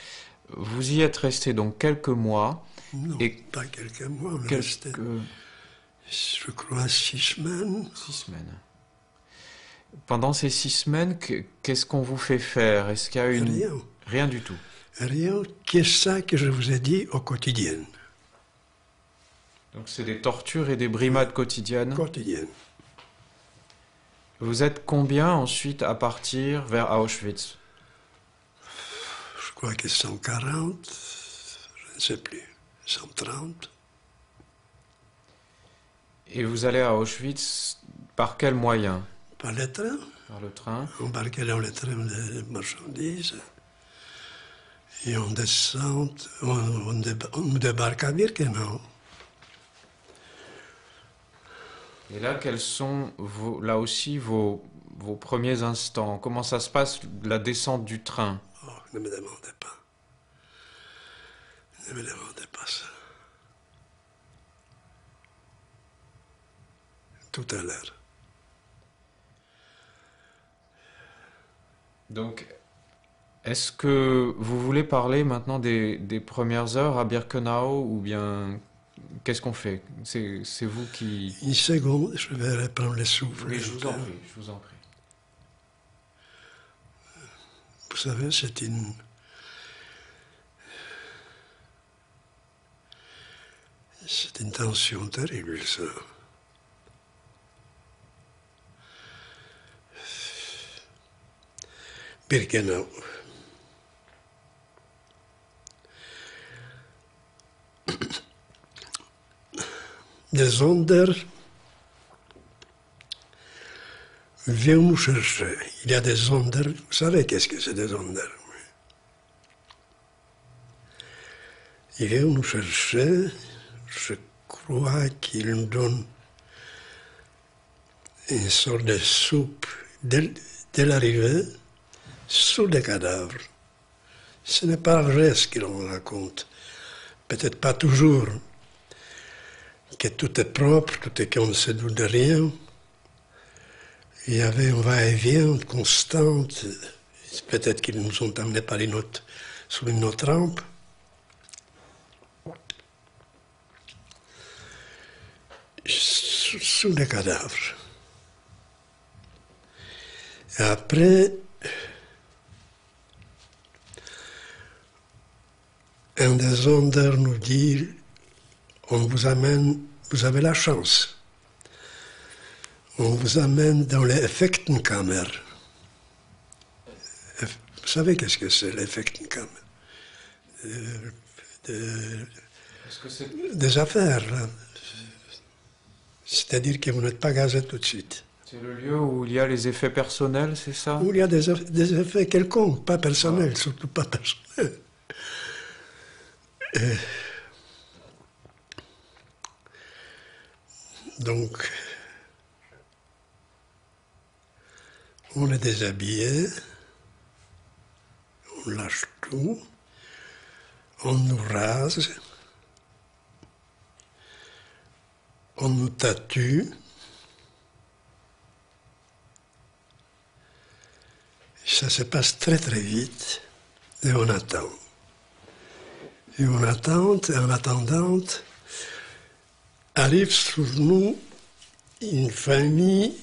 S1: vous y êtes resté donc quelques mois.
S3: Non,
S1: Et
S3: pas quelques mois, on est
S1: quelques
S3: resté, je crois, 6 semaines.
S1: 6 semaines. Pendant ces 6 semaines, qu'est-ce qu'on vous fait faire? Est-ce qu'il y a une...
S3: Rien.
S1: Rien du tout.
S3: Rien que ça que je vous ai dit au quotidien.
S1: Donc c'est des tortures et des brimades quotidiennes.
S3: Quotidien.
S1: Vous êtes combien ensuite à partir vers Auschwitz?
S3: Je crois que 140, je ne sais plus, 130.
S1: Et vous allez à Auschwitz par quel moyen?
S3: Par le train,
S1: Par le train?
S3: embarqué dans le train de marchandises. Et on descend, on débarque à Birkenau.
S1: Et là, quels sont là aussi vos premiers instants? Comment ça se passe, la descente du train?
S3: Oh, ne me demandez pas. Ne me demandez pas ça. Tout à l'heure.
S1: Donc, est-ce que vous voulez parler maintenant des premières heures à Birkenau ou bien qu'est-ce qu'on fait? C'est vous qui...
S3: Une seconde, je vais reprendre le souffle.
S1: Oui, je vous en prie, je vous en prie.
S3: Vous savez, c'est une tension terrible, ça. Birkenau. Des Sonder viennent nous chercher. Il y a des Sonder. Vous savez qu'est-ce que c'est des Sonder? Ils viennent nous chercher. Je crois qu'ils nous donnent une sorte de soupe dès l'arrivée sous des cadavres. Ce n'est pas vrai ce qu'on raconte. Peut-être pas toujours. Que tout est propre, tout est qu'on ne se doute de rien. Il y avait un va-et-vient constant. Peut-être qu'ils nous ont amenés par sous une autre rampe. Sous des cadavres. Et après, un des sondeurs nous dit, on vous amène, vous avez la chance. On vous amène dans les Effektenkammer. Vous savez qu'est-ce que c'est, l'Effektenkammer?
S1: Est-ce que c'est...
S3: Des affaires, là. C'est-à-dire que vous n'êtes pas gazé tout de suite.
S1: C'est le lieu où il y a les effets personnels, c'est ça?
S3: Où il y a des effets quelconques, pas personnels, surtout pas personnels. Donc, on est déshabillé, on lâche tout, on nous rase, on nous tatue, Ça se passe très très vite et on attend. Et on attend, et en attendant, arrive sur nous une famille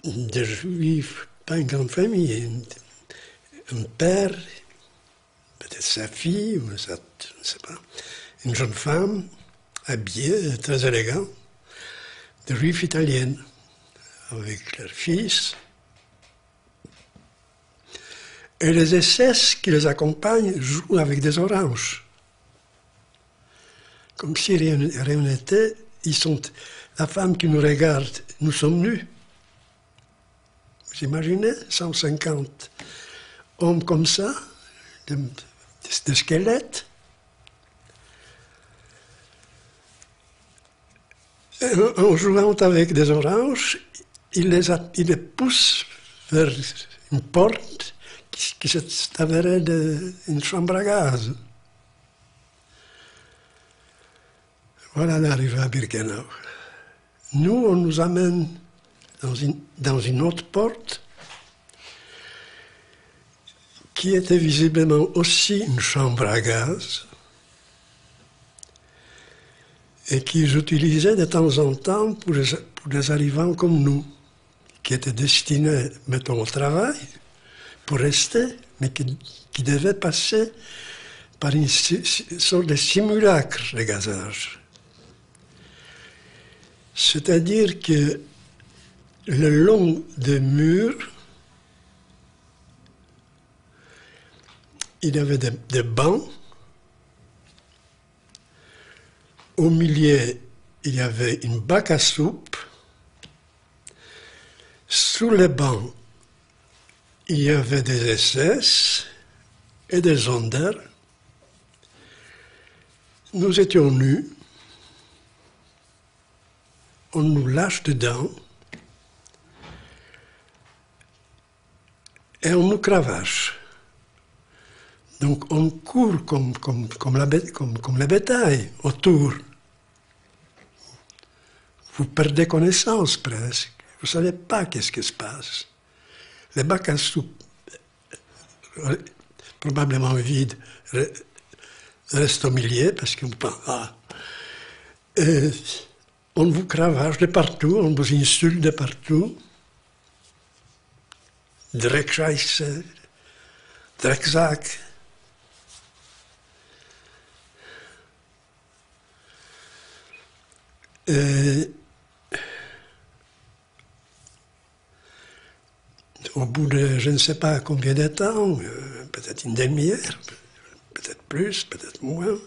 S3: de juifs, pas une grande famille, un père, peut-être sa fille, ou je ne sais pas, une jeune femme, habillée, très élégante, de juifs italiennes, avec leur fils. Et les SS qui les accompagnent jouent avec des oranges. Comme si rien n'était, la femme qui nous regarde, nous sommes nus. Vous imaginez 150 hommes comme ça, de squelettes. Et en jouant avec des oranges, il les pousse vers une porte qui s'avérait une chambre à gaz. Voilà l'arrivée à Birkenau. Nous, on nous amène dans une autre porte qui était visiblement aussi une chambre à gaz et qu'ils utilisaient de temps en temps pour des arrivants comme nous, qui étaient destinés, mettons, au travail, pour rester, mais qui devaient passer par une sorte de simulacre de gazage. C'est-à-dire que le long des murs, il y avait des bancs. Au milieu, il y avait une bac à soupe. Sous les bancs, il y avait des SS et des Sonder. Nous étions nus. On nous lâche dedans et on nous cravache. Donc on court comme le bétail autour. Vous perdez connaissance presque. Vous ne savez pas qu'est-ce qui se passe. Les bacs à soupe, probablement vides, restent au milieu parce qu'on pense, on vous cravache de partout, on vous insulte de partout. Dreckscheiße, Drecksack. Au bout de je ne sais pas combien de temps, peut-être une demi-heure, peut-être plus, peut-être moins,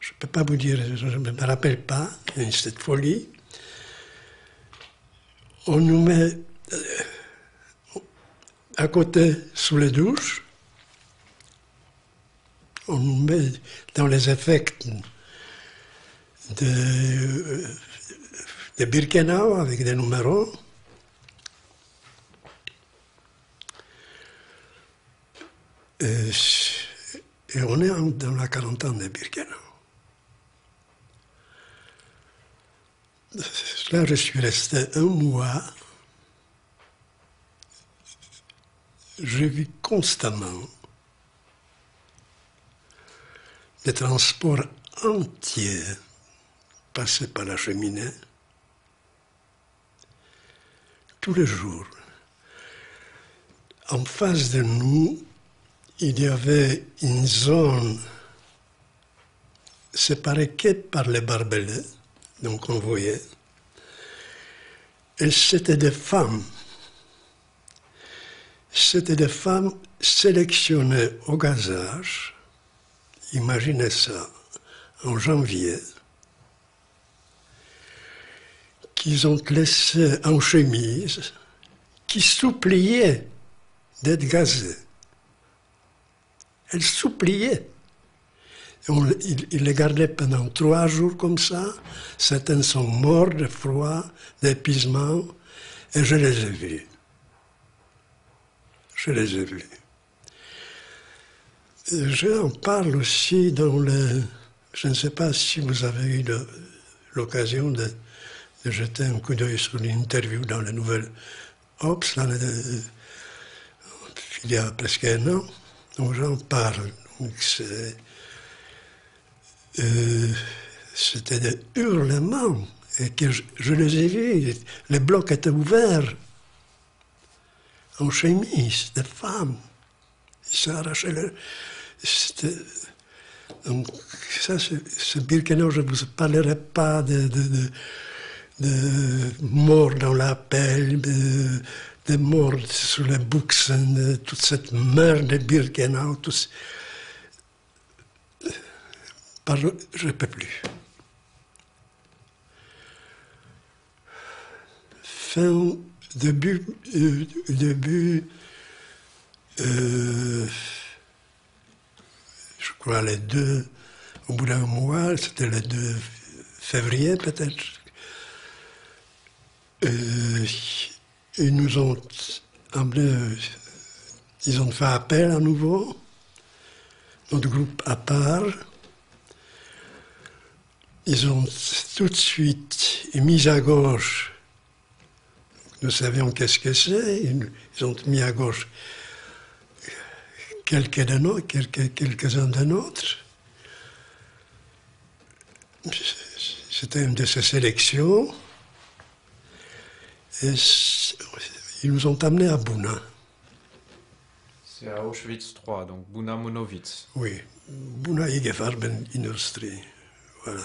S3: je ne peux pas vous dire, je ne me rappelle pas, cette folie. On nous met à côté sous les douches, on nous met dans les effects de Birkenau avec des numéros. Et on est dans la quarantaine de Birkenau. Là, je suis resté un mois. Je vis constamment des transports entiers passés par la cheminée, tous les jours. En face de nous, il y avait une zone séparée que par les barbelés, donc on voyait, et c'était des femmes. C'était des femmes sélectionnées au gazage, imaginez ça, en janvier, qu'ils ont laissées en chemise, qui suppliaient d'être gazées. Elles suppliaient. Ils les gardaient pendant 3 jours comme ça. Certaines sont mortes de froid, d'épuisement, et je les ai vues. Je les ai vues. J'en parle aussi dans le... Je ne sais pas si vous avez eu l'occasion de jeter un coup d'œil sur l'interview dans les nouvelles Hobbes, il y a presque un an, donc j'en parle. Donc c'était des hurlements, et que je les ai vus, les blocs étaient ouverts, en chemise, des femmes, ils s'arrachaient le... Donc ça, ce Birkenau, je ne vous parlerai pas de morts dans la pelle, de morts sur les Buchsen, de toute cette merde de Birkenau, je ne peux plus. Début, je crois les 2, au bout d'un mois, c'était le 2 février peut-être, ils nous ont ils ont fait appel à nouveau, notre groupe à part. Ils ont tout de suite mis à gauche, nous savions qu'est-ce que c'est, ils ont mis à gauche quelques-uns de nôtres. C'était une de ces sélections. Et ils nous ont amenés à Buna.
S1: C'est à Auschwitz III, donc Buna Monowitz.
S3: Oui, Buna Igefarbenindustrie. Voilà.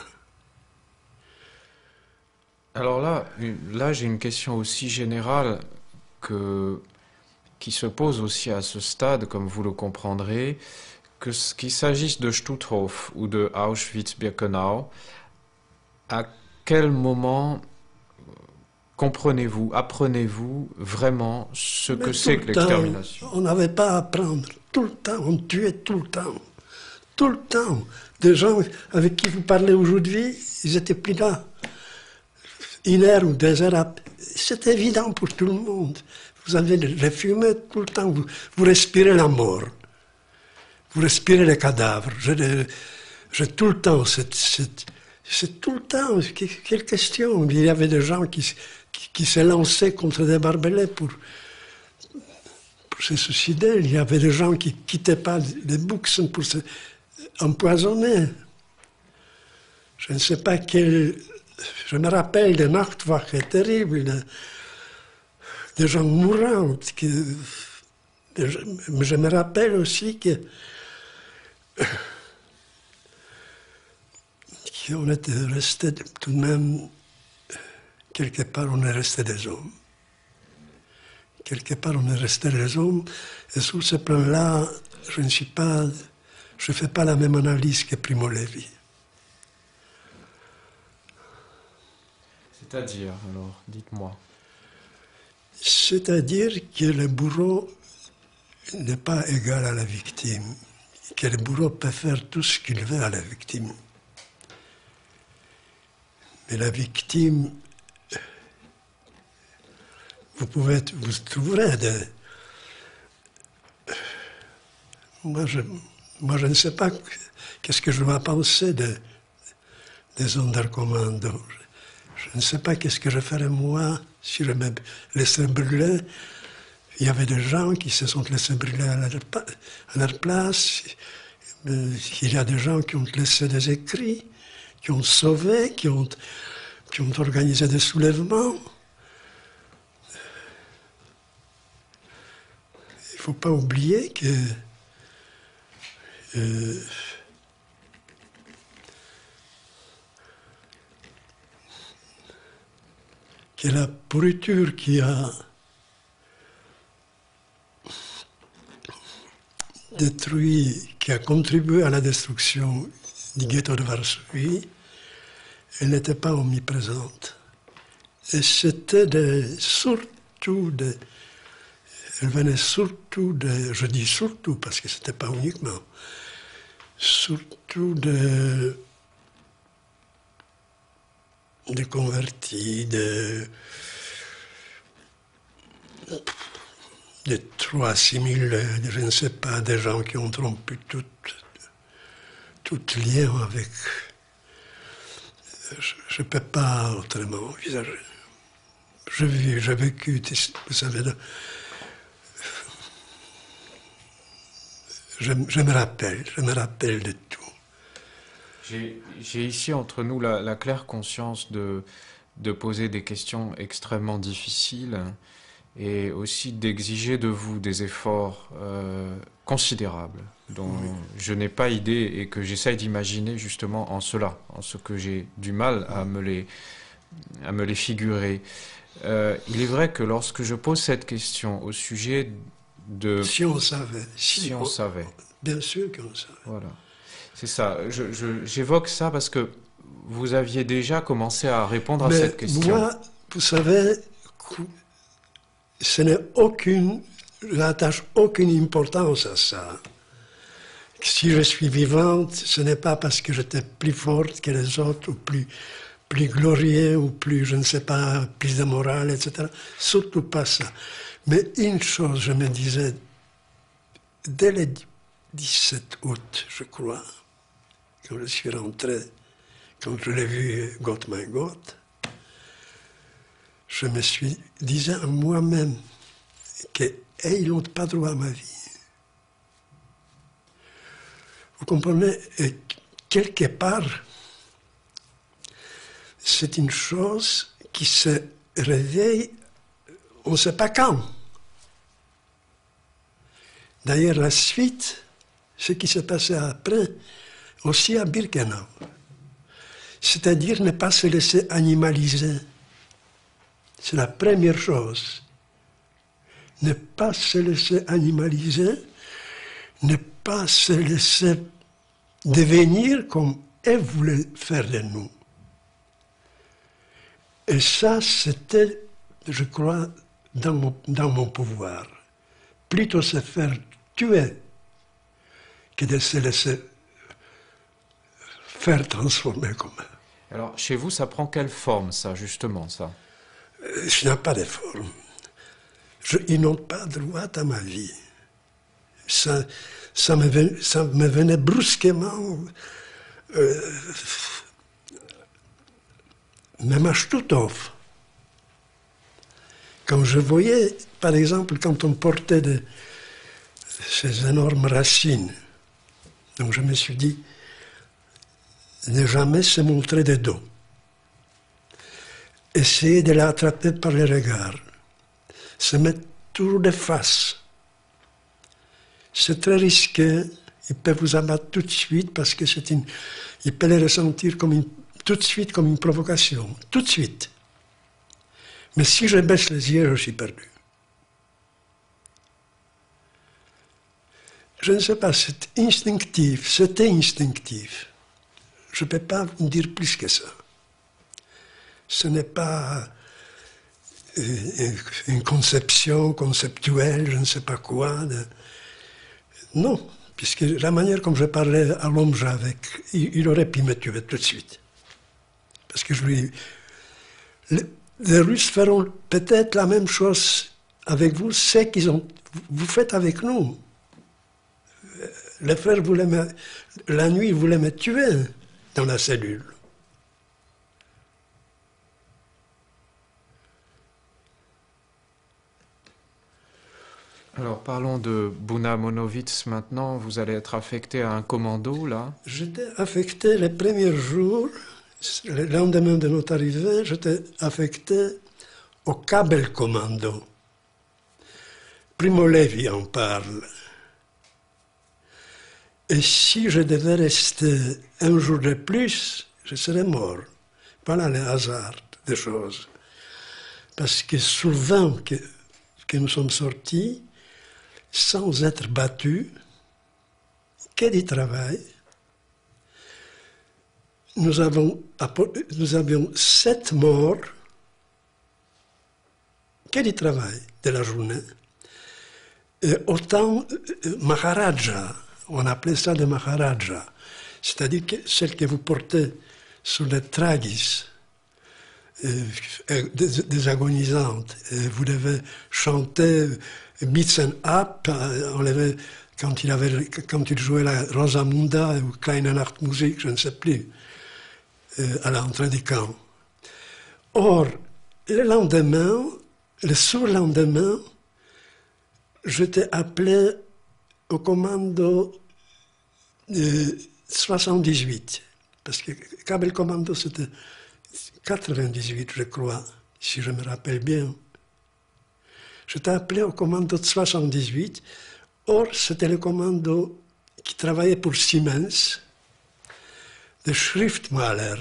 S1: Alors là j'ai une question aussi générale qui se pose aussi à ce stade, comme vous le comprendrez, qu'il s'agisse de Stutthof ou de Auschwitz-Birkenau, à quel moment comprenez-vous, apprenez-vous vraiment ce que c'est que l'extermination?
S3: On n'avait pas à apprendre. Tout le temps, on tuait tout le temps. Tout le temps. Des gens avec qui vous parlez aujourd'hui, ils n'étaient plus là. 1 heure ou 2 heures après. C'est évident pour tout le monde. Vous avez les fumées tout le temps, vous respirez la mort. Vous respirez les cadavres. J'ai tout le temps, c'est tout le temps. Quelle question. Il y avait des gens qui se lançaient contre des barbelés pour se suicider. Il y avait des gens qui ne quittaient pas les Buchsen pour se empoisonner. Je ne sais pas quel... Je me rappelle des Nachtwache terribles, des gens mourants. Je me rappelle aussi qu'on était restés tout de même, quelque part on est resté des hommes. Quelque part on est resté des hommes, et sur ce plan-là, je ne fais pas la même analyse que Primo Levi.
S1: C'est-à-dire, alors, dites-moi.
S3: C'est-à-dire que le bourreau n'est pas égal à la victime, que le bourreau peut faire tout ce qu'il veut à la victime. Mais la victime, vous trouverez des... Moi, je ne sais pas qu'est-ce que je vais penser des Sonderkommando. Je ne sais pas qu'est-ce que je ferais moi si je me laissais brûler. Il y avait des gens qui se sont laissés brûler à leur place. Il y a des gens qui ont laissé des écrits, qui ont sauvé, qui ont organisé des soulèvements. Il ne faut pas oublier que la pourriture qui a détruit, qui a contribué à la destruction du ghetto de Varsovie, elle n'était pas omniprésente. Et c'était elle venait surtout je dis surtout parce que c'était pas uniquement, surtout des convertis, de 3 à 6 000, je ne sais pas, des gens qui ont rompu tout lien avec... Je ne peux pas autrement envisager. j'ai vécu, vous savez, je me rappelle de tout.
S1: J'ai ici entre nous la claire conscience de poser des questions extrêmement difficiles et aussi d'exiger de vous des efforts considérables dont je n'ai pas idée et que j'essaye d'imaginer justement en cela, en ce que j'ai du mal à me les figurer. Il est vrai que lorsque je pose cette question au sujet de...
S3: Si on savait.
S1: Si on savait.
S3: Bien sûr qu'on savait.
S1: Voilà. C'est ça. J'évoque ça parce que vous aviez déjà commencé à répondre à cette question.
S3: Moi, vous savez, je n'attache aucune importance à ça. Si je suis vivante, ce n'est pas parce que j'étais plus forte que les autres, ou plus glorieux, ou plus, je ne sais pas, plus de morale, etc. Surtout pas ça. Mais une chose, je me disais, dès le 17 août, je crois, quand je suis rentré, quand je l'ai vu Gott mein Gott, je me disais à moi-même qu'ils n'ont pas droit à ma vie. Vous comprenez, quelque part, c'est une chose qui se réveille, on ne sait pas quand. D'ailleurs, la suite, ce qui s'est passé après, aussi à Birkenau. C'est-à-dire ne pas se laisser animaliser. C'est la première chose. Ne pas se laisser animaliser, ne pas se laisser devenir comme elle voulait faire de nous. Et ça, c'était, je crois, dans mon pouvoir. Plutôt se faire tuer que de se laisser faire transformer comme elle.
S1: Alors, chez vous, ça prend quelle forme, ça, justement, ça?
S3: Je n'ai pas de forme. Ils n'ont pas droit à ma vie. Ça me venait brusquement, même à Stutthof. Quand je voyais, par exemple, quand on portait ces énormes racines, donc je me suis dit, ne jamais se montrer de dos. Essayer de l'attraper par les regards. Se mettre toujours de face. C'est très risqué. Il peut vous abattre tout de suite parce que il peut les ressentir tout de suite comme une provocation. Tout de suite. Mais si je baisse les yeux, je suis perdu. Je ne sais pas, c'est instinctif. C'était instinctif. Je ne peux pas vous dire plus que ça. Ce n'est pas une conception conceptuelle, je ne sais pas quoi. Non, puisque la manière comme je parlais à l'homme avec, il aurait pu me tuer tout de suite. Parce que les Russes feront peut-être la même chose avec vous, c'est vous faites avec nous. Les frères la nuit, voulaient me tuer dans la cellule.
S1: Alors, parlons de Buna Monowitz maintenant. Vous allez être affecté à un commando, là?
S3: J'étais affecté les premiers jours, le lendemain de notre arrivée, j'étais affecté au Kabelkommando. Primo Levi en parle. Et si je devais rester un jour de plus, je serais mort. Voilà le hasard des choses. Parce que souvent que nous sommes sortis, sans être battus, que du travail. Nous avions 7 morts, que du travail de la journée. Et autant Maharaja, on appelait ça le Maharaja, c'est-à-dire celle que vous portez sur les tragis, des agonisantes. Et vous devez chanter Mitten Up, quand il jouait la Rosamunda ou Kleine Nachtmusik, je ne sais plus, à l'entrée du camp. Or, le lendemain, le surlendemain, j'étais appelé au commando 78. Parce que Kabel Commando, c'était 98, je crois, si je me rappelle bien. J'étais appelé au commando de 78. Or, c'était le commando qui travaillait pour Siemens, de Schriftmaler.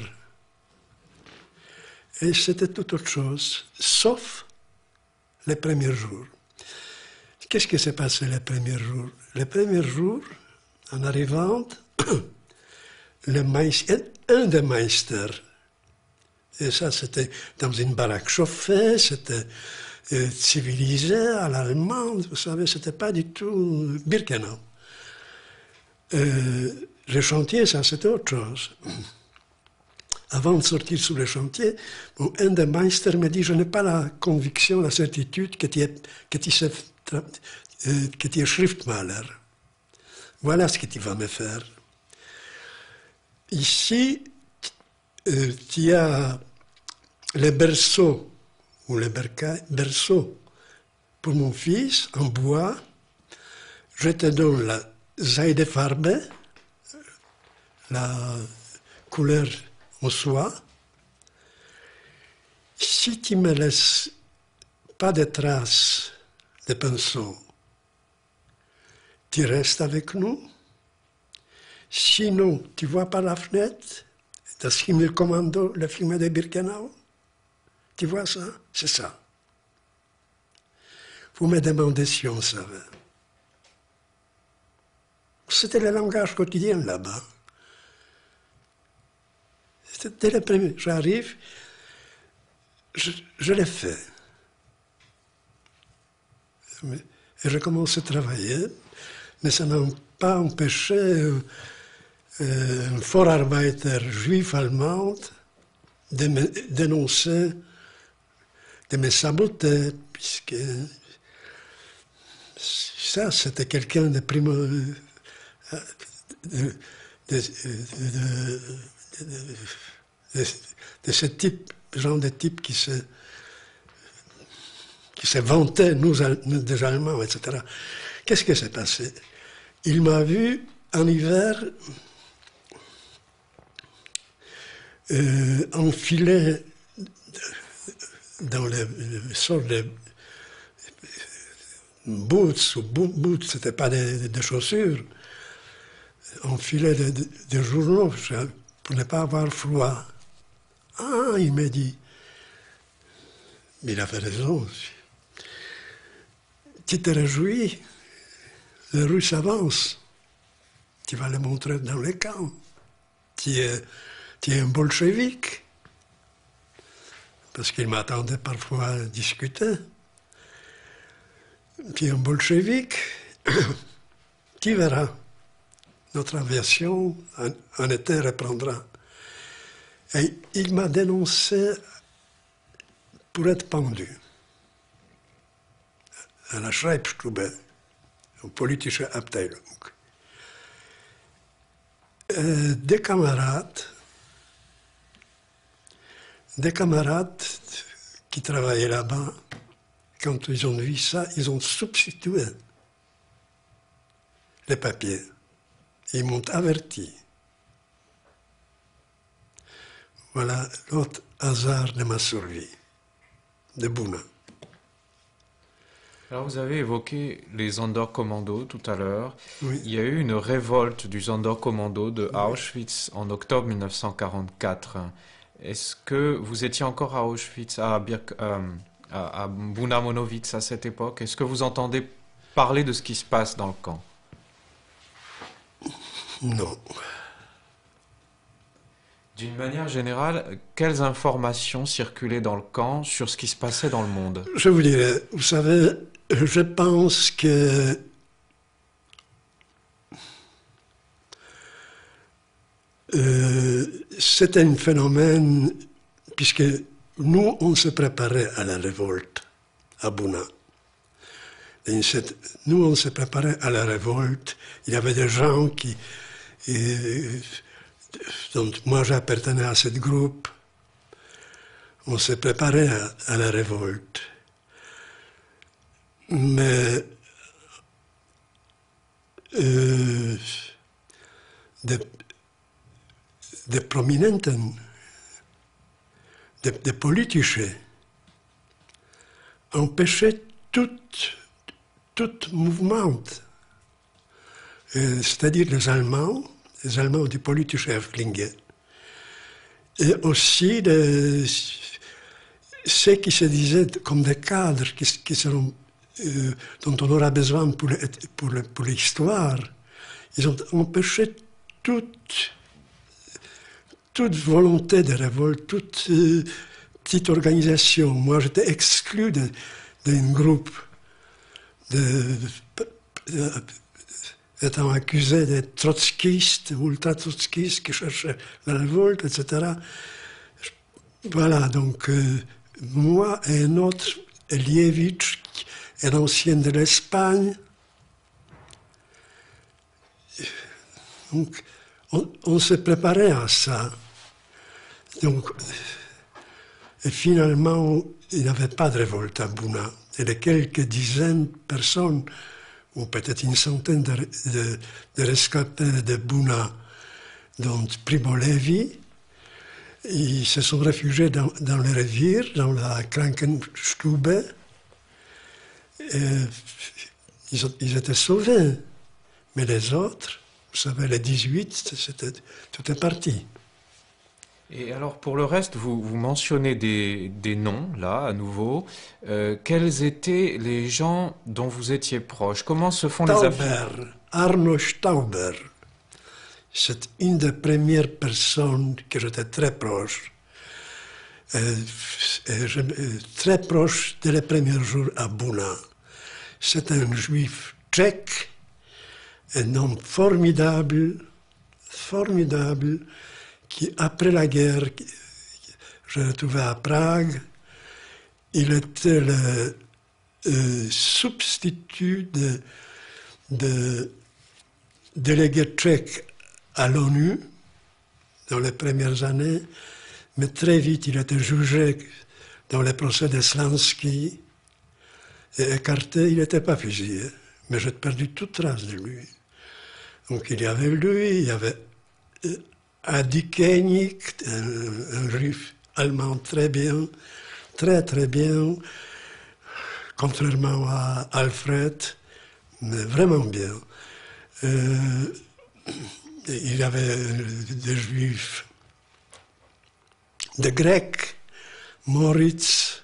S3: Et c'était tout autre chose, sauf les premiers jours. Qu'est-ce qui s'est passé les premiers jours? Les premiers jours, en arrivant, un des meisters, et ça c'était dans une baraque chauffée, c'était civilisé à l'allemande, vous savez, c'était pas du tout Birkenau. Le chantier, ça c'était autre chose. Avant de sortir sur le chantier, un des meisters me dit, je n'ai pas la conviction, la certitude que tu es Schriftmaler. Voilà ce que tu vas me faire. Ici, tu as le berceau, ou le berceau pour mon fils, en bois. Je te donne la Seidefarbe, la couleur au soie. Si tu me laisses pas de traces de pinceau, tu restes avec nous. Sinon, tu vois par la fenêtre, das Himmelkommando, le film de Birkenau. Tu vois ça? C'est ça. Vous me demandez si on savait. C'était le langage quotidien là-bas. C'était le premier. J'arrive, je l'ai fait. Et je commence à travailler, mais ça n'a pas empêché un Vorarbeiter juif allemand de me dénoncer, de me saboter, puisque ça, c'était quelqu'un de primo... de ce type, genre de type qui se vantait, nous des Allemands, etc. Qu'est-ce qui s'est passé? Il m'a vu en hiver enfiler dans les sortes de boots, ou boots, c'était pas des chaussures, enfiler des journaux pour ne pas avoir froid. Ah, il m'a dit, mais il avait raison. Tu te réjouis, les Russes avancent. Tu vas les montrer dans les camps. Tu es un bolchevique. Parce qu'il m'attendait parfois à discuter. Tu es un bolchevique. Tu verras. Notre aviation en été reprendra. Et il m'a dénoncé pour être pendu à la Schreibstube, au politische Abteilung. Des camarades qui travaillaient là-bas, quand ils ont vu ça, ils ont substitué les papiers. Ils m'ont averti. Voilà l'autre hasard de ma survie, de Buna.
S1: Alors vous avez évoqué les Sonderkommando tout à l'heure.
S3: Oui.
S1: Il y a eu une révolte du Sonderkommando de Auschwitz en octobre 1944. Est-ce que vous étiez encore à Auschwitz, à Buna Monowitz à cette époque? Est-ce que vous entendez parler de ce qui se passe dans le camp?
S3: Non.
S1: D'une manière générale, quelles informations circulaient dans le camp sur ce qui se passait dans le monde?
S3: Je vous dirais, vous savez, je pense que c'était un phénomène, puisque nous, on se préparait à la révolte à Buna. Nous, on se préparait à la révolte. Il y avait des gens qui... donc, moi, j'appartenais à ce groupe. on s'est préparé à la révolte. Mais des prominenten, des politici, empêchaient tout mouvement. C'est-à-dire les Allemands des politici Häftlinge. Et aussi ceux qui se disaient comme des cadres qui seront, dont on aura besoin pour l'histoire. Ils ont empêché toute volonté de révolte, toute petite organisation. Moi, j'étais exclu d'un groupe étant accusé d'être trotskiste, ultra-trotskiste, qui cherchait la révolte, etc. Voilà, donc moi et un autre, Elievitch, un ancien de l'Espagne. Donc, on s'est préparé à ça. Donc, et finalement, il n'y avait pas de révolte à Buna. Et les quelques dizaines de personnes, ou peut-être une centaine de rescapés de Buna, dont Primo Levi, ils se sont réfugiés dans le revier, dans la Krankenstube. Et ils étaient sauvés. Mais les autres, vous savez, les 18, tout est parti.
S1: Et alors, pour le reste, vous mentionnez des noms, là, à nouveau. Quels étaient les gens dont vous étiez proche? Comment se font les affaires?
S3: Arno Stauber, c'est une des premières personnes que j'étais très proche. Très proche dès les premiers jours à Buna. C'est un juif tchèque, un homme formidable, qui, après la guerre, je l'ai trouvé à Prague. Il était le substitut de délégué tchèque à l'ONU dans les premières années, mais très vite il était jugé dans les procès de Slansky et écarté. Il n'était pas fusillé, mais j'ai perdu toute trace de lui. Donc il y avait lui, il y avait Adi Koenig, un juif allemand très bien, très bien, contrairement à Alfred, mais vraiment bien. Il y avait des juifs, des grecs, Moritz,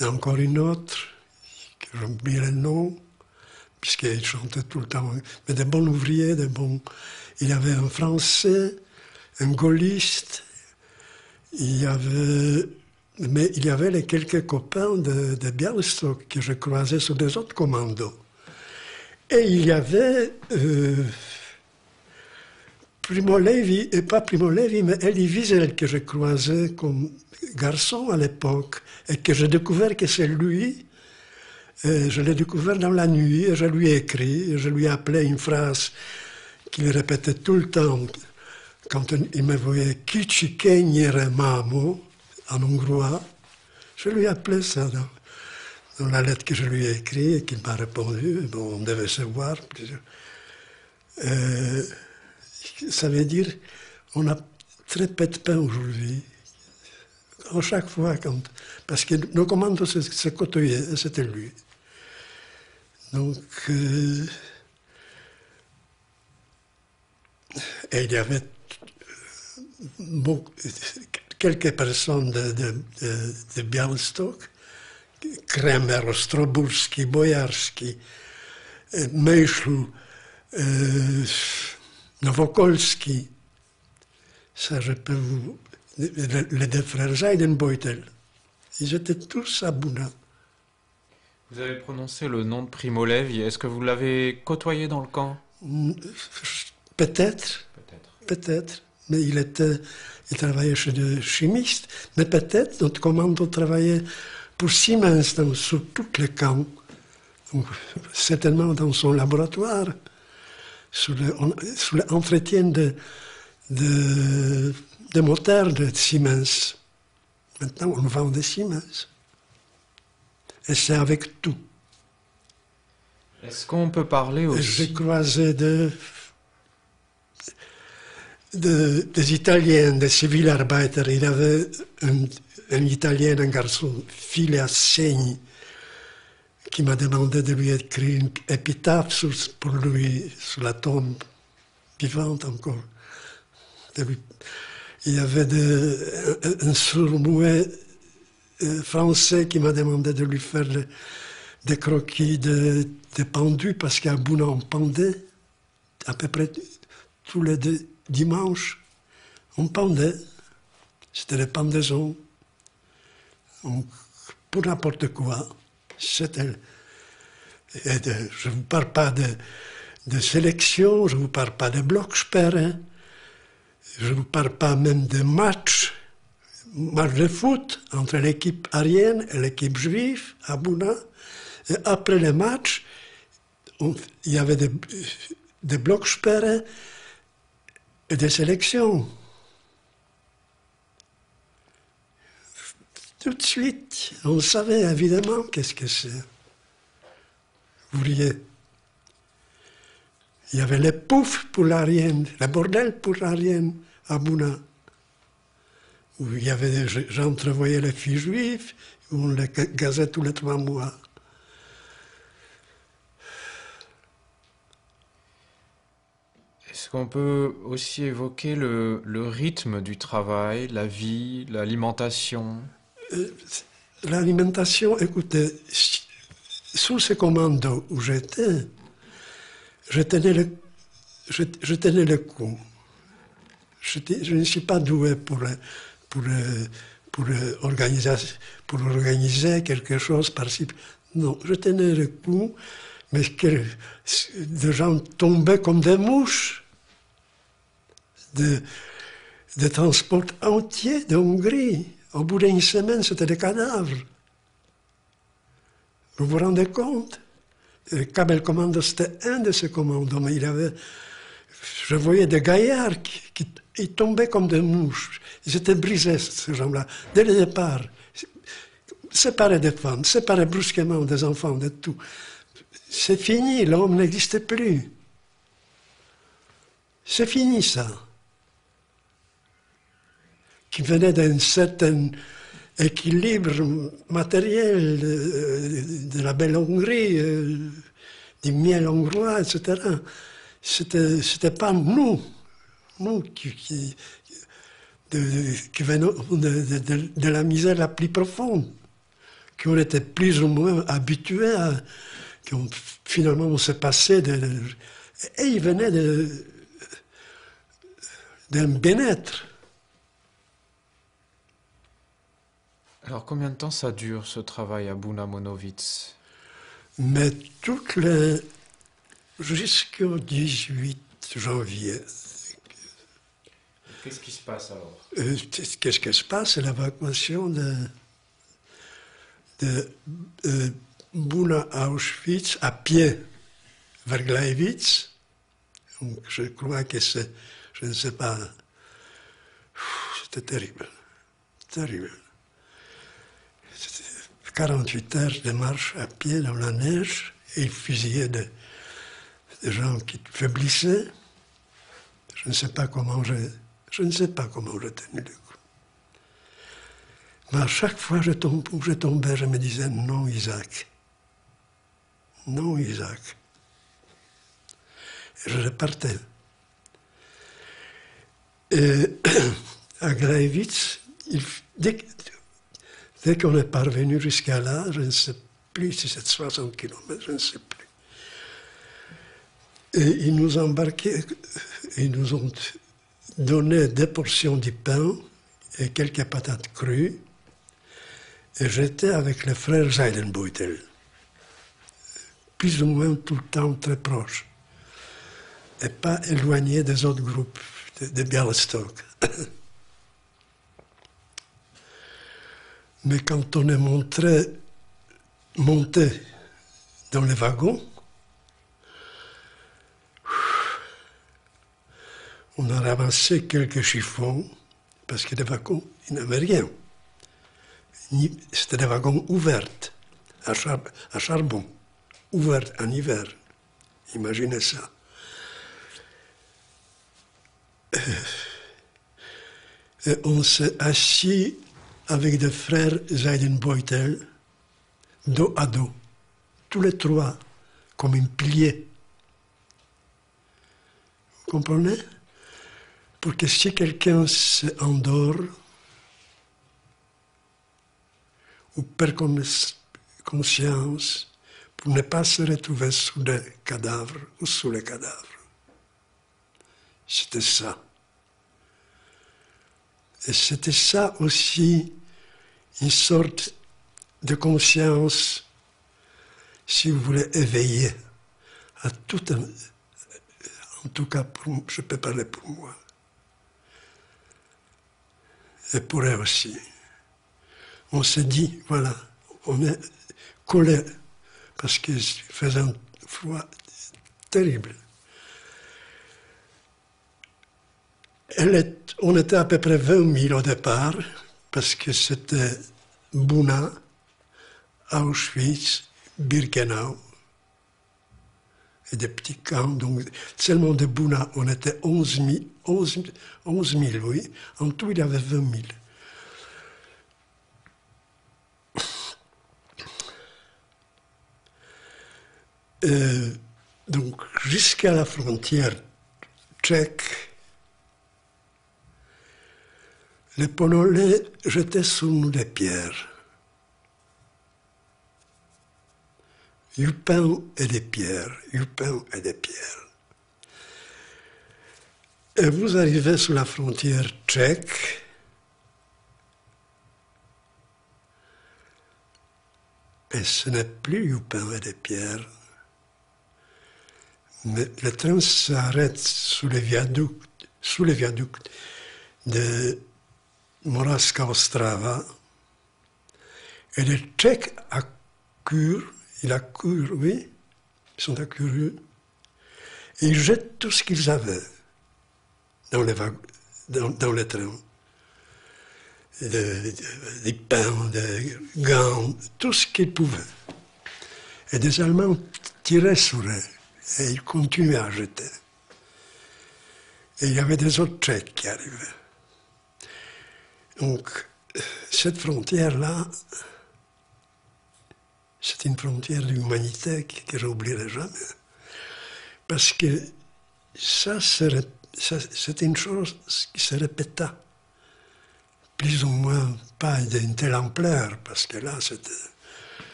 S3: et encore une autre, j'ai oublié le nom, puisqu'il chantait tout le temps, mais des bons ouvriers, Il y avait un Français, un gaulliste, mais il y avait les quelques copains de Białystok que je croisais sur des autres commandos. Et il y avait Primo Levi, et pas Primo Levi, mais Elie Wiesel que je croisais comme garçon à l'époque, et que j'ai découvert que c'est lui. Et je l'ai découvert dans la nuit, et je lui ai écrit, et je lui ai appelé une phrase qu'il répétait tout le temps quand il me voyait « Kici kenyere mamo » en hongrois. Je lui ai appelé ça dans la lettre que je lui ai écrite et qu'il m'a répondu. Bon, on devait se voir. Ça veut dire on a très peu de pain aujourd'hui. À chaque fois, parce que nos commandos se côtoyaient, c'était lui. Donc, et il y avait quelques personnes de Białystok, Kremer, Ostroburski, Bojarski, Meischl, Nowokolski. Ça, je peux vous... Les deux frères Zeidenbeutel. Ils étaient tous à Buna.
S1: Vous avez prononcé le nom de Primo Levi. Est-ce que vous l'avez côtoyé dans le camp?
S3: Peut-être. Mais il travaillait chez des chimistes. Mais peut-être notre commando travaillait pour Siemens sur tous les camps. Donc, certainement dans son laboratoire, sur l'entretien des moteurs de Siemens. Maintenant, on vend des Siemens. Et c'est avec tout.
S1: Est-ce qu'on peut parler
S3: Et j'ai
S1: aussi...
S3: croisé des Italiens, des civilarbeiter. Il y avait un Italien, un garçon, Filia Segni, qui m'a demandé de lui écrire une épitaphe pour lui, sur la tombe vivante encore. Il y avait un sourd-muet français qui m'a demandé de lui faire des croquis de pendus, parce qu'à Bouna, on pendait à peu près tous les dimanches. On pendait. C'était les pendaisons. Pour n'importe quoi. C'était... je ne vous parle pas de sélection, je ne vous parle pas de Blocksperre, je ne vous parle pas même de match de foot entre l'équipe aryenne et l'équipe juive à Bouna. Et après les matchs, il y avait des Blocksperre et des sélections. Tout de suite, on savait évidemment qu'est-ce que c'est. Vous voyez, il y avait les poufs pour l'Arienne, les bordels pour l'Arienne à Bouna, où il y avait j'entrevoyais les filles juives, où on les gazait tous les 3 mois.
S1: Est-ce qu'on peut aussi évoquer le rythme du travail, la vie, l'alimentation?
S3: L'alimentation, écoutez, sous ce commando où j'étais, je tenais le coup. Je ne suis pas doué pour organiser quelque chose par-ci. Non, je tenais le coup, mais des gens tombaient comme des mouches. Des transports entiers de Hongrie. Au bout d'une semaine, c'était des cadavres. Vous vous rendez compte? Le Kabel Commando, c'était un de ces commandos, mais je voyais des gaillards qui tombaient comme des mouches. Ils étaient brisés, ces gens-là, dès le départ. Séparés des femmes, séparés brusquement des enfants, de tout. C'est fini, l'homme n'existe plus. C'est fini, ça. Qui venait d'un certain équilibre matériel de la belle Hongrie, du miel hongrois, etc. C'était pas nous qui venons de la misère la plus profonde, qui ont été plus ou moins habitués finalement on s'est passé et ils venaient d'un bien-être.
S1: Alors combien de temps ça dure ce travail à Bouna Monowitz?
S3: Mais jusqu'au 18 janvier.
S1: Qu'est-ce qui se passe alors?
S3: Qu'est-ce qui se passe? C'est l'évacuation de Bouna à Auschwitz à pied vers Gleiwitz. Donc, je crois que je ne sais pas, c'était terrible, terrible. 48 heures de marche à pied dans la neige, et ils fusillaient des gens qui faiblissaient. Je ne sais pas comment j'ai tenu le coup. Mais à chaque fois où je tombais, je me disais non, Isaac. Non, Isaac. Et je repartais. Et à Gleiwitz, dès qu'on est parvenu jusqu'à là, je ne sais plus si c'est 60 km, je ne sais plus. Et ils nous embarquaient, ils nous ont donné des portions de pain et quelques patates crues. Et j'étais avec les frères Zeidenbeutel, plus ou moins tout le temps très proches, et pas éloignés des autres groupes de Bialystok. Mais quand on est monté dans les wagons, on a ramassé quelques chiffons, parce que les wagons, ils n'avaient rien. C'était des wagons ouverts, à charbon, ouverts en hiver. Imaginez ça. Et on s'est assis avec des frères Zeidenbeutel, dos à dos, tous les trois, comme un pilier. Vous comprenez? Pour que si quelqu'un s'endort ou perd conscience, pour ne pas se retrouver sous des cadavres ou sous les cadavres. C'était ça. Et c'était ça aussi, une sorte de conscience, si vous voulez, éveillée à tout un... En tout cas, je peux parler pour moi. Et pour elle aussi. On s'est dit, voilà, on est collés, parce qu'il faisait un froid terrible. On était à peu près 20 000 au départ, parce que c'était Buna, Auschwitz, Birkenau, et des petits camps. Donc, seulement de Buna, on était 11 000, oui. En tout, il y avait 20 000. Donc, jusqu'à la frontière tchèque, les Polonais jetaient sur nous des pierres. Du pain et des pierres, du pain et des pierres. Et vous arrivez sur la frontière tchèque, et ce n'est plus du pain et des pierres, mais le train s'arrête sous les viaducs de Moravská Ostrava, et les Tchèques accourent, oui, ils sont accourus, et ils jettent tout ce qu'ils avaient dans les trains. Des pains, des gants, tout ce qu'ils pouvaient. Et des Allemands tiraient sur eux, et ils continuaient à jeter. Et il y avait des autres Tchèques qui arrivaient. Donc, cette frontière-là, c'est une frontière de l'humanité que je n'oublierai jamais. Parce que c'est une chose qui se répéta. Plus ou moins pas d'une telle ampleur, parce que là, c'était...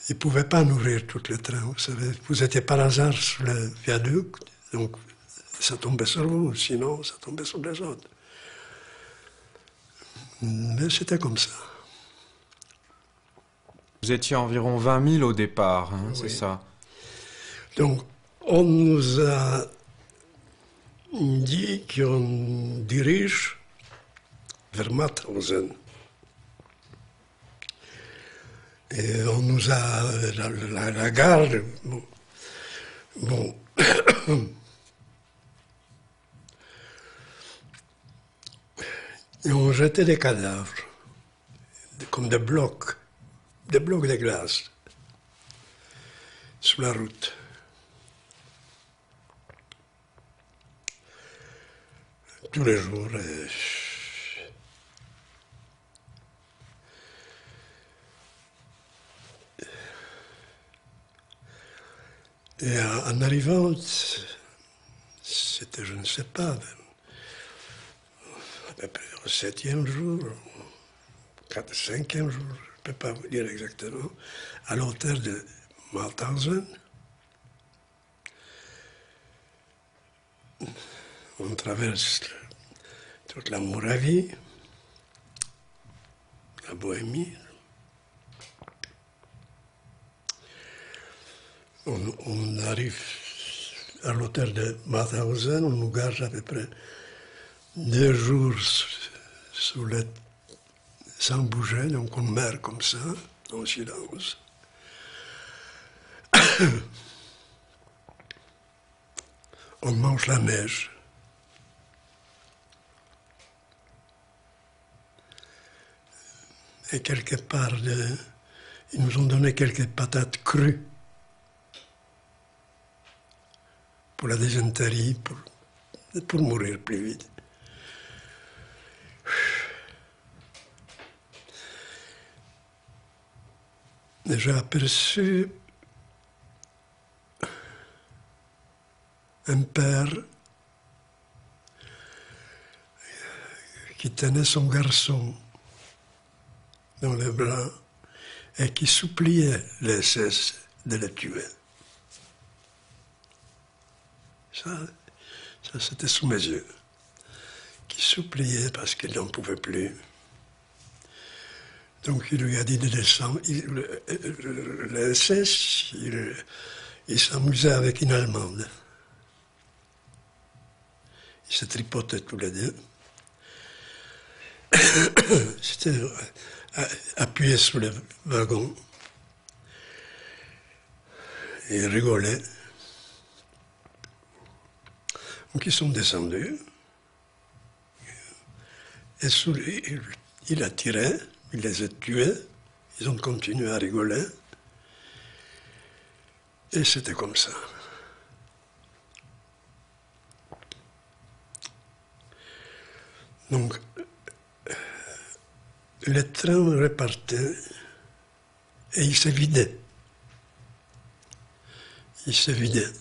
S3: Ils ne pouvaient pas nourrir tout le train, vous savez. Vous étiez par hasard sur le viaduc, donc ça tombait sur vous, sinon ça tombait sur les autres. Mais c'était comme ça.
S1: Vous étiez environ 20 000 au départ, hein,
S3: Oui.
S1: c'est ça?
S3: Donc, on nous a dit qu'on dirige vers Mauthausen. Et on nous a... La gare... Bon. Et on jetait des cadavres, comme des blocs de glace, sur la route. Tous les jours. Et en arrivant, c'était, je ne sais pas, à peu près au 7e jour, 5e jour, je ne peux pas vous dire exactement, à l'hôtel de Mauthausen. On traverse toute la Moravie, la Bohémie. On arrive à l'hôtel de Mauthausen, on nous garde à peu près 2 jours sans bouger, donc on meurt comme ça, en silence. On mange la neige. Et quelque part, ils nous ont donné quelques patates crues pour la dysenterie, pour mourir plus vite. Et j'ai aperçu un père qui tenait son garçon dans les bras et qui suppliait les SS de le tuer. Ça c'était sous mes yeux. Qui suppliait parce qu'il n'en pouvait plus. Donc il lui a dit de descendre. Le SS, il s'amusait avec une Allemande. Ils se tripotaient tous les deux. C'était appuyé sur le wagon. Et ils rigolaient. Donc ils sont descendus. Et il a tiré, il les a tués. Ils ont continué à rigoler. Et c'était comme ça. Donc, le train repartait et il se vidait. Il se vidait.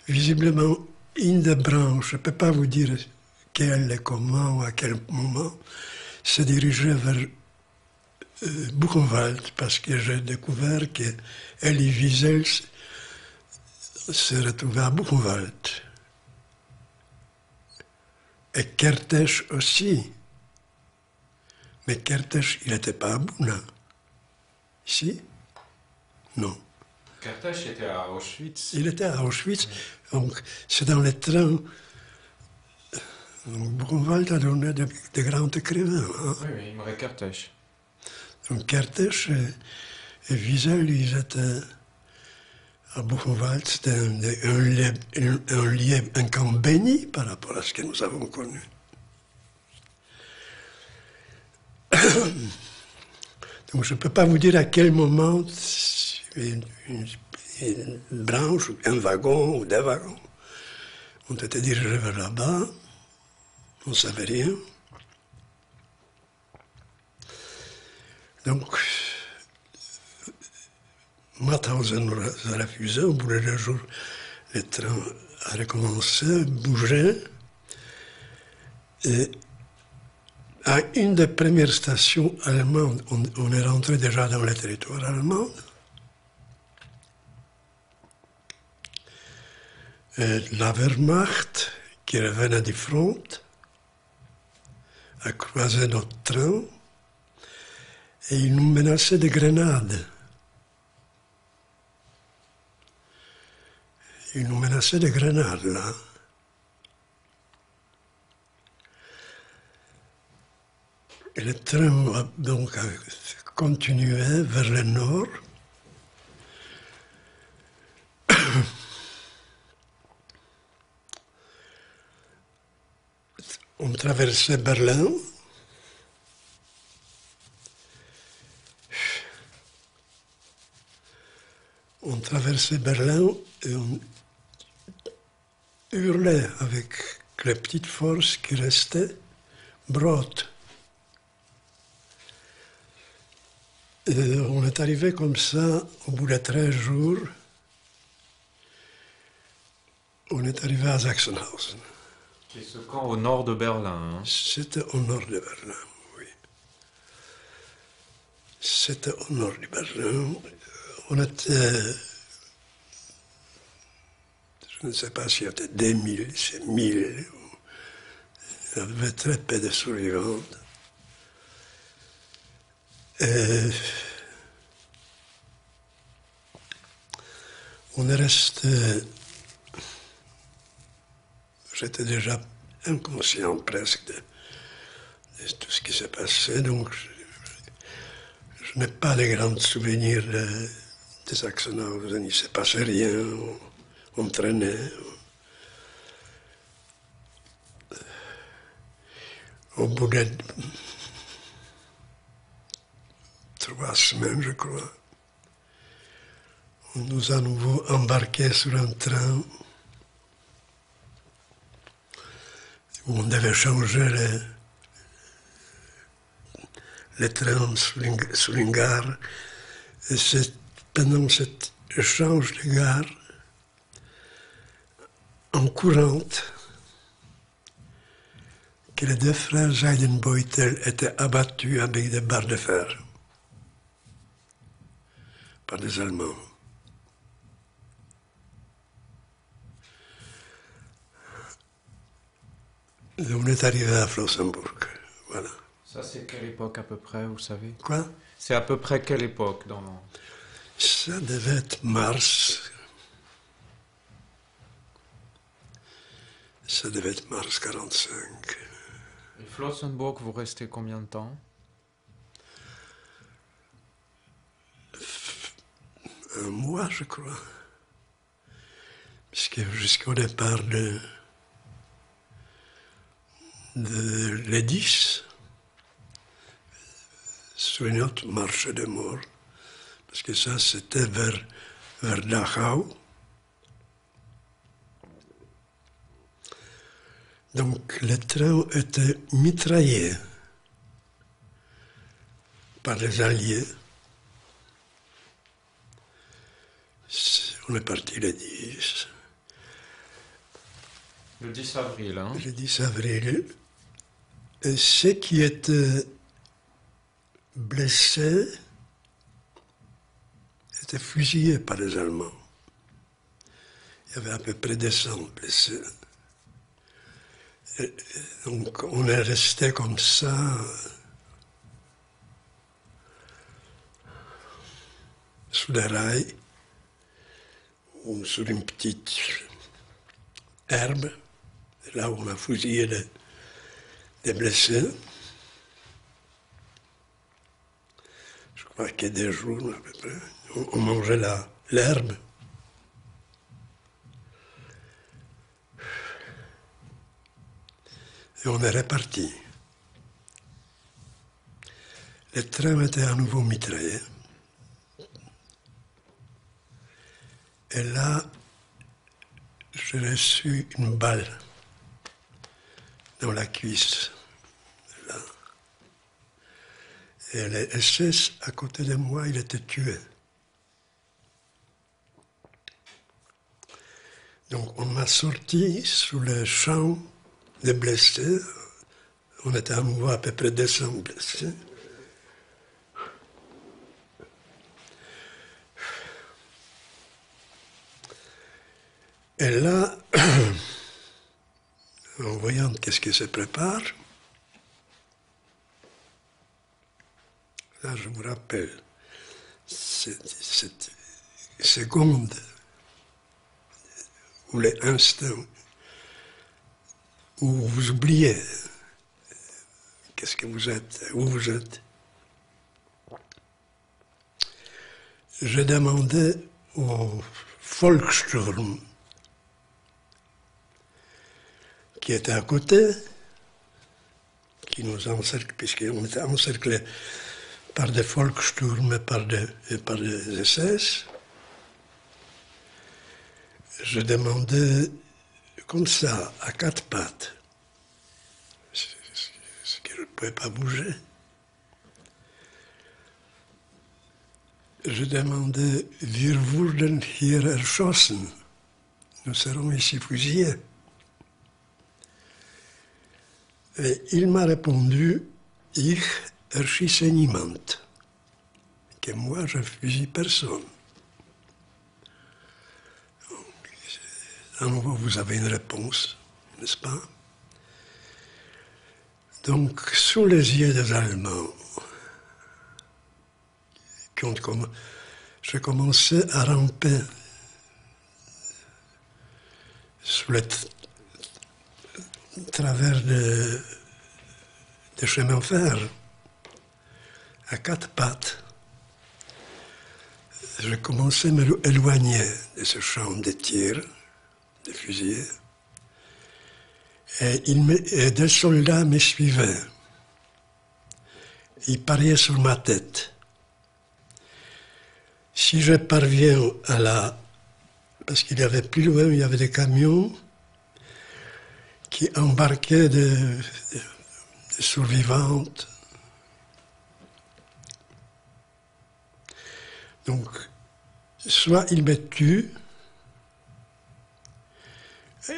S3: Visiblement, une des branches, je ne peux pas vous dire quelle et comment ou à quel moment, se dirigeait vers Buchenwald, parce que j'ai découvert qu'Elie Wiesel se retrouvait à Buchenwald. Et Kertész aussi. Mais Kertész, il n'était pas à Buna. Ici? Non.
S1: Kertész était à Auschwitz.
S3: Il était à Auschwitz. Donc, c'est dans les trains. Donc, Buchenwald a donné de grands écrivains. Hein?
S1: Oui, il me Kertész.
S3: Donc, Kertész et Wiesel, ils étaient à Buchenwald. C'était un camp béni par rapport à ce que nous avons connu. Donc je ne peux pas vous dire à quel moment une branche, un wagon ou des wagons ont été dirigés vers là-bas. On ne savait rien. Donc, Mauthausen a refusé. Au bout de 2 jours, le train a recommencé, bougé. Et à une des premières stations allemandes, on est rentré déjà dans le territoire allemand. Et la Wehrmacht, qui revenait du front, a croisé notre train et ils nous menaçaient de grenades. Ils nous menaçaient de grenades, là. Et le train a donc continué vers le nord. On traversait Berlin. On traversait Berlin et on hurlait avec les petites forces qui restaient, Brot. Et on est arrivé comme ça, au bout de 13 jours, on est arrivé à Sachsenhausen.
S1: C'est ce camp au nord de Berlin. Hein.
S3: C'était au nord de Berlin, oui. C'était au nord de Berlin. On était, je ne sais pas s'il y avait des 1000, c'est 1000. Il y avait très peu de survivants. Et on est resté. J'étais déjà inconscient presque de tout ce qui s'est passé, donc je n'ai pas de grands souvenirs de Sachsenhausen. Il ne s'est passé rien, on traînait. Au bout de 3 semaines, je crois. On nous a à nouveau embarqués sur un train où on devait changer les trains sur une gare. Et c'est pendant cet échange de gare, en courante, que les 2 frères Zeidenbeutel étaient abattus avec des barres de fer par des Allemands. Et on est arrivé à Flossenburg, voilà.
S1: Ça, c'est quelle époque à peu près, vous savez?
S3: Quoi?
S1: C'est à peu près quelle époque dans...
S3: Ça devait être mars. Ça devait être mars 45.
S1: Et Flossenburg, vous restez combien de temps?
S3: Un mois, je crois. Puisque jusqu'au départ de l'Edis, sur une autre marche de mort, parce que ça, c'était vers Dachau. Donc, les trains étaient mitraillés par les Alliés. On est parti le 10.
S1: Le 10 avril, hein?
S3: Le 10 avril. Et ceux qui étaient blessés étaient fusillés par les Allemands. Il y avait à peu près 200 blessés. Et donc on est resté comme ça, sous les rails, ou sur une petite herbe, là où on a fusillé des blessés. Je crois qu'il y a des jours à peu près. On mangeait l'herbe. Et on est reparti. Les trains étaient à nouveau mitraillés. Et là, j'ai reçu une balle dans la cuisse. Là. Et les SS à côté de moi, il était tué. Donc on m'a sorti sous le champ des blessés. On était à nouveau à peu près 200 blessés. Et là, en voyant qu'est-ce qui se prépare, là je vous rappelle, cette seconde ou les instants où vous oubliez qu'est-ce que vous êtes, où vous êtes. Je demandais au Volkssturm qui était à côté, qui nous encercle, puisqu'on était encerclés par des Volkssturm et par des SS. Je demandais comme ça, à 4 pattes, ce qu'elle ne pouvait pas bouger. Je demandais, wir wurden hier erschossen. Nous serons ici fusillés. Et il m'a répondu, ich erschieße niemand. Que moi, je fusille personne. À nouveau, vous avez une réponse, n'est-ce pas? Donc, sous les yeux des Allemands, j'ai commencé à ramper sous les travers des chemins de fer, à 4 pattes. Je commençais à m'éloigner de ce champ de tir, des fusillés, et des soldats me suivaient. Ils pariaient sur ma tête. Si je parviens à la... Parce qu'il y avait plus loin, il y avait des camions qui embarquaient des survivantes. Donc, soit ils me tuent,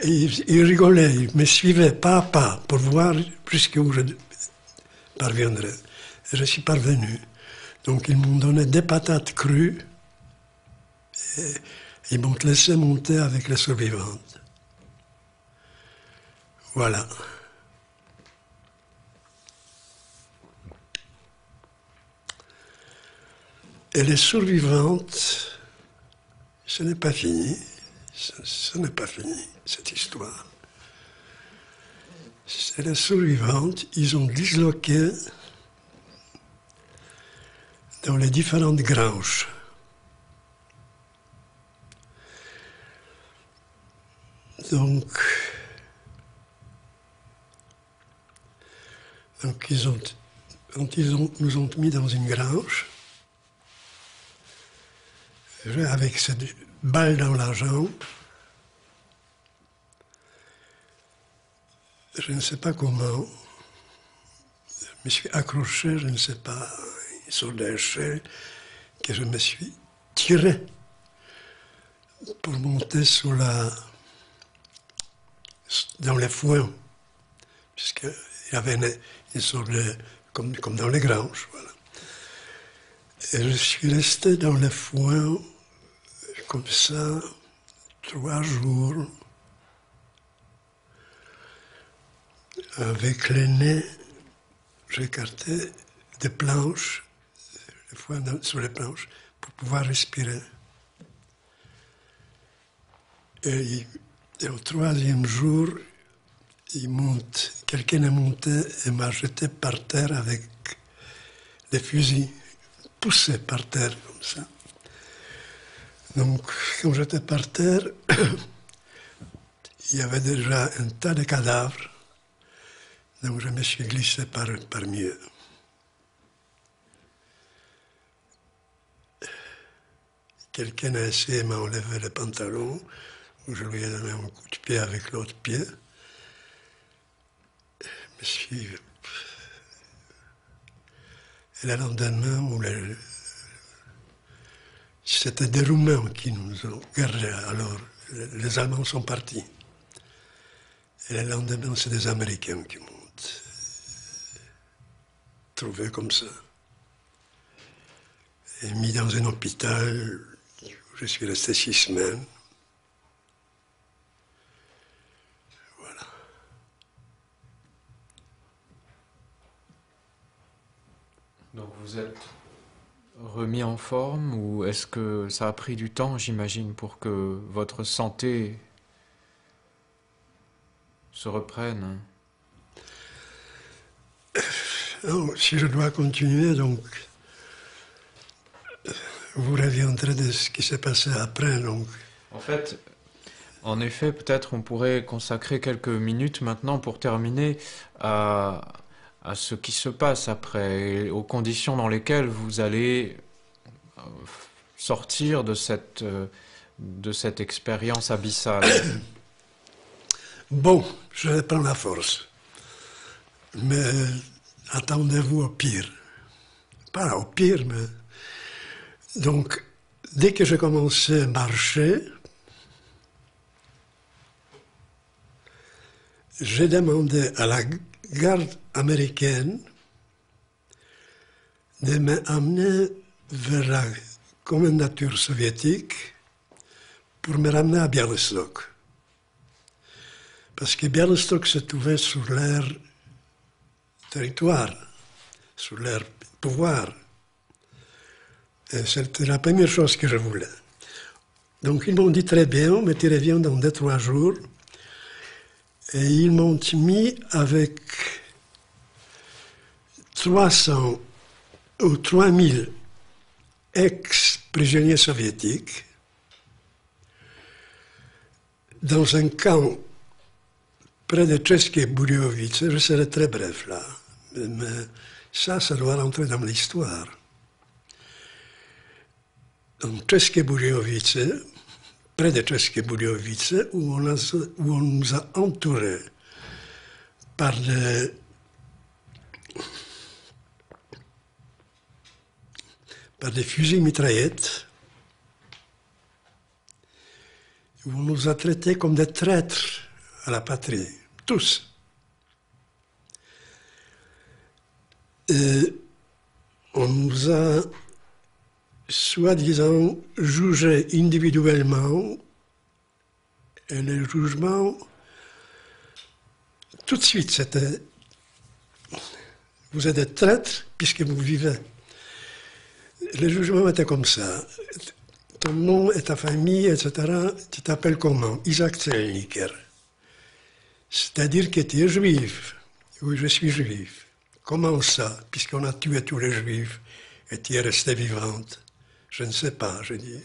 S3: et ils rigolaient, ils me suivaient pas à pas pour voir jusqu'où je parviendrais. Et je suis parvenu. Donc, ils m'ont donné des patates crues et ils m'ont laissé monter avec les survivantes. Voilà. Et les survivantes, ce n'est pas fini. Ce n'est pas fini, cette histoire. C'est les survivantes, ils ont disloqué dans les différentes granges. Donc quand nous ont mis dans une grange, avec cette balle dans la jambe, je ne sais pas comment, je me suis accroché, je ne sais pas, sur l'échelle, que je me suis tiré pour monter dans les foins, puisqu'il y avait une sorte de, comme dans les granges, voilà. Et je suis resté dans les foins, comme ça, 3 jours, avec les nez, j'écartais des planches, les foins sur les planches, pour pouvoir respirer. Et au 3e jour, quelqu'un est monté et m'a jeté par terre avec des fusils, poussé par terre comme ça. Donc, quand j'étais par terre, il y avait déjà un tas de cadavres, donc je me suis glissé parmi eux. Quelqu'un a essayé de m'enlever le pantalon, où je lui ai donné un coup de pied avec l'autre pied. Et le lendemain, c'était des Roumains qui nous ont gardés. Alors, les Allemands sont partis. Et le lendemain, c'est des Américains qui m'ont trouvé comme ça. Et mis dans un hôpital où je suis resté 6 semaines. Voilà.
S1: Donc vous êtes remis en forme ou est-ce que ça a pris du temps, j'imagine, pour que votre santé se reprenne?
S3: Non, si je dois continuer, donc, vous reviendrez de ce qui s'est passé après, donc.
S1: En fait, en effet, peut-être on pourrait consacrer quelques minutes maintenant pour terminer à ce qui se passe après, et aux conditions dans lesquelles vous allez sortir de cette expérience abyssale.
S3: Bon, je vais prendre la force. Mais attendez-vous au pire. Pas au pire, mais... Donc, dès que j'ai commencé à marcher, j'ai demandé à la garde américaine de m'amener vers la commandature soviétique pour me ramener à Bialystok. Parce que Bialystok se trouvait sur leur territoire, sur leur pouvoir. Et c'était la première chose que je voulais. Donc ils m'ont dit très bien, mais tu reviens dans 2-3 jours. Et ils m'ont mis avec 300 ou 3000 ex-prisonniers soviétiques dans un camp près de České Budějovice. Je serai très bref là, mais ça doit rentrer dans l'histoire. en České Budějovice, près de České Budějovice, où on nous a entourés par des fusils mitraillettes, où on nous a traités comme des traîtres à la patrie, tous. Et on nous a soi-disant jugés individuellement, et le jugement, tout de suite, c'était « vous êtes des traîtres puisque vous vivez ». Le jugement était comme ça. Ton nom et ta famille, etc., tu t'appelles comment? Isaac Zelniker. C'est-à-dire que tu es juif. Oui, je suis juif. Comment ça, puisqu'on a tué tous les juifs et tu es restée vivante? Je ne sais pas, je dis.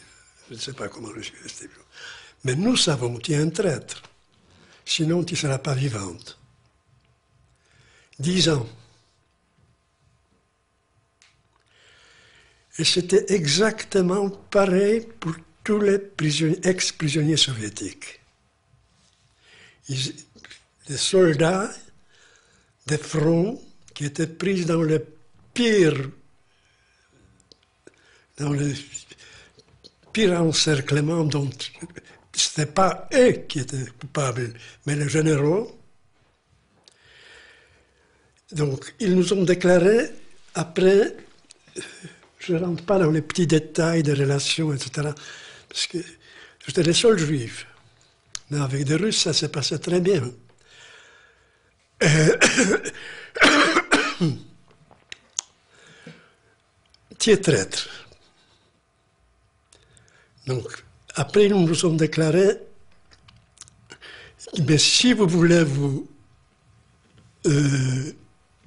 S3: Je ne sais pas comment je suis restée vivante. Mais nous savons, tu es un traître. Sinon, tu ne seras pas vivante. 10 ans. Et c'était exactement pareil pour tous les ex-prisonniers soviétiques. Des soldats des fronts qui étaient pris dans le pire encerclement, dont ce n'était pas eux qui étaient coupables, mais les généraux. Donc, ils nous ont déclaré, après, je ne rentre pas dans les petits détails des relations, etc., parce que j'étais le seul juif. Mais avec des Russes, ça s'est passé très bien. Tu es traître. Donc, après, ils nous ont déclaré, mais si vous voulez vous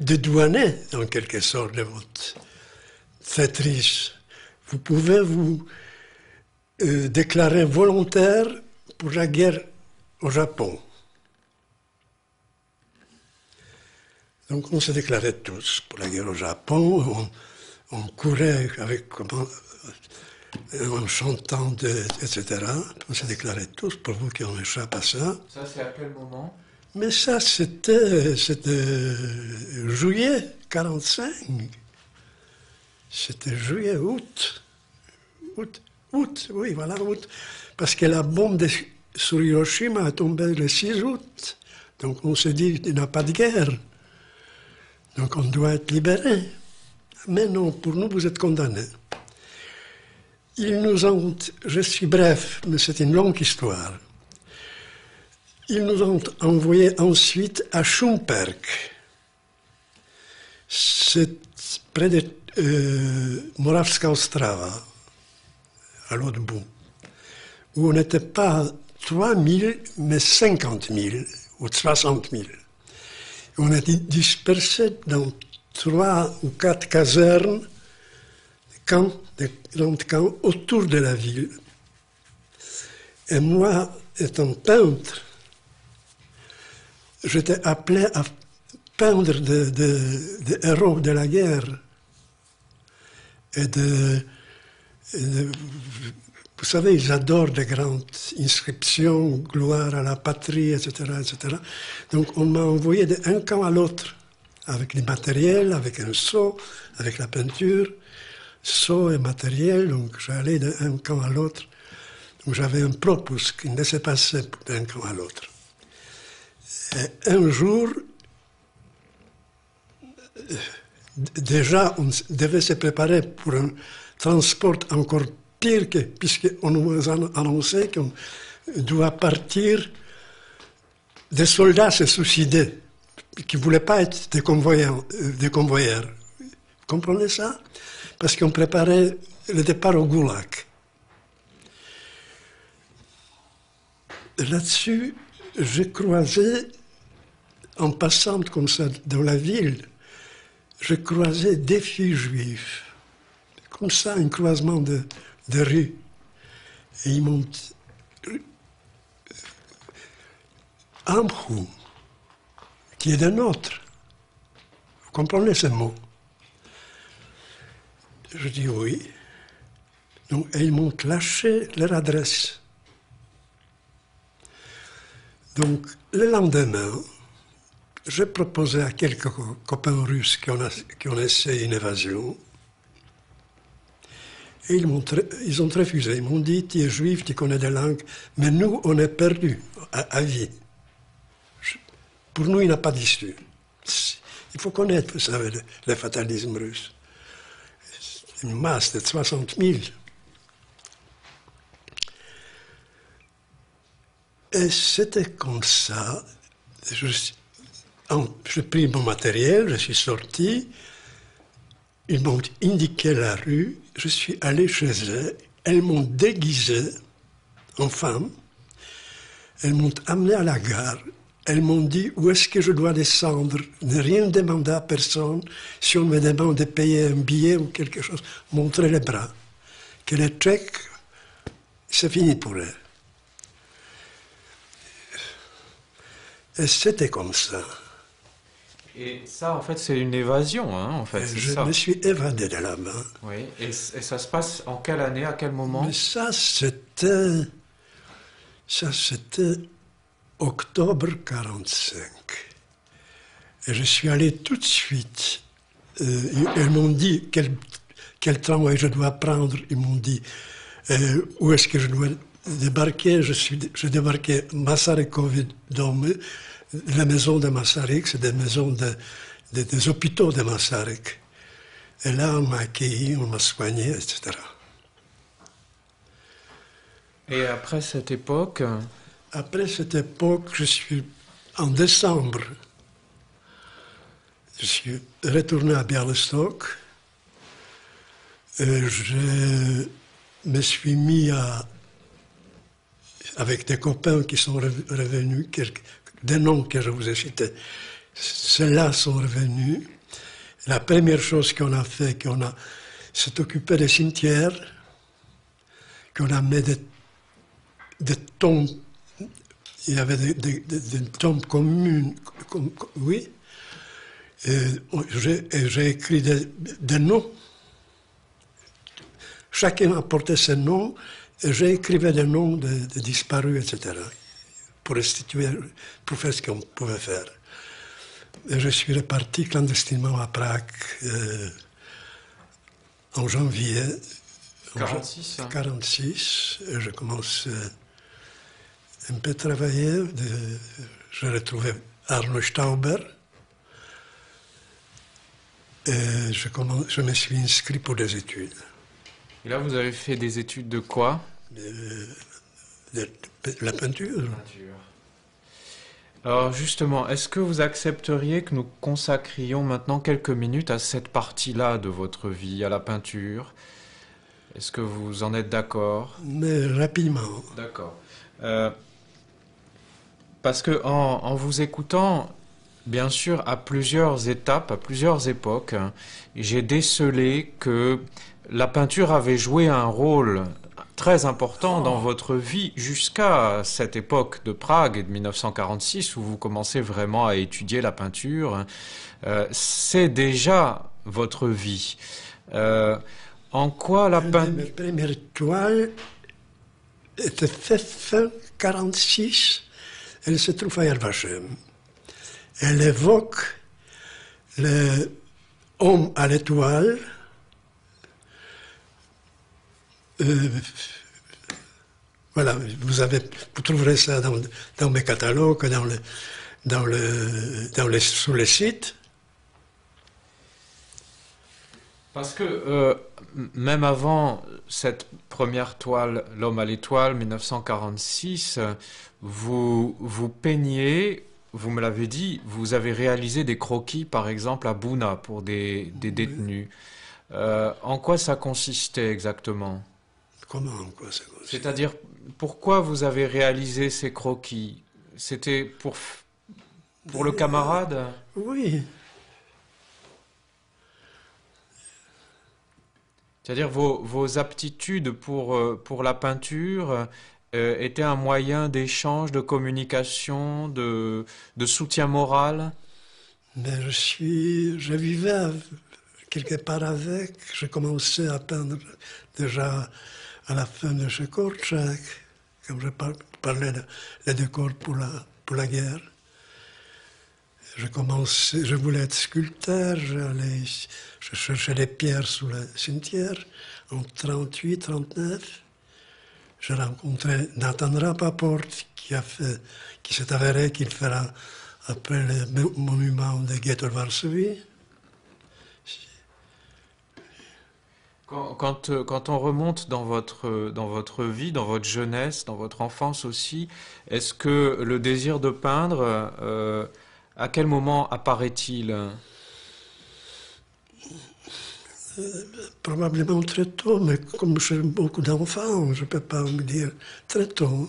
S3: dédouaner, en quelque sorte, de votre traîtrise, vous pouvez vous déclarer volontaire pour la guerre au Japon. Donc on se déclarait tous pour la guerre au Japon, on courait en chantant, etc. On se déclarait tous, pour vous qui en échappe à ça.
S1: Ça, c'est à quel moment?
S3: Mais ça, c'était juillet 45. C'était juillet, août, oui, voilà, août. Parce que la bombe sur Hiroshima est tombée le 6 août. Donc on se dit, il n'y a pas de guerre. Donc on doit être libéré. Mais non, pour nous, vous êtes condamnés. Ils nous ont, je suis bref, mais c'est une longue histoire. Ils nous ont envoyés ensuite à Šumperk. C'est près de Moravská Ostrava, à l'autre bout, où on n'était pas 3000, mais 50 000 ou 60 000. On a été dispersés dans 3 ou 4 casernes, des grands camps autour de la ville. Et moi, étant peintre, j'étais appelé à peindre des héros de la guerre. Vous savez, ils adorent les grandes inscriptions, gloire à la patrie, etc., etc. Donc on m'a envoyé d'un camp à l'autre, avec du matériel, avec un seau, avec la peinture, seau et matériel, donc j'allais d'un camp à l'autre. Donc j'avais un propus qui me laissait passer d'un camp à l'autre. Et un jour, déjà on devait se préparer pour un transport encore pire, puisqu'on nous a annoncé qu'on doit partir. Des soldats se suicidaient, qui ne voulaient pas être des convoyeurs. Vous comprenez ça? Parce qu'on préparait le départ au Goulag. Là-dessus, j'ai croisé, en passant comme ça dans la ville, j'ai croisé des filles juives. Comme ça, un croisement de rue. Et ils m'ont dit, Amchou, qui est des nôtres. Vous comprenez ce mot? Je dis oui. Donc, et ils m'ont lâché leur adresse. Donc, le lendemain, j'ai proposé à quelques copains russes qui ont essayé une évasion. Et ils ont refusé. Ils m'ont dit, tu es juif, tu connais des langues, mais nous, on est perdus à vie. Pour nous, il n'y a pas d'issue. Il faut connaître, vous savez, le fatalisme russe. Une masse de 60 000. Et c'était comme ça. J'ai pris mon matériel, je suis sorti. Ils m'ont indiqué la rue. Je suis allé chez eux. Elles m'ont déguisé en femme. Elles m'ont amené à la gare. Elles m'ont dit où est-ce que je dois descendre. Ne rien demander à personne. Si on me demande de payer un billet ou quelque chose, montrer les bras. Que les Tchèques, c'est fini pour eux. Et c'était comme ça.
S1: Et ça, en fait, c'est une évasion, hein, en fait, c'est
S3: Je
S1: ça.
S3: me suis évadé de là-bas.
S1: Oui, et ça se passe en quelle année, à quel moment?
S3: Mais ça, c'était octobre 1945. Et je suis allé tout de suite. Ils m'ont dit quel tramway je dois prendre. Ils m'ont dit où est-ce que je dois débarquer. Je débarqué à Masarykovi Domy. La maison de Masaryk, c'est des maisons des hôpitaux de Masaryk. Et là, on m'a accueilli, on m'a soigné, etc.
S1: Et après cette époque,
S3: Après cette époque, je suis en décembre. Je suis retourné à Bialystok. Je me suis mis avec des copains qui sont revenus, des noms que je vous ai cités. Ceux-là sont revenus. La première chose qu'on a fait, s'est occupé des cimetières, qu'on a mis des tombes. Il y avait des tombes communes, oui. Et j'ai écrit des noms. Chacun apportait ses noms, et j'ai écrit des noms de disparus, etc. Pour restituer, pour faire ce qu'on pouvait faire. Et je suis reparti clandestinement à Prague en janvier
S1: 46.
S3: 1946. Et je commence un peu à travailler. J'ai retrouvé Arno Stauber. Et je me suis inscrit pour des études.
S1: Et là, vous avez fait des études de quoi?
S3: La peinture.
S1: Alors justement, est-ce que vous accepteriez que nous consacrions maintenant quelques minutes à cette partie-là de votre vie, à la peinture? Est-ce que vous en êtes d'accord?
S3: Mais rapidement.
S1: D'accord. Parce que en vous écoutant, bien sûr, à plusieurs étapes, à plusieurs époques, j'ai décelé que la peinture avait joué un rôle très important dans votre vie jusqu'à cette époque de Prague et de 1946 où vous commencez vraiment à étudier la peinture. C'est déjà votre vie. En quoi la peinture...
S3: Ma première toile était faite fin 1946. Elle se trouve à Yervachem. Elle évoque l'homme à l'étoile. Voilà, vous trouverez ça dans mes catalogues, sur les sites.
S1: Parce que même avant cette première toile, L'homme à l'étoile, 1946, vous peignez, vous me l'avez dit, vous avez réalisé des croquis, par exemple, à Bouna pour des détenus. En quoi ça consistait exactement?
S3: Comment, en quoi ça consiste?
S1: C'est-à-dire, pourquoi vous avez réalisé ces croquis? C'était pour le camarade?
S3: Oui.
S1: C'est-à-dire vos aptitudes pour la peinture étaient un moyen d'échange, de communication, de soutien moral?
S3: Mais je vivais quelque part avec. J'ai commencé à peindre déjà à la fin de chez Korczak, comme je parlais des décors pour la guerre. Je voulais être sculpteur, je cherchais les pierres sous le cimetière en 38, 39. J'ai rencontré Nathan Rapaport qui s'est avéré qu'il fera après le monument de Ghetto de Varsovie.
S1: Quand on remonte dans votre vie, dans votre jeunesse, dans votre enfance aussi, est-ce que le désir de peindre, à quel moment apparaît-il?
S3: Probablement très tôt, mais comme j'ai beaucoup d'enfants, je ne peux pas me dire très tôt.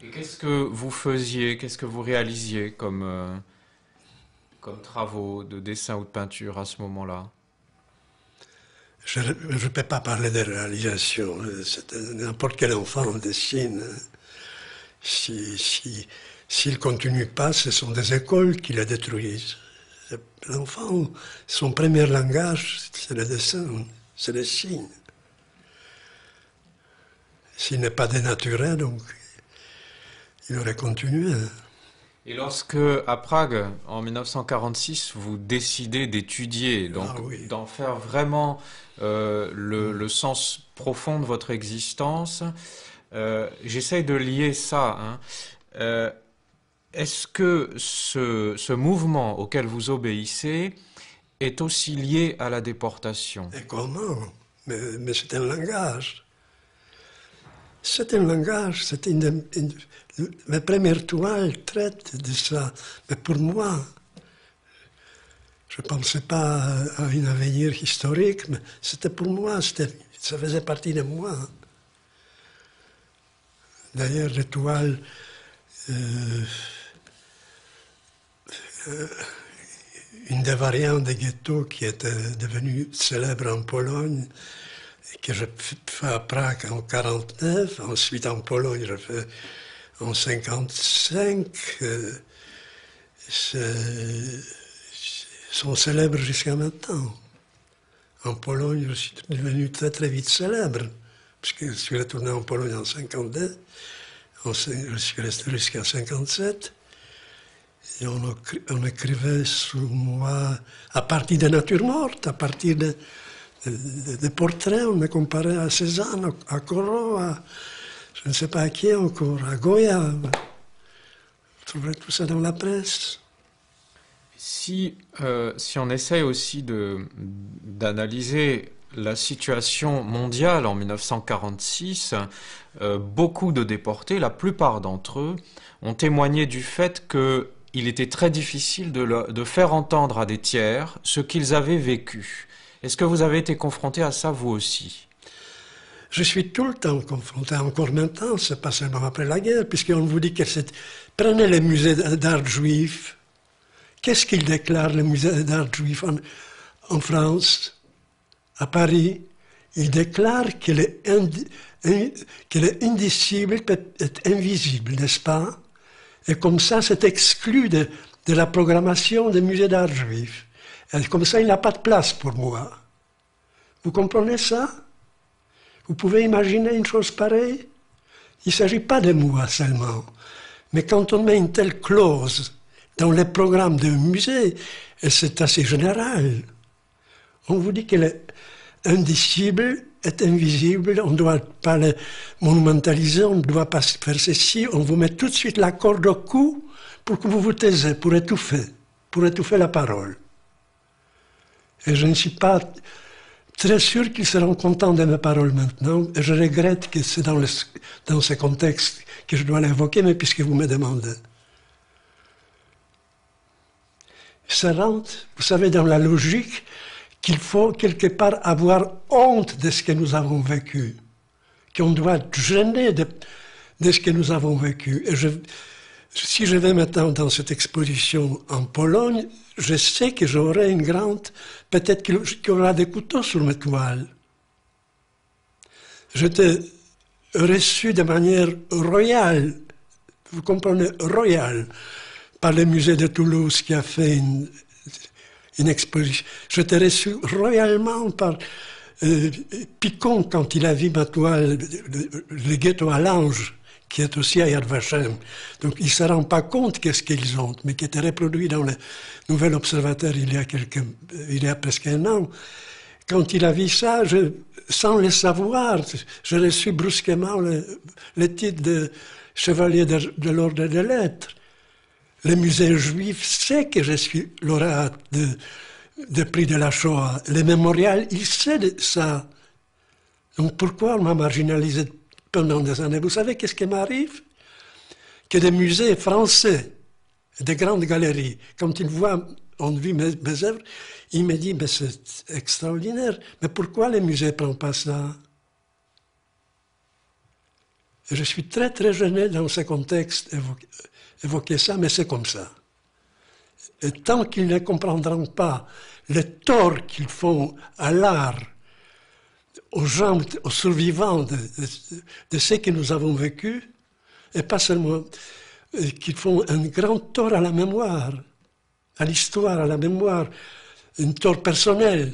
S1: Et qu'est-ce que vous faisiez, qu'est-ce que vous réalisiez comme travaux de dessin ou de peinture à ce moment-là?
S3: Je ne peux pas parler de réalisation. N'importe quel enfant dessine. S'il ne continue pas, ce sont des écoles qui le détruisent. L'enfant, son premier langage, c'est le dessin, c'est le signe. S'il n'est pas dénaturé, donc il aurait continué.
S1: Et lorsque, à Prague, en 1946, vous décidez d'étudier, donc
S3: oui,
S1: d'en faire vraiment le sens profond de votre existence, j'essaye de lier ça. Hein. Est-ce que ce mouvement auquel vous obéissez est aussi lié à la déportation?
S3: Et comment? Mais c'est un langage. C'est un langage, mes premières toiles traitent de ça. Mais pour moi, je ne pensais pas à un avenir historique, mais c'était pour moi, ça faisait partie de moi. D'ailleurs, les toiles, une des variantes de Ghetto qui était devenue célèbre en Pologne, que je fais à Prague en 1949, ensuite en Pologne je fais en 1955, sont célèbres jusqu'à maintenant. En Pologne, je suis devenu très très vite célèbre, puisque je suis retourné en Pologne en 1952, je suis resté jusqu'à 1957, et on écrivait sur moi à partir de natures mortes, à partir de portraits, on me comparait à Cézanne, à Corot, je ne sais pas à qui encore, à Goya. Vous trouverez tout ça dans la presse.
S1: Si on essaye aussi d'analyser la situation mondiale en 1946, beaucoup de déportés, la plupart d'entre eux, ont témoigné du fait qu'il était très difficile de faire entendre à des tiers ce qu'ils avaient vécu. Est-ce que vous avez été confronté à ça, vous aussi?
S3: Je suis tout le temps confronté, encore maintenant, c'est pas seulement après la guerre, puisqu'on vous dit que prenez les musées d'art juif. Qu'est-ce qu'ils déclarent, les musées d'art juif en France, à Paris? Ils déclarent que l'indicible peut être invisible, n'est-ce pas? Et comme ça, c'est exclu de la programmation des musées d'art juif. Et comme ça, il n'a pas de place pour moi. Vous comprenez ça? Vous pouvez imaginer une chose pareille? Il ne s'agit pas de moi seulement. Mais quand on met une telle clause dans les programmes d'un musée, et c'est assez général, on vous dit que l'indicible est invisible, on ne doit pas le monumentaliser, on ne doit pas faire ceci, on vous met tout de suite la corde au cou pour que vous vous taisez, pour étouffer la parole. Et je ne suis pas très sûr qu'ils seront contents de mes paroles maintenant, et je regrette que c'est dans ce contexte que je dois l'évoquer, mais puisque vous me demandez. Ça rentre, vous savez, dans la logique qu'il faut quelque part avoir honte de ce que nous avons vécu, qu'on doit être gêné de ce que nous avons vécu. Et si je vais maintenant dans cette exposition en Pologne, je sais que j'aurai une grande... Peut-être qu'il y aura des couteaux sur mes toiles. J'étais reçu de manière royale, vous comprenez, royale, par le musée de Toulouse qui a fait une exposition. J'étais reçu royalement par Picon quand il a vu ma toile, le ghetto à l'ange, qui est aussi à Yad Vashem. Donc il ne se rend pas compte qu'est-ce qu'ils ont, mais qui était reproduit dans le Nouvel Observateur il y a presque un an. Quand il a vu ça, sans le savoir, j'ai reçu brusquement le titre de chevalier de l'ordre des lettres. Le musée juif sait que je suis lauréat de prix de la Shoah. Le mémorial, il sait de ça. Donc pourquoi on m'a marginalisé pendant des années? Vous savez qu'est-ce qui m'arrive? Que des musées français, des grandes galeries, quand ils voient, ont vu mes œuvres, ils me disent, mais c'est extraordinaire, mais pourquoi les musées ne prennent pas ça? Et je suis très très gêné dans ce contexte évoquer ça, mais c'est comme ça. Et tant qu'ils ne comprendront pas le tort qu'ils font à l'art, aux gens, aux survivants de ce que nous avons vécu, et pas seulement qu'ils font un grand tort à la mémoire, à l'histoire, à la mémoire, un tort personnel,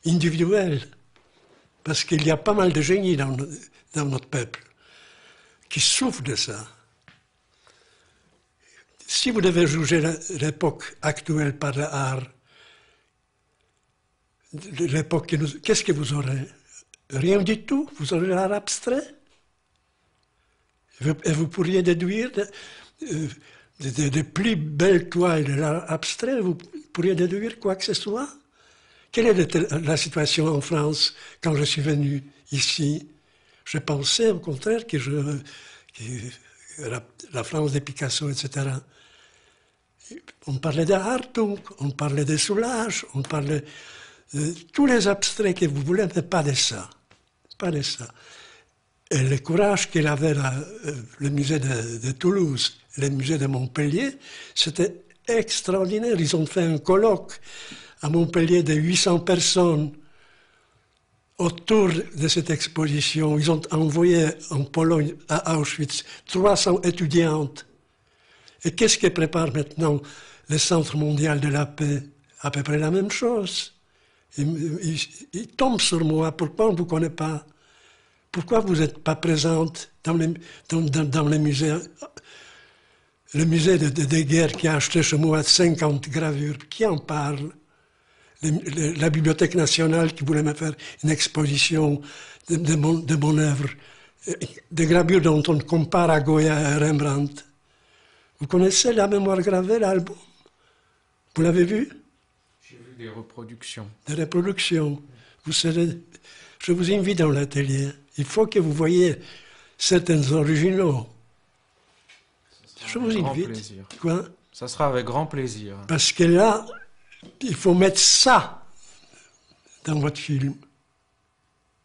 S3: individuel, parce qu'il y a pas mal de génies dans notre peuple qui souffrent de ça. Si vous devez juger l'époque actuelle par l'art, l'époque qu'est-ce que vous aurez? Rien du tout. Vous aurez l'art abstrait. Et vous pourriez déduire de plus belles toiles de l'art abstrait, vous pourriez déduire quoi que ce soit. Quelle est la situation en France quand je suis venu ici? Je pensais au contraire que la France de Picasso, etc. On parlait de Hartung, on parlait de Soulages, on parlait de tous les abstraits que vous voulez, mais pas de ça. Pas de ça. Et le courage qu'il avait le musée de Toulouse, le musée de Montpellier, c'était extraordinaire. Ils ont fait un colloque à Montpellier de 800 personnes autour de cette exposition. Ils ont envoyé en Pologne, à Auschwitz, 300 étudiantes. Et qu'est-ce que prépare maintenant le Centre mondial de la paix? À peu près la même chose. Il tombe sur moi. Pourquoi on ne vous connaît pas? Pourquoi vous n'êtes pas présente dans le musée? Le musée de guerre qui a acheté chez moi 50 gravures. Qui en parle? La Bibliothèque nationale qui voulait me faire une exposition de mon œuvre. Des gravures dont on compare à Goya et à Rembrandt. Vous connaissez la mémoire gravée, l'album? Vous l'avez vu?
S1: J'ai vu des reproductions.
S3: Des reproductions. Je vous invite dans l'atelier. Il faut que vous voyez certains originaux. Je vous invite.
S1: Plaisir.
S3: Quoi?
S1: Ça sera avec grand plaisir.
S3: Parce que là, il faut mettre ça dans votre film,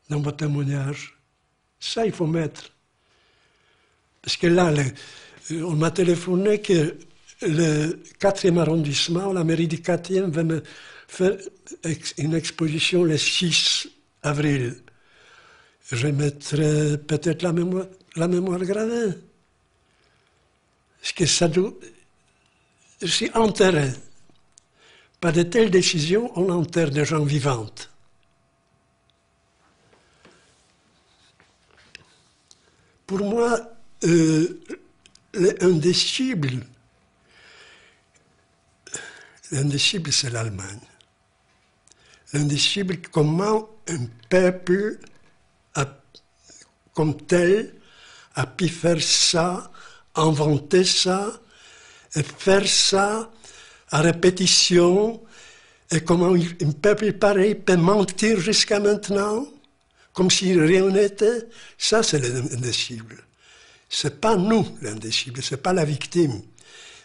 S3: dans votre témoignage. Ça, il faut mettre. Parce que là, on m'a téléphoné que le 4e arrondissement, la mairie du 4e, va me faire une exposition le 6 avril. Je mettrai peut-être la mémoire gravée. Parce que ça doit... Je suis enterré. Par de telles décisions, on enterre des gens vivantes. Pour moi, l'indicible, c'est l'Allemagne. L'indicible, comment un peuple comme tel a pu faire ça, inventer ça, et faire ça à répétition, et comment un peuple pareil peut mentir jusqu'à maintenant, comme si rien n'était. Ça, c'est l'indicible. C'est pas nous, l'indicible, c'est pas la victime.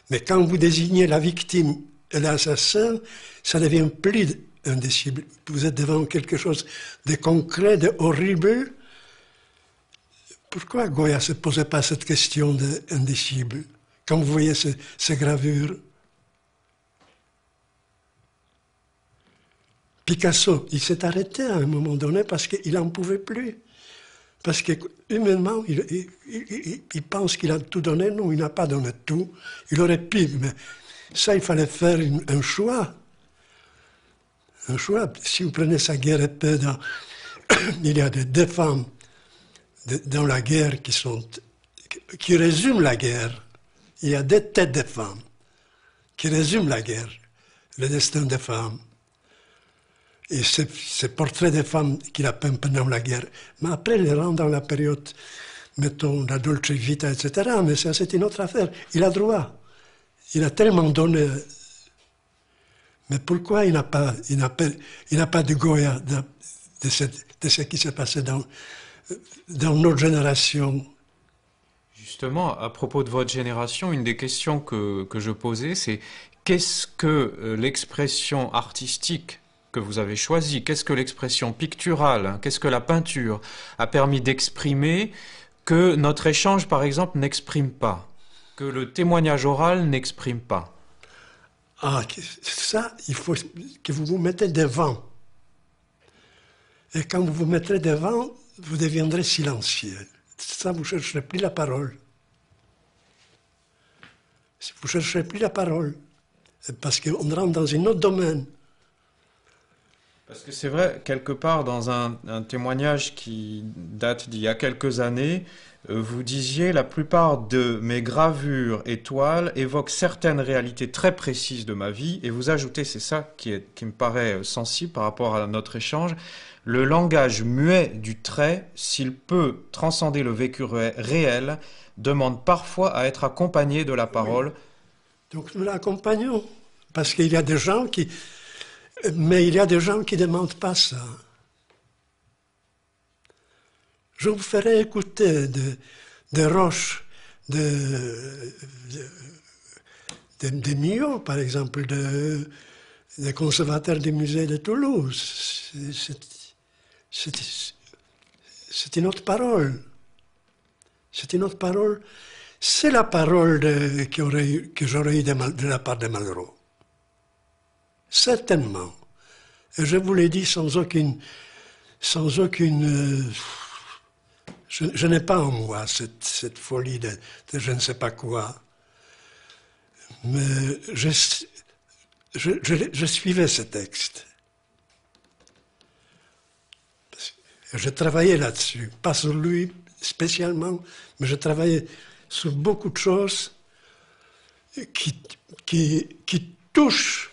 S3: Mais quand vous désignez la victime et l'assassin, ça devient plus indicible. Vous êtes devant quelque chose de concret, de horrible. Pourquoi Goya ne se posait pas cette question d'indicible quand vous voyez ces gravures? Picasso, il s'est arrêté à un moment donné parce qu'il n'en pouvait plus. Parce que humainement, il pense qu'il a tout donné. Non, il n'a pas donné tout. Il aurait pu, mais ça, il fallait faire un choix. un choix. Si vous prenez sa guerre et paix, il y a deux femmes dans la guerre qui résument la guerre. Il y a des têtes de femmes qui résument la guerre, le destin des femmes. Et ces portraits des femmes qu'il a peints pendant la guerre. Mais après, il les rend dans la période, mettons, la Dolce Vita, etc. Mais ça, c'est une autre affaire. Il a droit. Il a tellement donné. Mais pourquoi il n'a pas de Goya de ce qui s'est passé dans notre génération?
S1: Justement, à propos de votre génération, une des questions que je posais, c'est qu'est-ce que l'expression artistique que vous avez choisie, qu'est-ce que l'expression picturale, qu'est-ce que la peinture a permis d'exprimer que notre échange, par exemple, n'exprime pas, que le témoignage oral n'exprime pas?
S3: Ah, ça, il faut que vous vous mettez devant. Et quand vous vous mettrez devant, vous deviendrez silencieux. Ça, vous ne chercherez plus la parole. Vous ne chercherez plus la parole. Parce qu'on rentre dans un autre domaine.
S1: Parce que c'est vrai, quelque part, dans un témoignage qui date d'il y a quelques années, vous disiez la plupart de mes gravures et toiles évoquent certaines réalités très précises de ma vie, et vous ajoutez, c'est ça qui me paraît sensible par rapport à notre échange, le langage muet du trait, s'il peut transcender le vécu réel, demande parfois à être accompagné de la parole.
S3: Oui. Donc nous l'accompagnons, parce qu'il y a des gens qui... Mais il y a des gens qui ne demandent pas ça. Je vous ferai écouter des roches, des Millau, par exemple, des conservateurs du musée de Toulouse. C'est une autre parole. C'est une autre parole. C'est la parole que j'aurais eue de la part de Malraux. Certainement. Et je vous l'ai dit sans aucune... Je n'ai pas en moi cette folie de je ne sais pas quoi. Mais je suivais ce texte. Je travaillais là-dessus. Pas sur lui spécialement, mais je travaillais sur beaucoup de choses qui touchent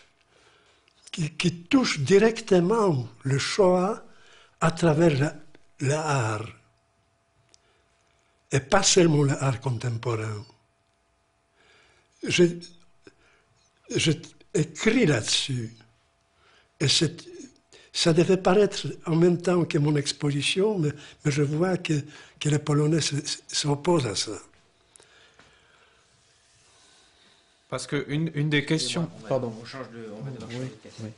S3: directement le Shoah à travers l'art. Et pas seulement l'art contemporain. J'ai écrit là-dessus. Et ça devait paraître en même temps que mon exposition, mais je vois que les Polonais s'opposent à ça.
S1: Parce qu'une des questions...
S2: Pardon, on change de... On va devoir changer de question.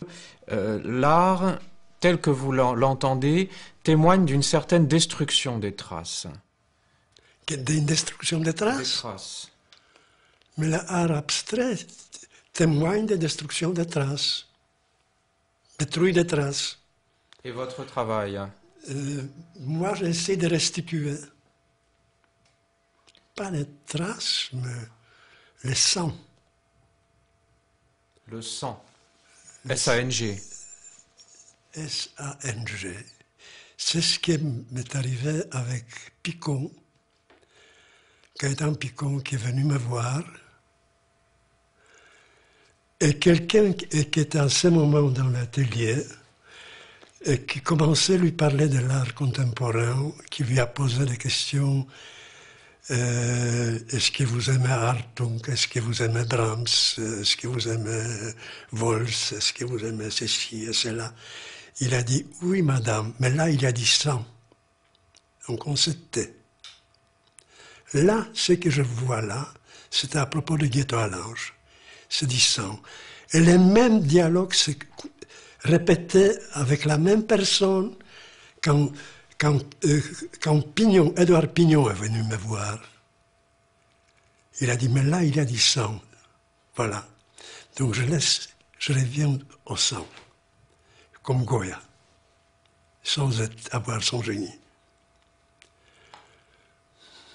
S1: L'art, tel que vous l'entendez, témoigne d'une certaine destruction des traces.
S3: D'une destruction des traces?
S1: Des traces.
S3: Mais l'art abstrait témoigne de destruction des traces. Détruit des traces.
S1: Et votre travail?
S3: Moi, j'essaie de restituer. Pas les traces, mais le sang.
S1: Le sang. S-A-N-G.
S3: S-A-N-G. C'est ce qui m'est arrivé avec Picon, Gaëtan Picon, qui est venu me voir. Et quelqu'un qui était à ce moment dans l'atelier et qui commençait à lui parler de l'art contemporain, qui lui a posé des questions. Est-ce que vous aimez Hartung? Est-ce que vous aimez Brahms? Est-ce que vous aimez Vols? Est-ce que vous aimez ceci et cela? Il a dit oui, madame, mais là, il a dit sang. Donc on se tait. Là, ce que je vois là, c'était à propos de Gueto à l'Ange. C'est dit sang. Et les mêmes dialogues se répétaient avec la même personne quand Pignon, Édouard Pignon est venu me voir. Il a dit, mais là, il a dit sang. Voilà. Donc je reviens au sang, comme Goya, sans avoir son génie.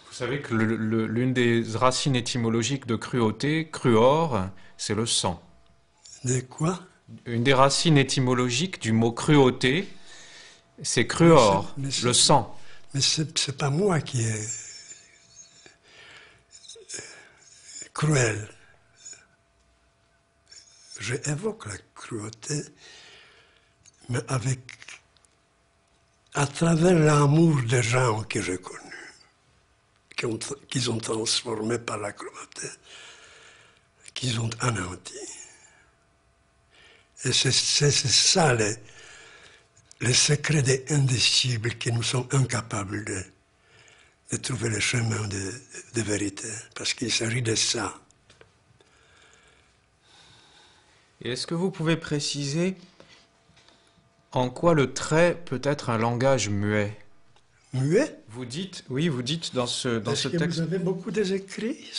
S1: Vous savez que l'une des racines étymologiques de cruauté, cruor, c'est le sang.
S3: De quoi?
S1: Une des racines étymologiques du mot cruauté, c'est cruor, le sang.
S3: Mais c'est pas moi qui est cruel. Je évoque la cruauté, mais à travers l'amour des gens que j'ai connus, qu'ils ont transformé par la cruauté, qu'ils ont anéanti. Et c'est ça les secrets des indicibles que nous sommes incapables de trouver le chemin de vérité, parce qu'il s'agit de ça.
S1: Et est-ce que vous pouvez préciser en quoi le trait peut être un langage muet?
S3: Muet?
S1: Vous dites dans ce
S3: Est-ce que
S1: texte.
S3: vous avez beaucoup des écrits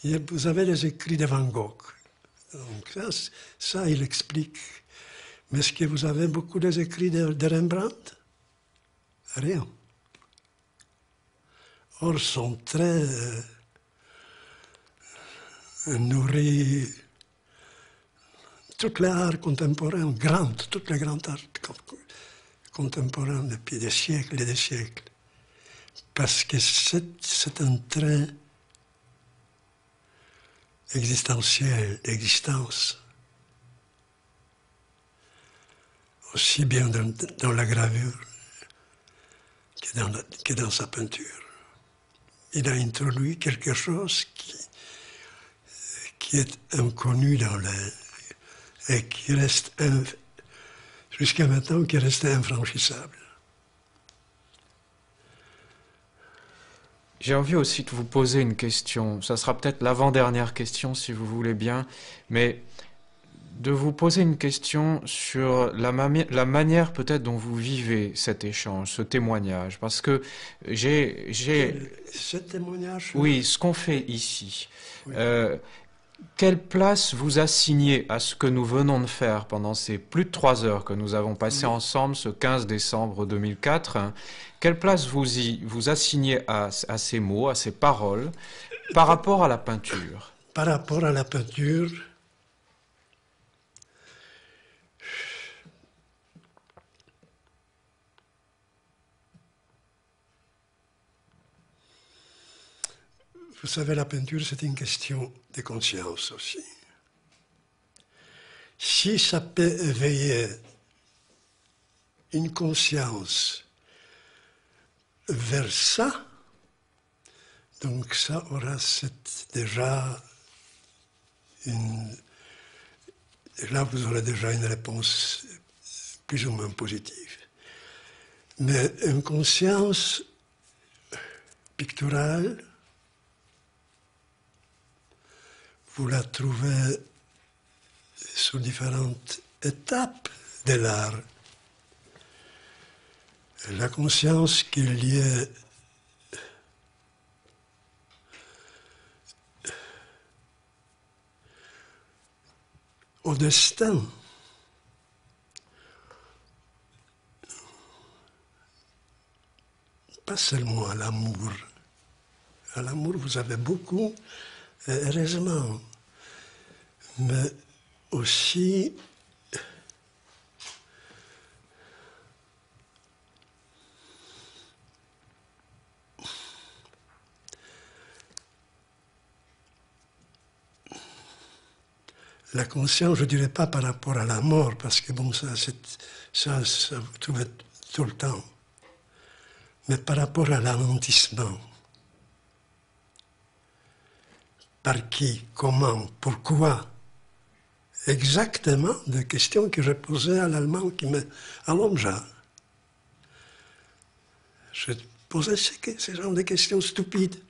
S3: vous avez les écrits de Van Gogh. Donc ça il explique. Mais est-ce que vous avez beaucoup des écrits de Rembrandt? Rien. Or, sont très nourris. Toutes les arts contemporains, toutes les grandes arts contemporains depuis des siècles et des siècles. Parce que c'est un trait existentiel, d'existence. Aussi bien dans la gravure que dans sa peinture. Il a introduit quelque chose qui est inconnu et qui reste, jusqu'à maintenant, qui reste infranchissable.
S1: J'ai envie aussi de vous poser une question. Ça sera peut-être l'avant-dernière question, si vous voulez bien, mais de vous poser une question sur la manière peut-être dont vous vivez cet échange, ce témoignage. Parce que
S3: Ce témoignage?
S1: Oui, ce qu'on fait ici.
S3: Oui.
S1: Quelle place vous assignez à ce que nous venons de faire pendant ces plus de 3 heures que nous avons passées ensemble ce 15 décembre 2004 hein? Quelle place vous assignez à ces mots, à ces paroles, par rapport à la peinture?
S3: Par rapport à la peinture, vous savez, la peinture, c'est une question de conscience aussi. Si ça peut éveiller une conscience vers ça, donc ça aura déjà là vous aurez déjà une réponse plus ou moins positive. Mais une conscience picturale, vous la trouvez sous différentes étapes de l'art. La conscience qui est liée au destin, pas seulement à l'amour. À l'amour, vous avez beaucoup, heureusement, mais aussi la conscience, je ne dirais pas par rapport à la mort, parce que bon, ça vous trouvez tout le temps, mais par rapport à l'alentissement. Par qui, comment, pourquoi? Exactement des questions que je posais à l'Allemand à Lomja. Je posais ces genre de questions stupides.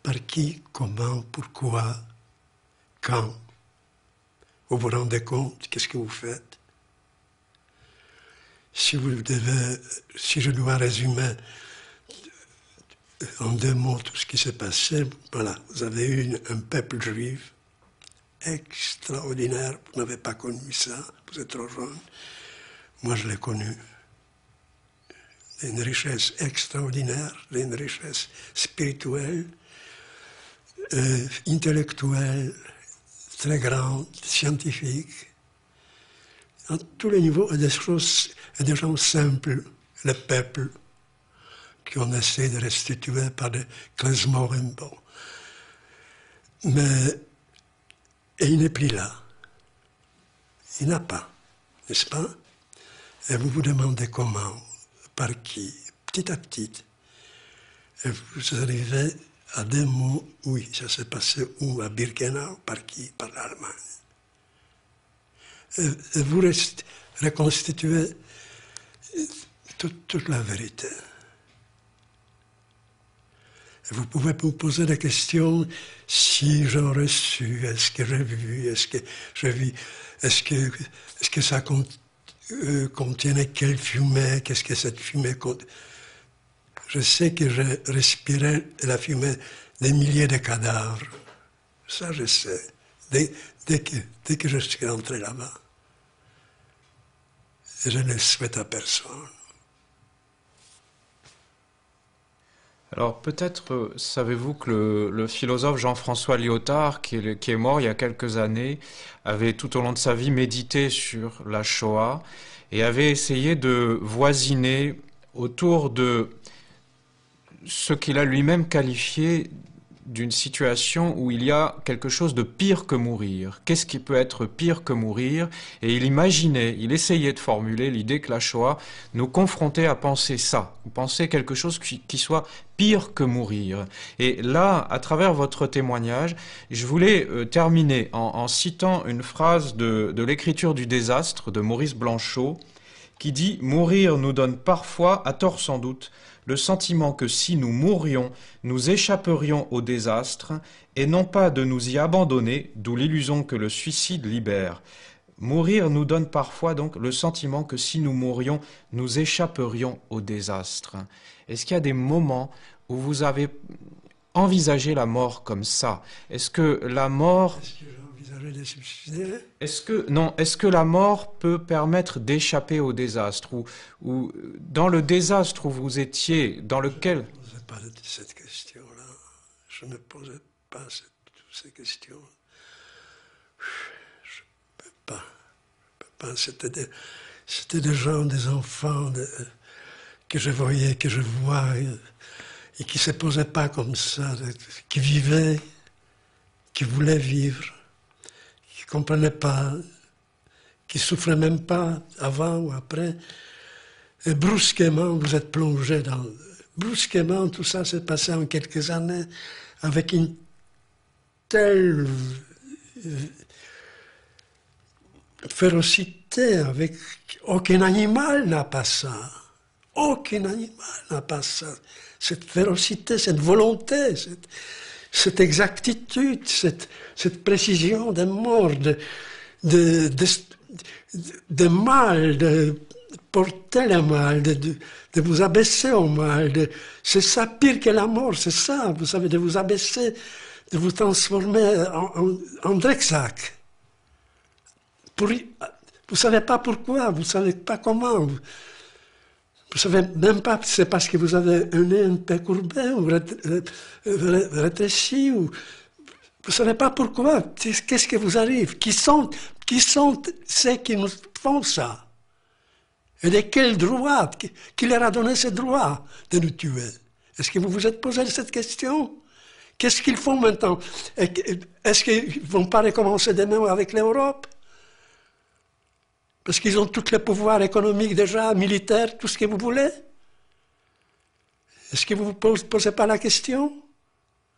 S3: Par qui, comment, pourquoi, quand? Vous vous rendez compte? Qu'est-ce que vous faites? Si je dois résumer en 2 mots tout ce qui s'est passé, voilà, vous avez eu un peuple juif extraordinaire, vous n'avez pas connu ça, vous êtes trop jeune, moi je l'ai connu. Une richesse extraordinaire, une richesse spirituelle, intellectuelle, très grande, scientifique, à tous les niveaux, et des choses, et des gens simples, le peuple, qu'on essaie de restituer par des classements. Bon. Mais, et il n'est plus là. Il n'a pas, n'est-ce pas? Et vous vous demandez comment, par qui, petit à petit. Et vous arrivez à des mots, oui, ça s'est passé où? À Birkenau, par qui? Par l'Allemagne. Et vous reconstituez toute la vérité. Et vous pouvez vous poser la question si j'ai reçu, est-ce que j'ai vu, est-ce que j'ai vu, est-ce que ça contenait quelle fumée, qu'est-ce que cette fumée contient. Je sais que j'ai respiré la fumée des milliers de cadavres. Ça, je sais. Dès que je suis rentré là-bas. Et je ne le souhaite à personne.
S1: Alors peut-être savez-vous que le philosophe Jean-François Lyotard, qui est mort il y a quelques années, avait tout au long de sa vie médité sur la Shoah et avait essayé de voisiner autour de ce qu'il a lui-même qualifié d'une situation où il y a quelque chose de pire que mourir. Qu'est-ce qui peut être pire que mourir? Et il essayait de formuler l'idée que la Shoah nous confrontait à penser ça, penser quelque chose qui soit pire que mourir. Et là, à travers votre témoignage, je voulais terminer en citant une phrase de l'écriture du désastre de Maurice Blanchot, qui dit « Mourir nous donne parfois, à tort sans doute, le sentiment que si nous mourions, nous échapperions au désastre, et non pas de nous y abandonner, d'où l'illusion que le suicide libère. Mourir nous donne parfois donc le sentiment que si nous mourions, nous échapperions au désastre. » Est-ce qu'il y a des moments où vous avez envisagé la mort comme ça? Est-ce que la mort... Est-ce que la mort peut permettre d'échapper au désastre ou dans le désastre où vous étiez, dans lequel...
S3: Je ne me posais pas cette question-là. Je ne me posais pas toutes ces questions. Je ne peux pas. C'était des gens, des enfants que je voyais, que je vois, et qui ne se posaient pas comme ça, qui vivaient, qui voulaient vivre. Qui ne comprenaient pas, qui ne souffraient même pas avant ou après. Et brusquement, vous êtes plongé dans... Brusquement, tout ça s'est passé en quelques années avec une telle férocité, avec... Aucun animal n'a pas ça. Aucun animal n'a pas ça. Cette férocité, cette volonté, cette exactitude, cette précision des morts, de mal, de porter le mal, de vous abaisser au mal. C'est ça pire que la mort, c'est ça, vous savez, de vous abaisser, de vous transformer en Drexac. Vous ne savez pas pourquoi, vous ne savez pas comment. Vous ne savez même pas si c'est parce que vous avez un nez un peu courbé ou rétréci. Vous ne savez pas pourquoi. Qu'est-ce qui vous arrive? Qui sont ceux qui nous font ça? Et de quel droit? Qui leur a donné ce droit de nous tuer? Est-ce que vous vous êtes posé cette question? Qu'est-ce qu'ils font maintenant? Est-ce qu'ils ne vont pas recommencer demain avec l'Europe? Parce qu'ils ont tous les pouvoirs économiques déjà, militaires, tout ce que vous voulez. Est-ce que vous ne vous posez pas la question?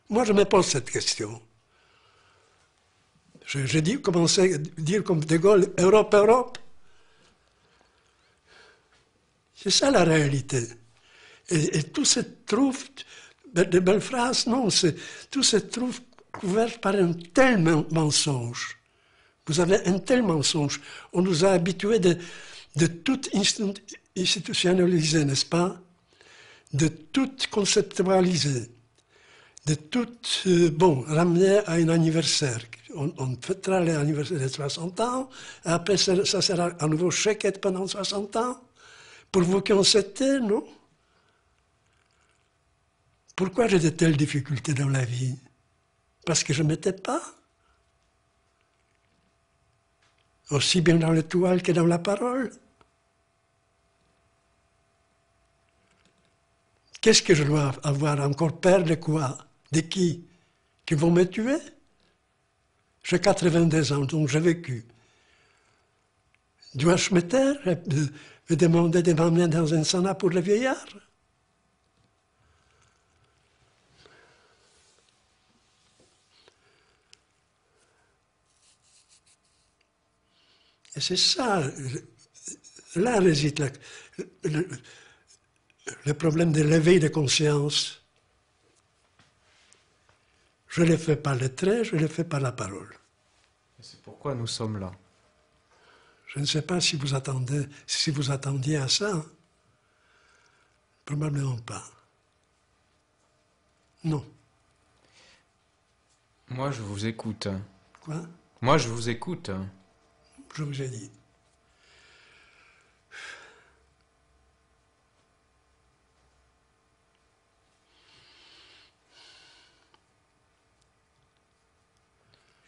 S3: Moi, je me pose cette question. J'ai commencé à dire comme De Gaulle, Europe, Europe. C'est ça la réalité. Et tout se trouve, de belles phrases, non, tout se trouve couvert par un tel mensonge. Vous avez un tel mensonge. On nous a habitués de tout institutionnaliser, n'est-ce pas? De tout conceptualiser. De tout, ramener à un anniversaire. On fêtera l'anniversaire de 60 ans, et après ça sera à nouveau chèque pendant 60 ans. Pour vous qui en c'était, non? Pourquoi j'ai de telles difficultés dans la vie? Parce que je ne m'étais pas. aussi bien dans l'étoile que dans la parole. Qu'est-ce que je dois avoir encore peur de quoi? De qui? Qui vont me tuer? J'ai 82 ans, donc j'ai vécu. Dois-je me taire et me demander de m'emmener dans un sauna pour les vieillards? Et c'est ça, là réside le problème de l'éveil de conscience. Je le fais par le trait, je le fais par la parole.
S1: C'est pourquoi nous sommes là.
S3: Je ne sais pas si vous attendiez à ça. Probablement pas. Non.
S1: Moi, je vous écoute.
S3: Quoi?
S1: Moi, je vous écoute.
S3: Je vous ai dit.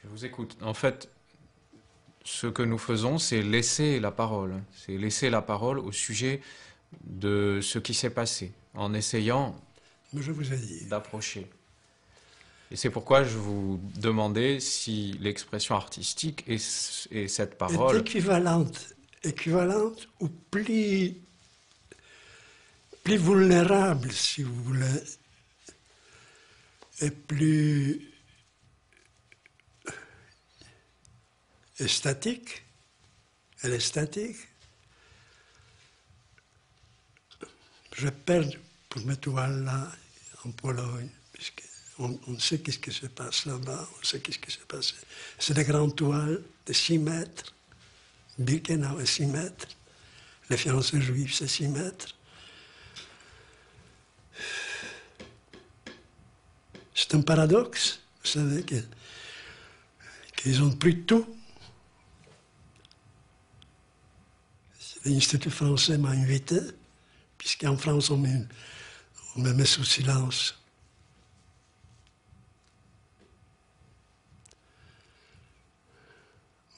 S1: Je vous écoute. En fait, ce que nous faisons, c'est laisser la parole. C'est laisser la parole au sujet de ce qui s'est passé, en essayant
S3: Mais je vous ai dit.
S1: d'approcher. Et c'est pourquoi je vous demandais si l'expression artistique et cette parole...
S3: Est équivalente ou plus vulnérable, si vous voulez, et plus statique. Elle est statique. Je perds pour mes toiles là, en Pologne, puisqu'on sait qu'est-ce qui se passe là-bas, on sait qu'est-ce qui s'est passé. C'est des grandes toiles de 6 mètres. Birkenau est 6 mètres. Les fiancés juifs, c'est 6 mètres. C'est un paradoxe, vous savez, qu'ils ont pris tout. L'Institut français m'a invité, puisqu'en France, on me met sous silence.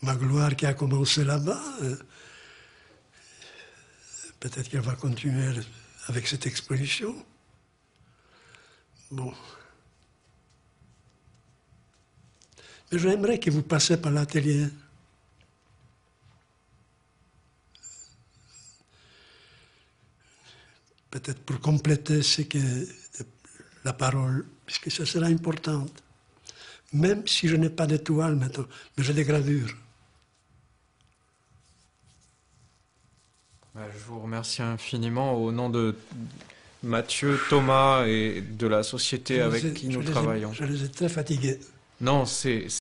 S3: Ma gloire qui a commencé là-bas, peut-être qu'elle va continuer avec cette exposition. Bon. Mais j'aimerais que vous passiez par l'atelier. Peut-être pour compléter ce que la parole, puisque ça sera important. Même si je n'ai pas de toile maintenant, mais j'ai des gravures.
S1: Je vous remercie infiniment au nom de Mathieu, Thomas et de la société avec qui nous travaillons.
S3: Je les ai très fatigués.
S1: Non, c'est